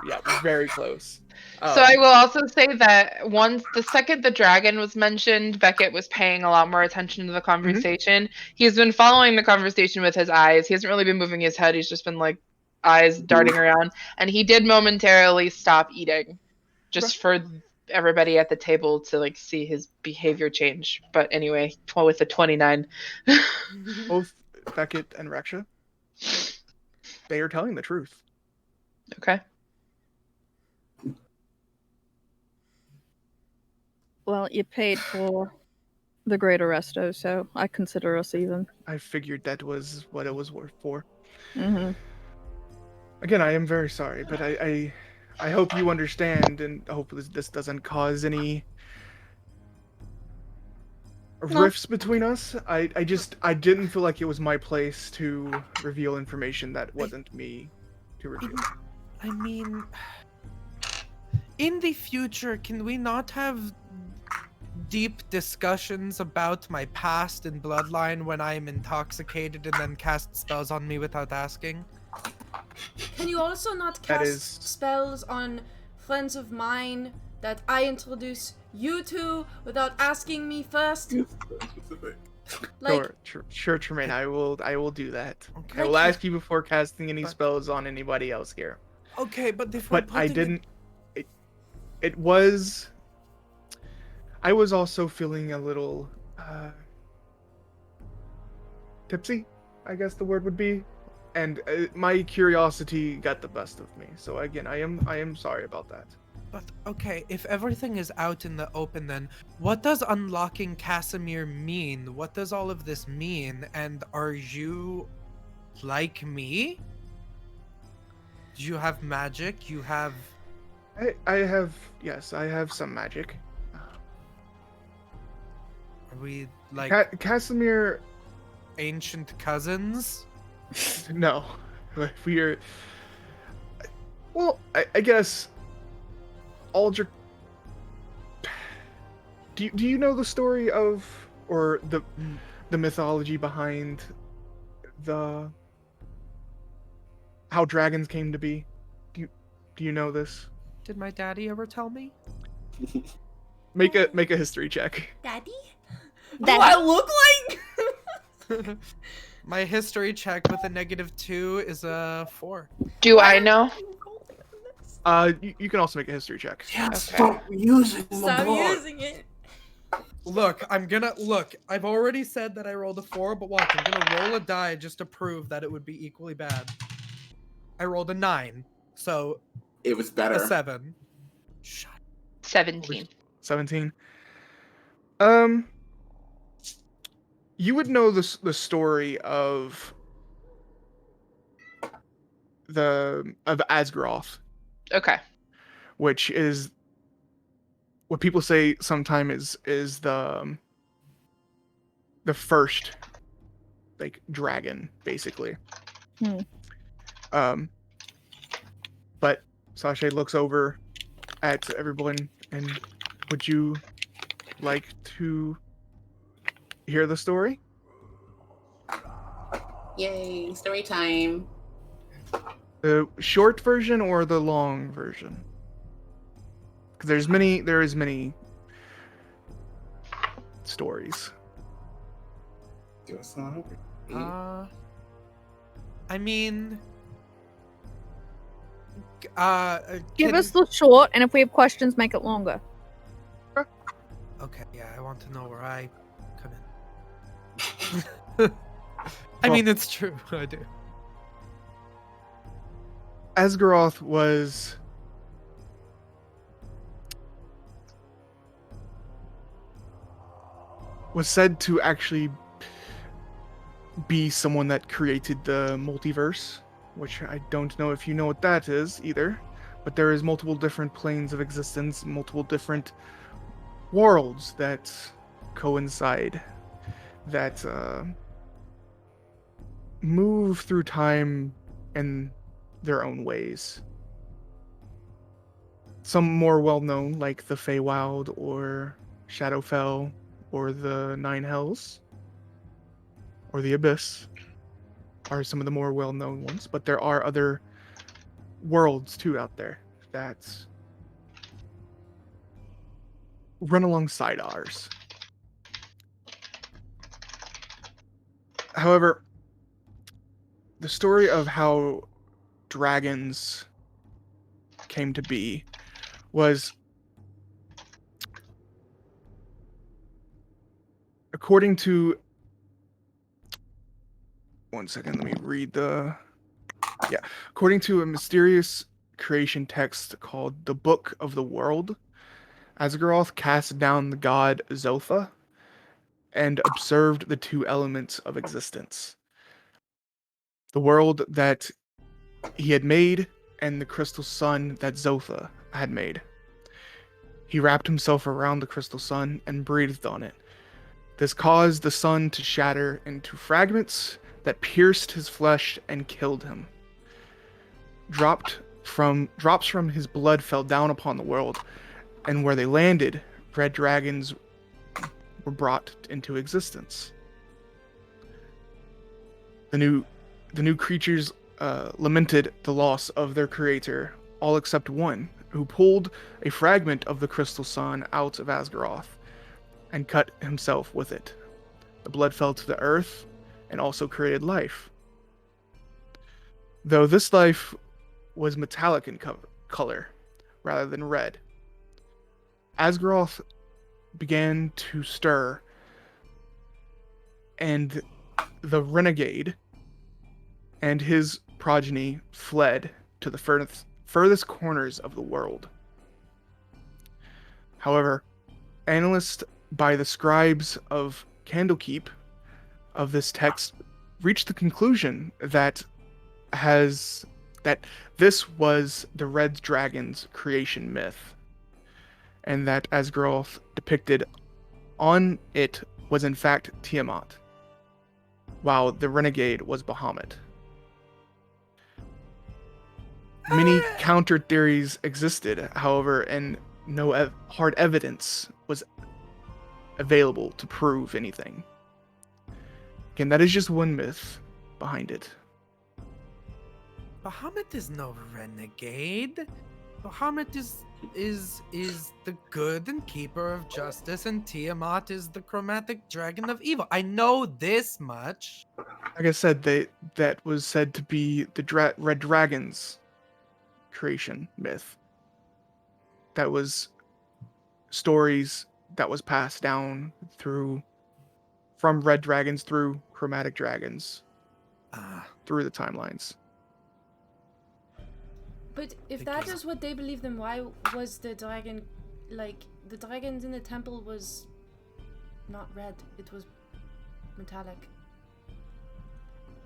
very close. So I will also say that the second the dragon was mentioned, Beckett was paying a lot more attention to the conversation. He's been following the conversation with his eyes. He hasn't really been moving his head. He's just been like eyes darting around. And he did momentarily stop eating just for everybody at the table to like see his behavior change. But anyway, with the 29. Both Beckett and Reksha, they are telling the truth. Okay. Well, you paid for the great arresto, so I consider us even. I figured that was what it was worth for. Mm-hmm. Again, I am very sorry, but I hope you understand, and hope this doesn't cause any rifts between us. I didn't feel like it was my place to reveal information that wasn't me to reveal. I mean, in the future, can we not have deep discussions about my past and bloodline when I am intoxicated and then cast spells on me without asking? Can you also not cast spells on friends of mine that I introduce you to without asking me first? Like, Sure, Tremayne, I will do that. Okay. I will ask you before casting any spells on anybody else here. Okay, but if But I didn't. It was. I was also feeling a little tipsy, I guess the word would be, and my curiosity got the best of me. So again, I am sorry about that. But okay, if everything is out in the open, then what does unlocking Casimir mean? What does all of this mean? And are you like me? Do you have magic? You have... I have some magic. Are we like Casimir? ancient cousins? No, we're. Well, I guess. Aldrich. Do you know the story of, or the mythology behind how dragons came to be? Do you know this? Did my daddy ever tell me? Make a history check. Daddy? Daddy. Do I look like? My history check with a -2 is a 4. Do I know? You can also make a history check. Yeah, Okay. stop using my Stop board. using it. Look, I've already said that I rolled a 4, but watch, I'm gonna roll a die just to prove that it would be equally bad. I rolled a 9, so It was better. a 7. Shut 17. 17. You would know the story of Asgaroth, Okay. which is what people say sometimes is the first like dragon, basically. But Sasha looks over at everyone, and would you like to hear the story? Yay, story time. The short version or the long version? Because there is many stories. Do a song. I mean, Give us the short, and if we have questions, make it longer. Okay, yeah, I want to know where I come in. I mean, it's true. I do. Asgaroth was said to actually be someone that created the multiverse, which I don't know if you know what that is either, but there is multiple different planes of existence, multiple different worlds that coincide, that move through time in their own ways. Some more well-known, like the Feywild or Shadowfell or the Nine Hells or the Abyss, are some of the more well-known ones, but there are other worlds too out there that run alongside ours. However, the story of how dragons came to be was, according to, one second, let me read according to a mysterious creation text called the Book of the World, Asgaroth cast down the god Zotha and observed the two elements of existence. The world that he had made and the crystal sun that Zotha had made. He wrapped himself around the crystal sun and breathed on it. This caused the sun to shatter into fragments that pierced his flesh and killed him. Drops from his blood fell down upon the world, and where they landed, red dragons were brought into existence. The new creatures lamented the loss of their creator, all except one, who pulled a fragment of the crystal sun out of Asgaroth and cut himself with it. The blood fell to the earth and also created life. Though this life was metallic in color rather than red. Asgaroth began to stir, and the renegade and his progeny fled to the furthest corners of the world. However, analysts by the scribes of Candlekeep of this text reached the conclusion that this was the Red Dragon's creation myth, and that Asgaroth depicted on it was in fact Tiamat, while the renegade was Bahamut. Many counter theories existed, however, and no hard evidence was available to prove anything. Again, that is just one myth behind it. Bahamut is no renegade. Bahamut is the good and keeper of justice, and Tiamat is the chromatic dragon of evil. I know this much. Like I said, that was said to be the Red Dragon's creation myth. That was stories that was passed down from red dragons through chromatic dragons through the timelines. But if that is what they believe, then why was the dragon, like, the dragons in the temple was not red, it was metallic.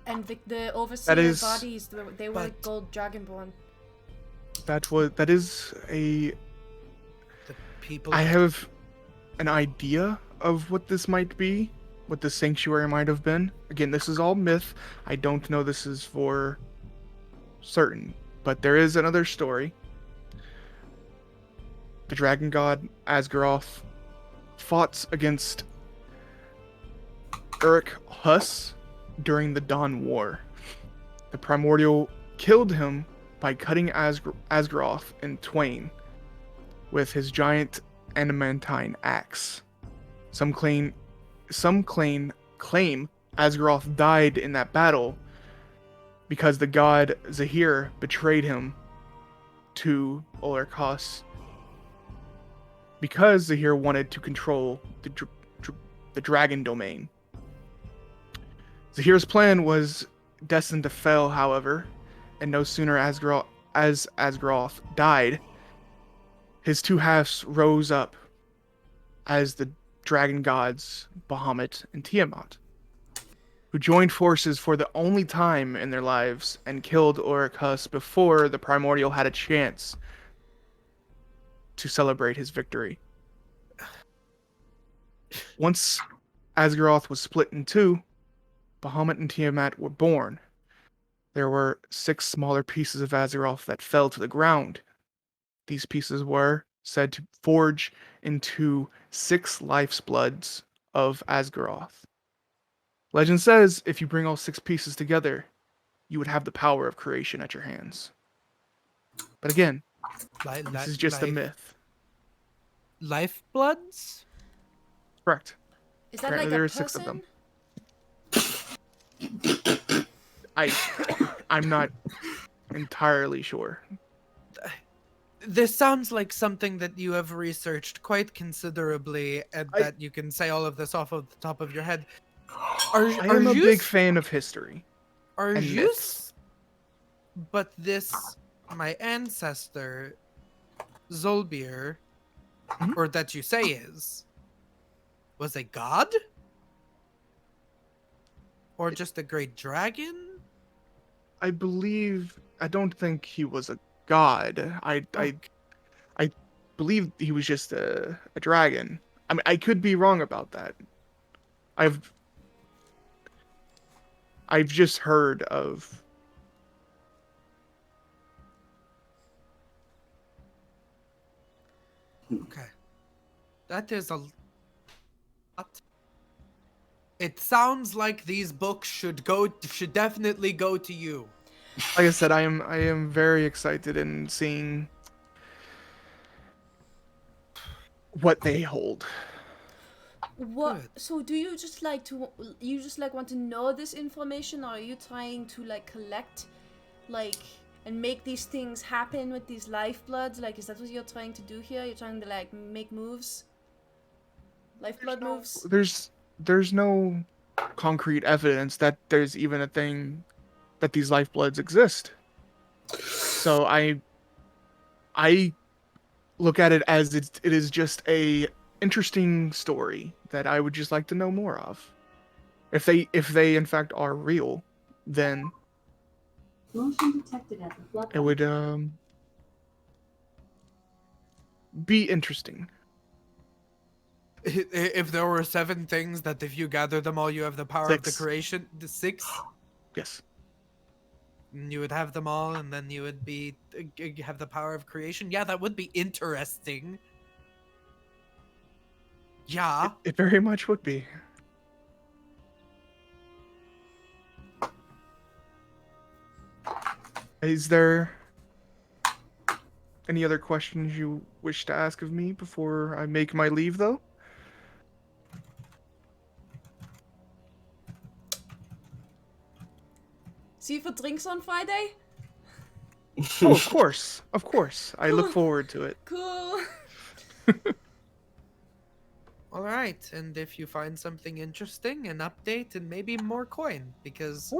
And the overseer bodies, they were gold dragonborn. That is a... I have an idea of what this might be, what the sanctuary might have been. Again, this is all myth. I don't know this is for certain, but there is another story. The dragon god Asgaroth fought against Eric Huss during the Dawn War. The Primordial killed him by cutting Asgaroth in twain with his giant adamantine axe. Some claim Asgaroth died in that battle because the god Zahir betrayed him to Ulrich because Zahir wanted to control the dragon domain. Zahir's plan was destined to fail, however, and no sooner as Asgaroth died, his two halves rose up as the dragon gods Bahamut and Tiamat, who joined forces for the only time in their lives and killed Ulrich before the Primordial had a chance to celebrate his victory. Once Asgaroth was split in two, Bahamut and Tiamat were born. There were 6 smaller pieces of Asgaroth that fell to the ground. These pieces were said to forge into 6 life's bloods of Asgaroth. Legend says if you bring all 6 pieces together, you would have the power of creation at your hands. But again, this is just a myth. Lifebloods? Correct. Is that Apparently like there a are 6 of person? them. I'm not entirely sure. This sounds like something that you have researched quite considerably, and that you can say all of this off of the top of your head. I am a big fan of history. Are and you? Myths. But my ancestor, Zolbir, or that you say was a god? Or just a great dragon? I don't think he was a god. I believe he was just a dragon. I mean, I could be wrong about that. I've just heard of... Okay. That is a lot. It sounds like these books should definitely go to you. Like I said, I am very excited in seeing what they hold. What? Good. So do you just like want to know this information, or are you trying to like collect, like, and make these things happen with these lifebloods? Like, is that what you're trying to do here? You're trying to like make moves, lifeblood moves. There's no concrete evidence that there's even a thing that these lifebloods exist. So I look at it as it is just a interesting story that I would just like to know more of. If they in fact are real, then it would be interesting. If there were 7 things that if you gather them all, you have the power 6. of the creation. The 6? Yes. You would have them all, and then you would have the power of creation. Yeah, that would be interesting. Yeah. It very much would be. Is there Any other questions you wish to ask of me before I make my leave, though? See you for drinks on Friday? Oh, of course. Of course. I look Cool. forward to it. Cool. All right, and if you find something interesting, an update, and maybe more coin, because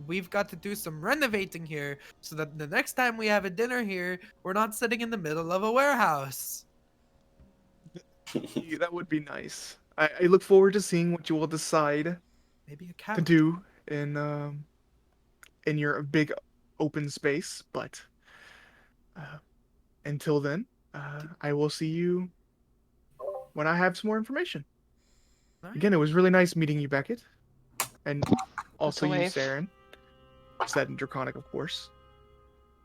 we've got to do some renovating here, so that the next time we have a dinner here, we're not sitting in the middle of a warehouse. Yeah, that would be nice. I look forward to seeing what you will decide Maybe a to couch. do in your big open space, but until then, I will see you when I have some more information. Right. Again, it was really nice meeting you, Beckett. And also you, wave. Saren. Said in Draconic, of course.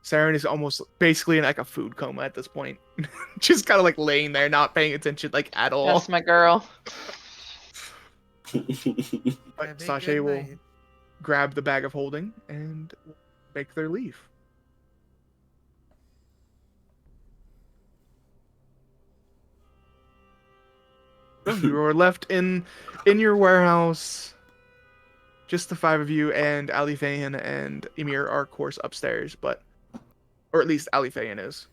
Saren is almost basically in like a food coma at this point. Just kind of like laying there, not paying attention like at all. That's my girl. But Have a Sasha good will night. grab the bag of holding and make their leave. You are left in your warehouse. Just the five of you, and Alifein and Emir are, of course, upstairs, or at least Alifein is.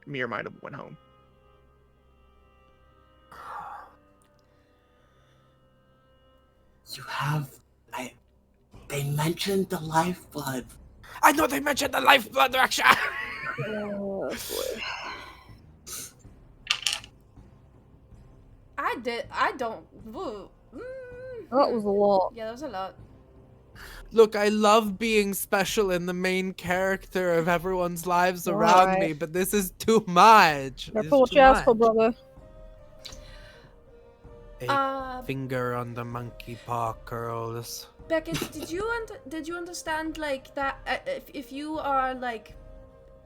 Emir might have went home. You have... They mentioned the lifeblood. I know they mentioned the lifeblood, Reksha! Oh, boy. I don't. Woo. That was a lot. Yeah, that was a lot. Look, I love being special and the main character of everyone's lives around Right. me, but this is too much. Careful what you ask for, brother. A finger on the monkey paw curls. Beckett, did you understand like that? If you are like,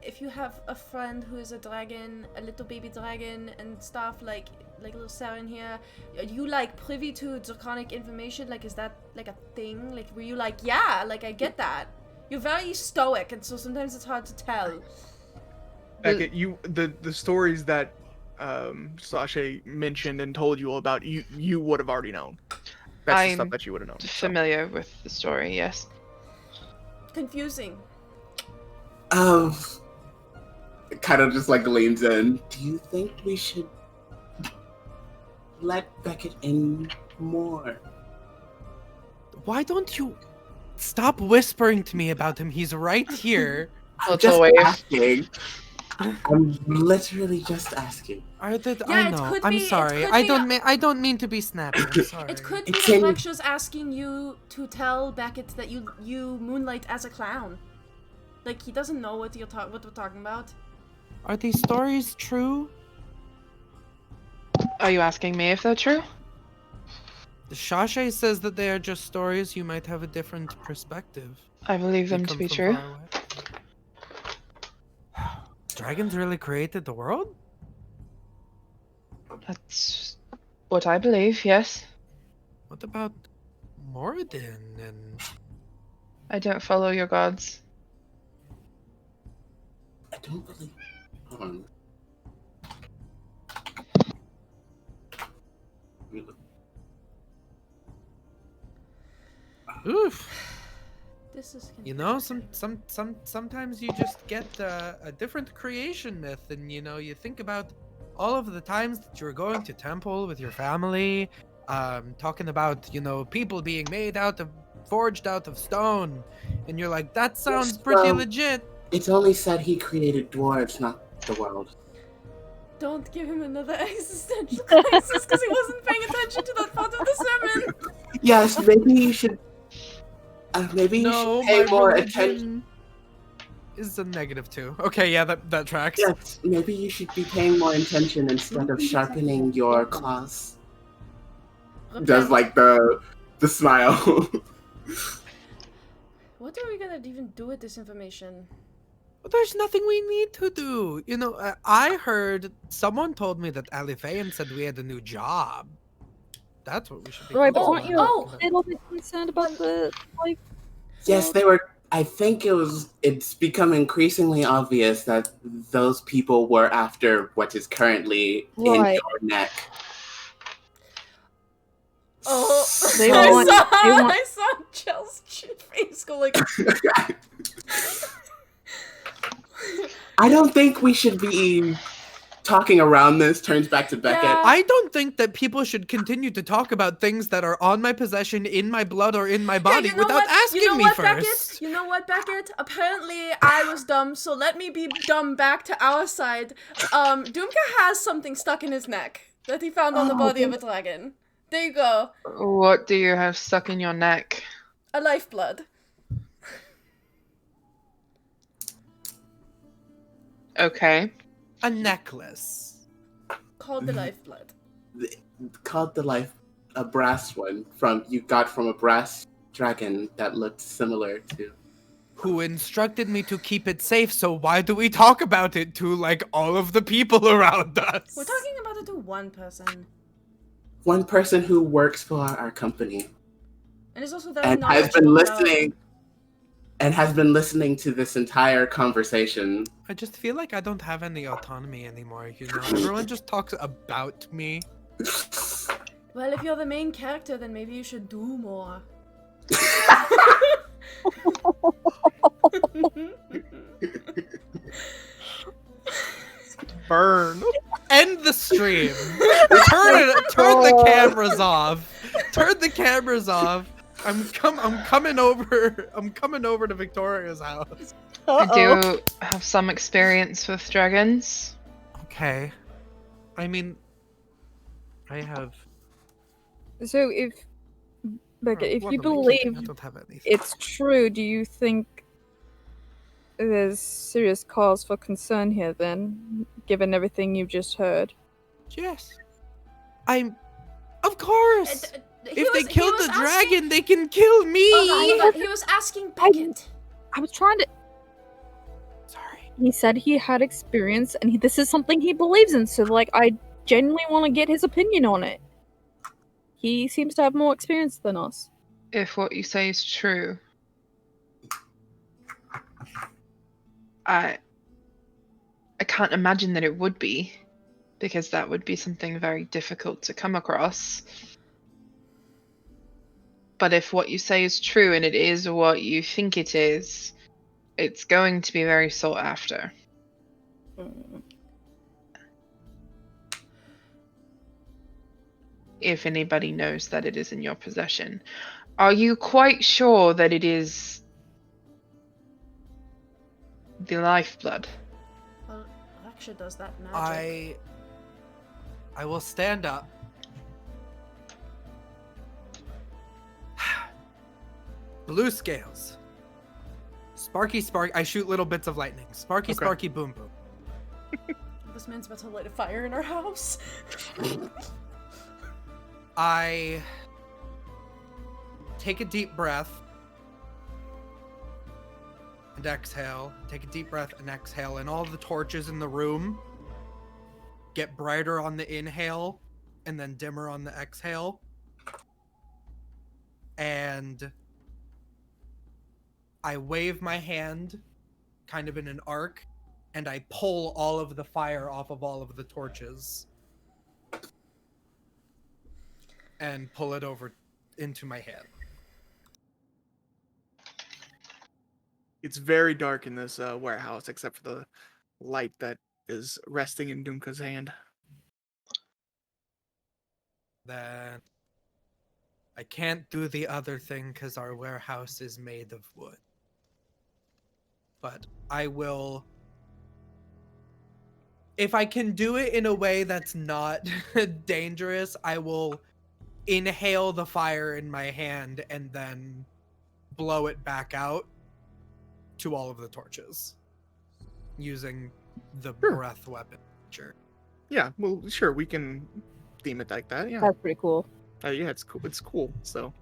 if you have a friend who is a dragon, a little baby dragon, and stuff like little Saren here, are you like privy to draconic information? Like, is that like a thing? Like, were you like, yeah, like I get that. You're very stoic, and so sometimes it's hard to tell. Beckett, the stories that Sasha mentioned and told you all about, you would have already known. That's the stuff I'm that you would have known. Familiar with the story, yes. Confusing. Kind of just like leans in. Do you think we should let Beckett in more? Why don't you stop whispering to me about him? He's right here. I'm Little just wave. asking. I'm literally just asking. I Yeah, it know. could I'm be- sorry. it could I don't mean to be snappy. I'm sorry. It could be It's that in- Reksha's asking you to tell Beckett that you moonlight as a clown. Like, he doesn't know what we're talking about. Are these stories true? Are you asking me if they're true? Shashay says that they are just stories. You might have a different perspective. I believe You them to come be from true. far away. Dragons really created the world? That's what I believe, yes. What about Moradin and... I don't follow your gods. I don't believe. Hold on. Oof. This is You know, sometimes you just get a different creation myth, and you know, you think about all of the times that you were going to temple with your family, talking about, you know, people being forged out of stone, and you're like, that sounds pretty legit. It's only said he created dwarves, not the world. Don't give him another existential crisis because he wasn't paying attention to that part of the sermon. Yes, maybe you should. Maybe you No, should pay my more religion attention. is a -2. Okay, yeah, that tracks. Yes, maybe you should be paying more attention instead of sharpening your claws. Does like the smile. What are we gonna even do with this information? But there's nothing we need to do. You know, I heard someone told me that Alifein said we had a new job. That's what we should be. Right, but focusing aren't on. you a little bit concerned about the, like... Yes, they were. I think it's become increasingly obvious that those people were after what is currently in your neck. Oh, They want- I saw Chel's face go like. I don't think we should be talking around this. Turns back to Beckett. Yeah. I don't think that people should continue to talk about things that are on my possession, in my blood, or in my body without asking me first. Beckett? You know what, Beckett? Apparently, I was dumb, so let me be dumb back to our side. Dumka has something stuck in his neck that he found on the body of a dragon. There you go. What do you have stuck in your neck? A lifeblood. Okay. A necklace. Called the lifeblood. A brass one you got from a brass dragon that looked similar to. Who instructed me to keep it safe, so why do we talk about it to, like, all of the people around us? We're talking about it to one person. One person who works for our company. And is also very and has been listening to this entire conversation. I just feel like I don't have any autonomy anymore, you know? Everyone just talks about me. Well, if you're the main character, then maybe you should do more. Burn. End the stream. Turn the cameras off. Turn the cameras off. I'm coming over to Victoria's house. I do have some experience with dragons. Okay. I mean, I have. So if Beckett, if What you am I keeping? believe I don't have anything. it's true, do you think there's serious cause for concern here then, given everything you've just heard? Yes. Of course. If they killed the dragon, they can kill me. He was asking Beckett. I was trying to. Sorry. He said he had experience, and this is something he believes in. So, like, I genuinely want to get his opinion on it. He seems to have more experience than us. If what you say is true, I can't imagine that it would be, because that would be something very difficult to come across. But if what you say is true and it is what you think it is, it's going to be very sought after. If anybody knows that it is in your possession. Are you quite sure that it is the lifeblood? Well, Reksha does that magic. I will stand up. Blue scales. Sparky spark. I shoot little bits of lightning. Sparky sparky boom boom. This man's about to light a fire in our house. I take a deep breath and exhale. Take a deep breath and exhale. And all the torches in the room get brighter on the inhale and then dimmer on the exhale. And I wave my hand kind of in an arc and I pull all of the fire off of all of the torches. And pull it over into my hand. It's very dark in this warehouse, except for the light that is resting in Dumka's hand. Then I can't do the other thing because our warehouse is made of wood. But I will... If I can do it in a way that's not dangerous, I will inhale the fire in my hand and then blow it back out to all of the torches using the breath weapon. Sure. Yeah, well, sure, we can theme it like that. Yeah, That's pretty cool. yeah, it's cool. It's cool. So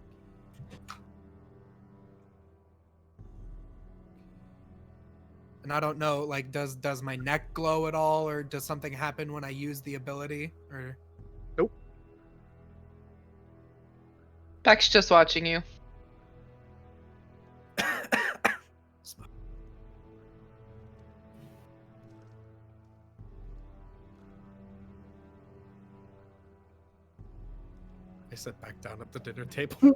And I don't know, like, does my neck glow at all, or does something happen when I use the ability? Or nope. Beck's just watching you. sit back down at the dinner table.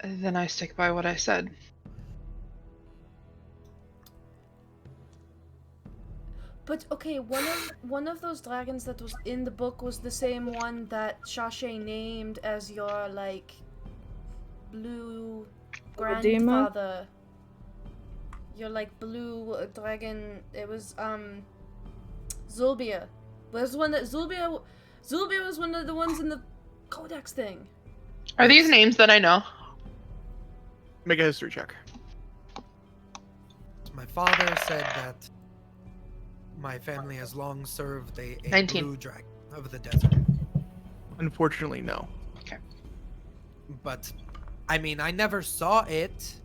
Then I stick by what I said. But okay, one of those dragons that was in the book was the same one that Shashay named as your like blue grandfather. Your like blue dragon. It was Zulbia. Was one that Zulbia was one of the ones in the codex thing. Are these names that I know? Make a history check. My father said that my family has long served a 19. blue dragon of the desert. Unfortunately, no. Okay. But, I mean, I never saw it,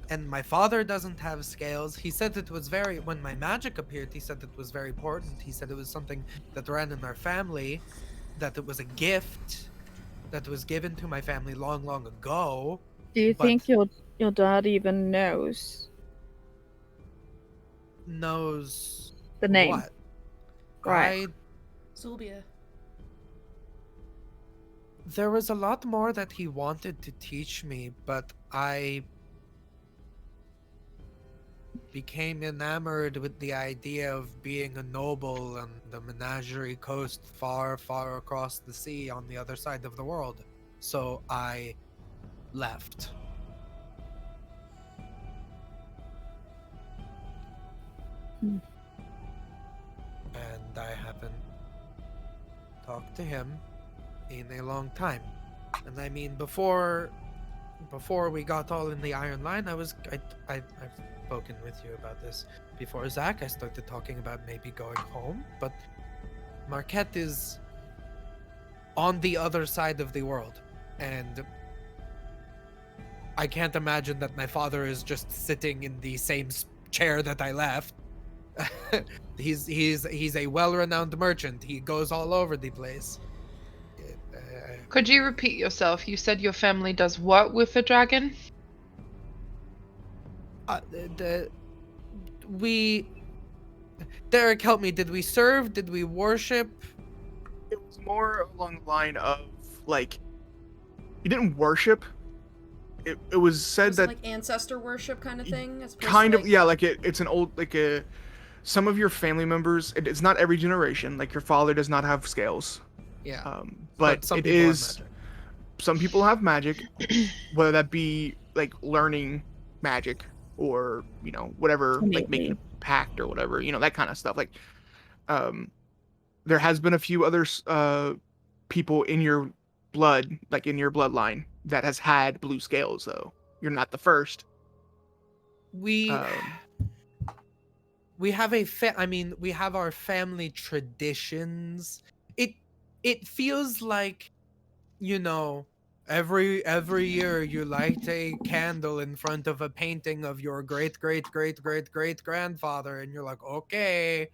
and my father doesn't have scales. He said it was when my magic appeared, he said it was very important. He said it was something that ran in our family, that it was a gift that was given to my family long, long ago. Do you think your dad even knows the name? What? Right. Zulbia. There was a lot more that he wanted to teach me, but I became enamored with the idea of being a noble on the menagerie coast far, far across the sea on the other side of the world. So I left. Hmm. And I haven't talked to him in a long time. And I mean, before we got all in the Iron Line, I've spoken with you about this before, Zach. I started talking about maybe going home, but Marquette is on the other side of the world, and I can't imagine that my father is just sitting in the same chair that I left. He's a well-renowned merchant. He goes all over the place. Could you repeat yourself? You said your family does what with a dragon? Derek, help me. Did we serve? Did we worship? It was more along the line of like, you didn't worship. It was said Was that it like ancestor worship kind of thing. As opposed kind to of, like... yeah. Like it's an old some of your family members. It's not every generation. Like your father does not have scales. Yeah. But some it people have is. magic. Some people have magic, whether that be like learning magic or whatever, like making a pact or whatever, that kind of stuff. Like, there has been a few other people in your blood, like in your bloodline, that has had blue scales. Though you're not the first. We have we have our family traditions. It feels like, every year you light a candle in front of a painting of your great grandfather, and you're like, okay.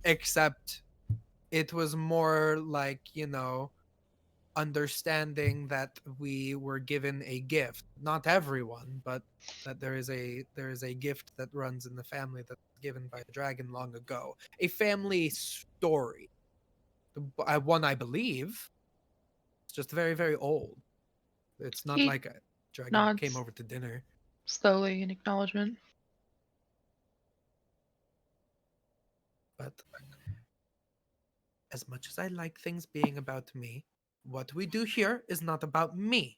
Except it was more like, understanding that we were given a gift. Not everyone, but that there is a gift that runs in the family that's given by a dragon long ago. A family story. One, I believe. It's just very, very old. It's not He like a dragon nods came over to dinner. slowly in acknowledgement. But as much as I like things being about me, what we do here is not about me.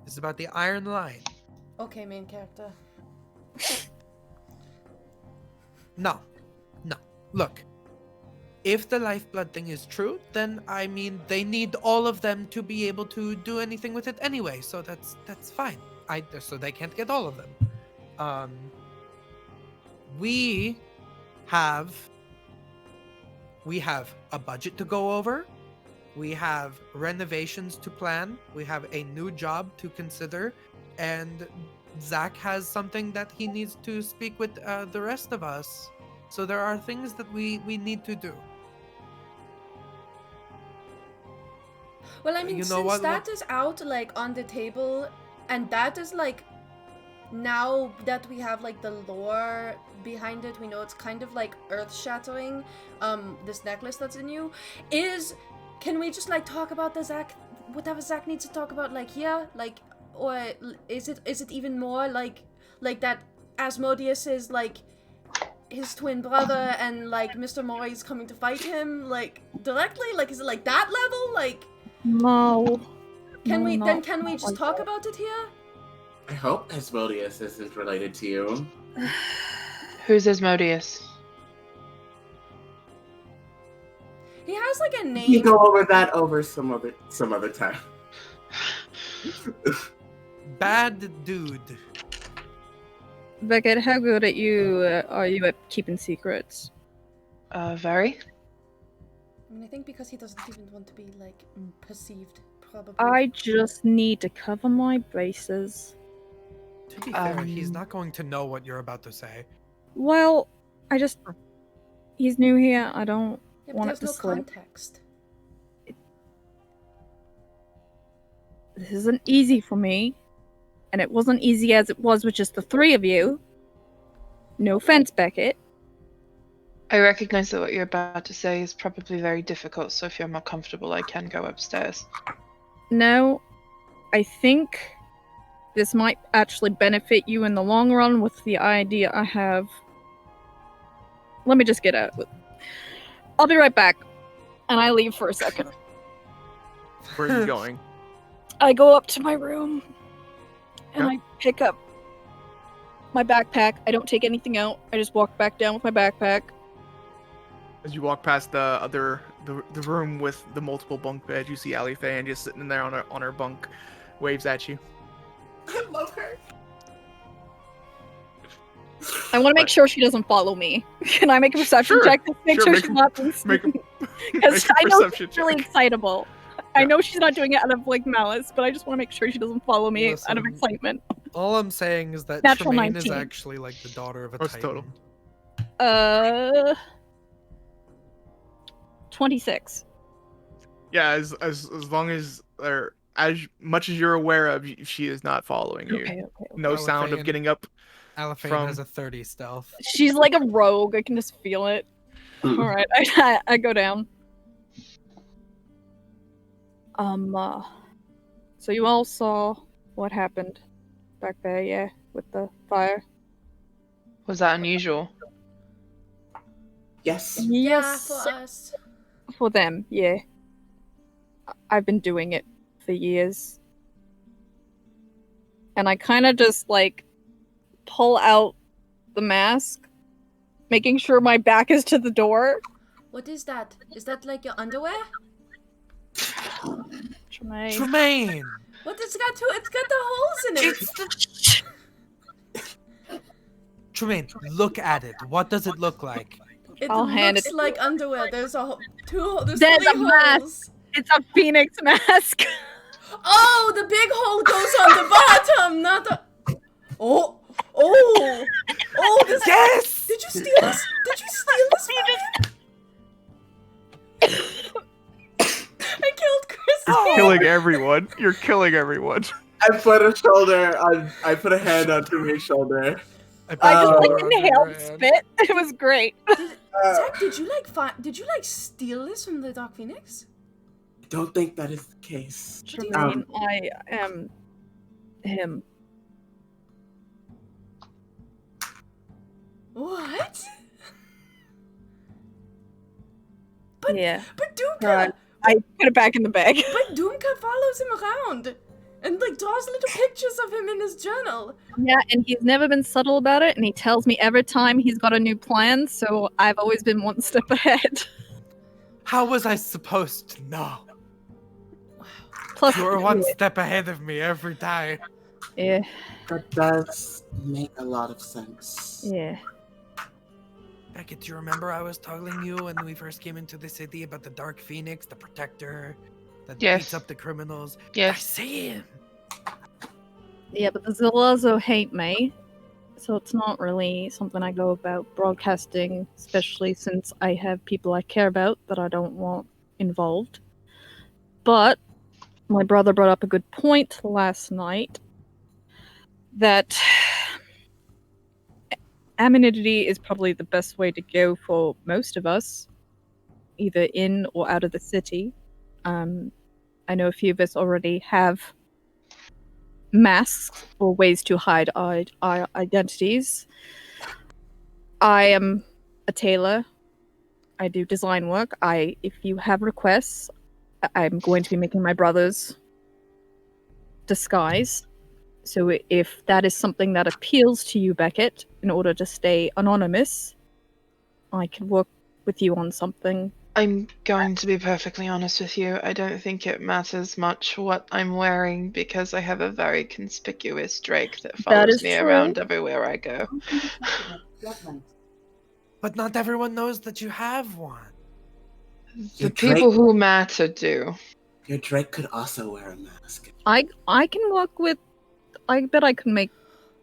It's about the Iron Line. Okay, main character. No. Look, if the lifeblood thing is true, then they need all of them to be able to do anything with it anyway. So that's fine. So they can't get all of them. We have a budget to go over. We have renovations to plan. We have a new job to consider, and Zach has something that he needs to speak with the rest of us. So there are things that we need to do. Well, I mean, since that is out, like, on the table, and that is, like, now that we have like the lore behind it, we know it's kind of like earth-shattering. This necklace that's in you can we just like talk about whatever Zach needs to talk about like here, like, or is it even more like that Asmodeus is like his twin brother and like Mr. Mori is coming to fight him like directly? Like, is it like that level? Like, no. Can we not just like talk that. about it here? I hope Asmodeus isn't related to you. Who's Asmodeus? He has like a You name. go over that some other time. Bad dude. Beckett, how good are you at keeping secrets? Very. I mean, I think because he doesn't even want to be like perceived, probably. I just need to cover my bases. To be fair, he's not going to know what you're about to say. Well, he's new here. I don't Yeah, but want there's it to no slip. context. This isn't easy for me, and it wasn't easy as it was with just the three of you. No offense, Beckett. I recognize that what you're about to say is probably very difficult, so if you're more comfortable, I can go upstairs. No, I think this might actually benefit you in the long run with the idea I have. Let me just get out. I'll be right back. And I leave for a second. Where are you going? I go up to my room and Yeah. I pick up my backpack. I don't take anything out. I just walk back down with my backpack. As you walk past the room with the multiple bunk beds, you see Alifan just sitting in there on her bunk, waves at you. I love her. I want to make sure she doesn't follow me. Can I make a perception Sure. check to make Sure, sure make she's a- not being Make a, sneaky? make Because a I know perception she's really check. excitable. I Yeah. know she's not doing it out of like malice, but I just want to make sure she doesn't follow me out of Listen, excitement. All I'm saying is that Natural Tremayne is 19. actually like the daughter of a What's titan. total? 26. Yeah, as long as or as much as you're aware of, she is not following you. Okay. No sound of Alifan- getting up. Alifane From- has a 30 stealth. She's like a rogue. I can just feel it. Hmm. All right, I go down. So you all saw what happened back there, yeah, with the fire. Was that unusual? Yes. Yes, Yeah, for us. for them, yeah. I've been doing it for years. And I kind of just, like, pull out the mask, making sure my back is to the door. What is that? Is that like your underwear? Tremayne. Tremayne! What? It's got the holes in it. Tremayne, look at it. What does it look like? It I'll hand looks it to like underwear. There's there's There's three a mask. holes. It's a phoenix mask! Oh, the big hole goes on the bottom, not the. Oh, this. Yes! Did you steal this? Did you steal this from me? I killed Kristy. Killing everyone. You're killing everyone. I put a hand on Tremaine's shoulder. I just Oh, like inhaled spit. It was great. Zach, did you like steal this from the Dark Phoenix? Don't think that is the case. Tremayne, I am him. What? Yeah. But Dumka, Right. I put it back in the bag. but Dumka follows him around and like draws little pictures of him in his journal. Yeah, and he's never been subtle about it, and he tells me every time he's got a new plan, so I've always been one step ahead. How was I supposed to know? Plus, You're one step ahead of me every time. Yeah, That does make a lot of sense. yeah. Beckett, do you remember I was telling you when we first came into the city about the Dark Phoenix, the protector, that Yes. beats up the criminals? I Yes. see him. Yeah, but the Zilazzo hate me, so it's not really something I go about broadcasting, especially since I have people I care about that I don't want involved. But my brother brought up a good point last night that Amenity is probably the best way to go for most of us, either in or out of the city. I know a few of us already have masks or ways to hide our identities. I am a tailor. I do design work. If you have requests, I'm going to be making my brother's disguise. So if that is something that appeals to you, Beckett, in order to stay anonymous, I can work with you on something. I'm going to be perfectly honest with you. I don't think it matters much what I'm wearing because I have a very conspicuous drake that follows me around everywhere I go. But not everyone knows that you have one. The people who matter do. Your drake could also wear a mask. I can work with. I bet I can make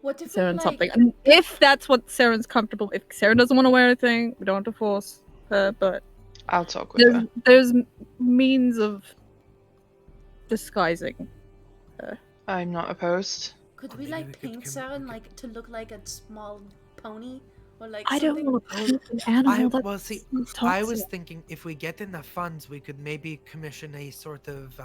What if Saren something. I mean, if that's what Saren's comfortable. If Saren doesn't want to wear anything, we don't have to force her. But I'll talk with her. There's means of disguising her. I'm not opposed. Could we like paint Saren like to look like a small pony? Or like I something? don't want to paint an animal. I was thinking if we get enough funds, we could maybe commission a sort of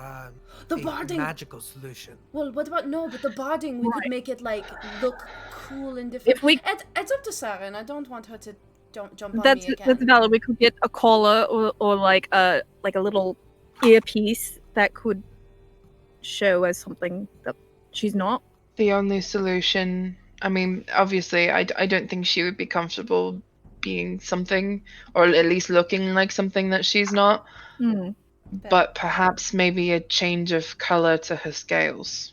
the barding magical solution. Well, what about but the barding we could make it like look cool and different. If we, it's up to Saren. I don't want her to jump on that's, me again. That's valid. We could get a collar or like a little earpiece that could show as something that she's not. The only solution. I mean, obviously, I don't think she would be comfortable being something, or at least looking like something that she's not. But perhaps maybe a change of color to her scales.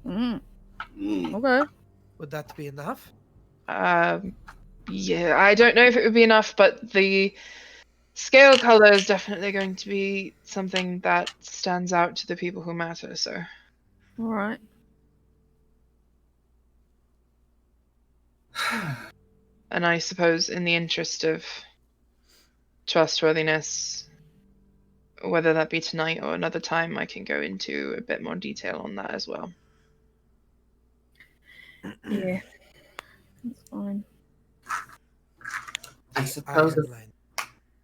Okay. Would that be enough? Yeah, I don't know if it would be enough, but the scale color is definitely going to be something that stands out to the people who matter, so. All right. And I suppose in the interest of trustworthiness, whether that be tonight or another time, I can go into a bit more detail on that as well. Yeah, that's fine. I suppose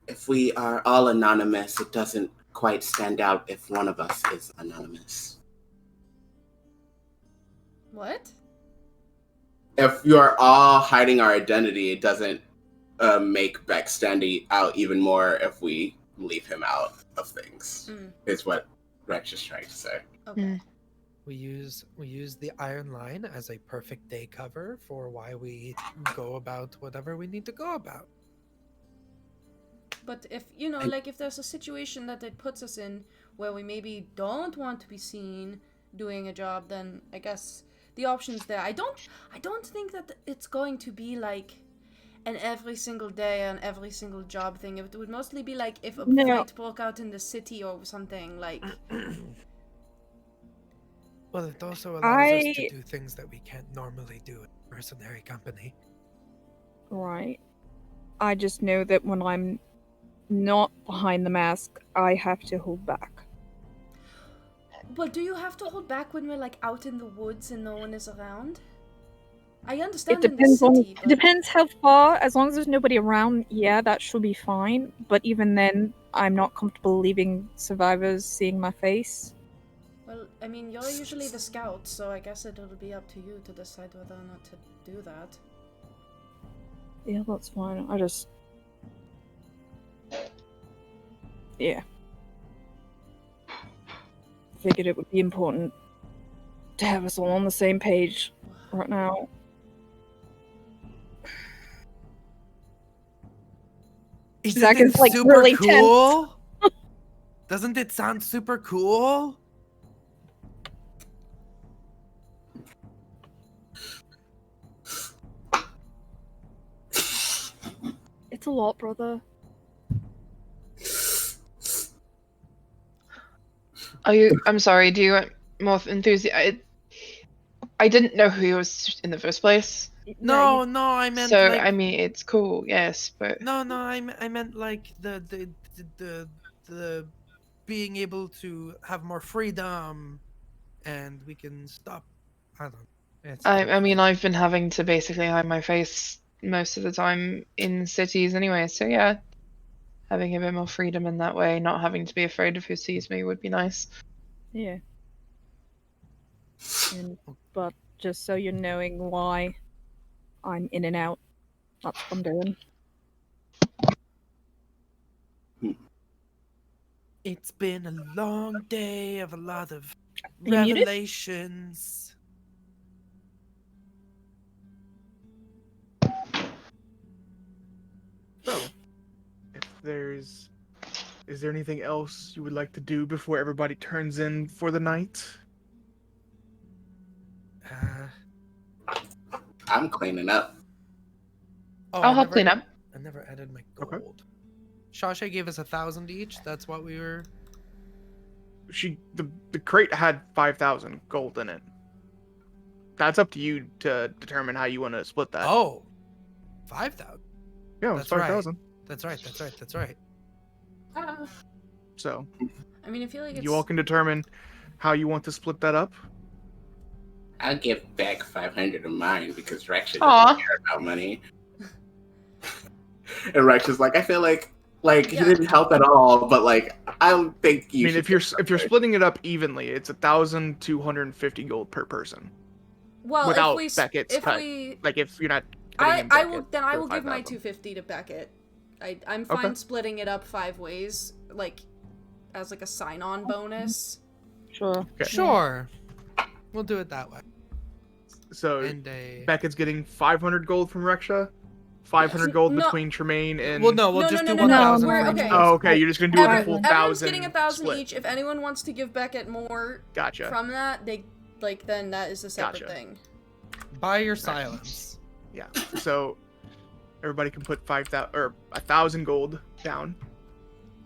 if we are all anonymous, it doesn't quite stand out if one of us is anonymous. What? If you are all hiding our identity, it doesn't make Beck stand out even more if we leave him out of things. Is what Reksha is trying to say. Okay. We use the Iron Line as a perfect day cover for why we go about whatever we need to go about. But if like if there's a situation that it puts us in where we maybe don't want to be seen doing a job, then I guess the options there. I don't think that it's going to be like an every single day and every single job thing. It would mostly be like if a fight broke out in the city or something like. Well, it also allows us to do things that we can't normally do in a mercenary company. Right. I just know that when I'm not behind the mask, I have to hold back. But do you have to hold back when we're like out in the woods and no one is around? I understand It depends in the city, it depends how far. As long as there's nobody around, yeah, that should be fine. But even then, I'm not comfortable leaving survivors seeing my face. Well, I mean, you're usually the scout, so I guess it'll be up to you to decide whether or not to do that. Yeah, that's fine. I just... Yeah. Figured it would be important to have us all on the same page right now. Isn't it like super really cool? Doesn't it sound super cool? It's a lot, brother. I'm sorry, do you want more enthusiasm? I didn't know who he was in the first place. No, I meant so, like... I mean, it's cool, yes, but... No, I meant like the being able to have more freedom and we can stop, I don't know. I mean, I've been having to basically hide my face most of the time in cities anyway, so yeah, having a bit more freedom in that way, not having to be afraid of who sees me would be nice. Yeah. But just so you're knowing why I'm in and out, that's what I'm doing. It's been a long day of a lot of Are you muted? revelations. So, is there anything else you would like to do before everybody turns in for the night? I'm cleaning up. I'll help clean up. I never added my Okay. gold. Shasha gave us 1,000 each. That's what we were. The crate had 5,000 gold in it. That's up to you to determine how you want to split that. Oh, 5,000. Yeah, it was That's right. 5,000. That's right. So, I mean, I feel like it's... you all can determine how you want to split that up. I'll give back 500 of mine because Reksha Aw. doesn't care about money. And Reksha's like, I feel like he didn't help at all, but like I don't think you. I mean, if you're splitting it up evenly, it's 1,250 gold per person. Well, without if we, Beckett's if cut. we, Like if you're not. I will for give my 5,000. 250 to Beckett. I'm fine Okay. splitting it up 5 ways, like as like a sign-on bonus. Sure. Okay. Sure. We'll do it that way. So And a. Beckett's getting 500 gold from Reksha, 500 gold No. between Tremayne and. Well, no, we'll No, just no, do no, 1,000 we're- for each okay. person. Oh, okay. You're just gonna do the full Everyone's 1,000. getting 1,000 split. each. If anyone wants to give Beckett more Gotcha. from that, then that is a separate Gotcha. thing. Buy your silence. Yeah. So everybody can put 5,000 or 1,000 gold down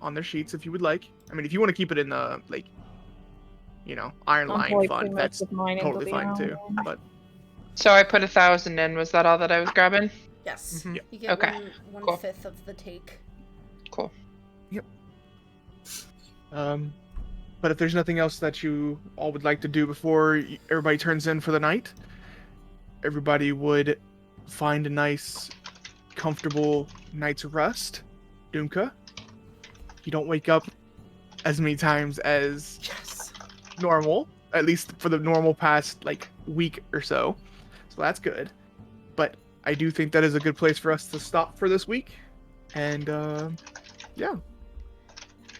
on their sheets if you would like. I mean, if you want to keep it in the Iron I'm Line probably fund, putting that's most of mine into totally the fine Iron too. Line. But So I put 1,000 in. Was that all that I was grabbing? Yes. Mhm. You get Okay. one Cool. fifth of the take. Cool. But if there's nothing else that you all would like to do before everybody turns in for the night, everybody would find a nice, comfortable night's rest. Dumka, you don't wake up as many times as normal, at least for the normal past week or so. So that's good. But I do think that is a good place for us to stop for this week. And yeah.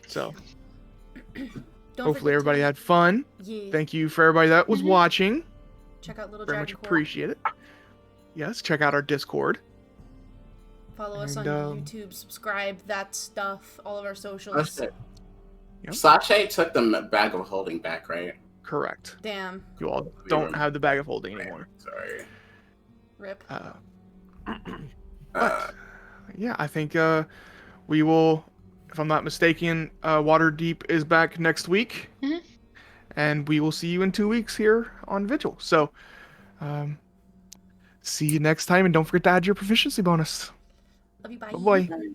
So Don't hopefully forget everybody to- had fun. Yeah. Thank you for everybody that was watching. Check out Little Very much Dragon Core. appreciate it. Yes, check out our Discord. Follow us on And, YouTube, subscribe, that stuff, all of our socials. That's it. Yep. Sachet took the bag of holding back, right? Correct. Damn. You all don't have the bag of holding anymore. Sorry. Rip. Yeah, I think we will, if I'm not mistaken, Waterdeep is back next week. Mhm. And we will see you in 2 weeks here on Vigil. So, see you next time, and don't forget to add your proficiency bonus. Love you, bye. Bye-bye.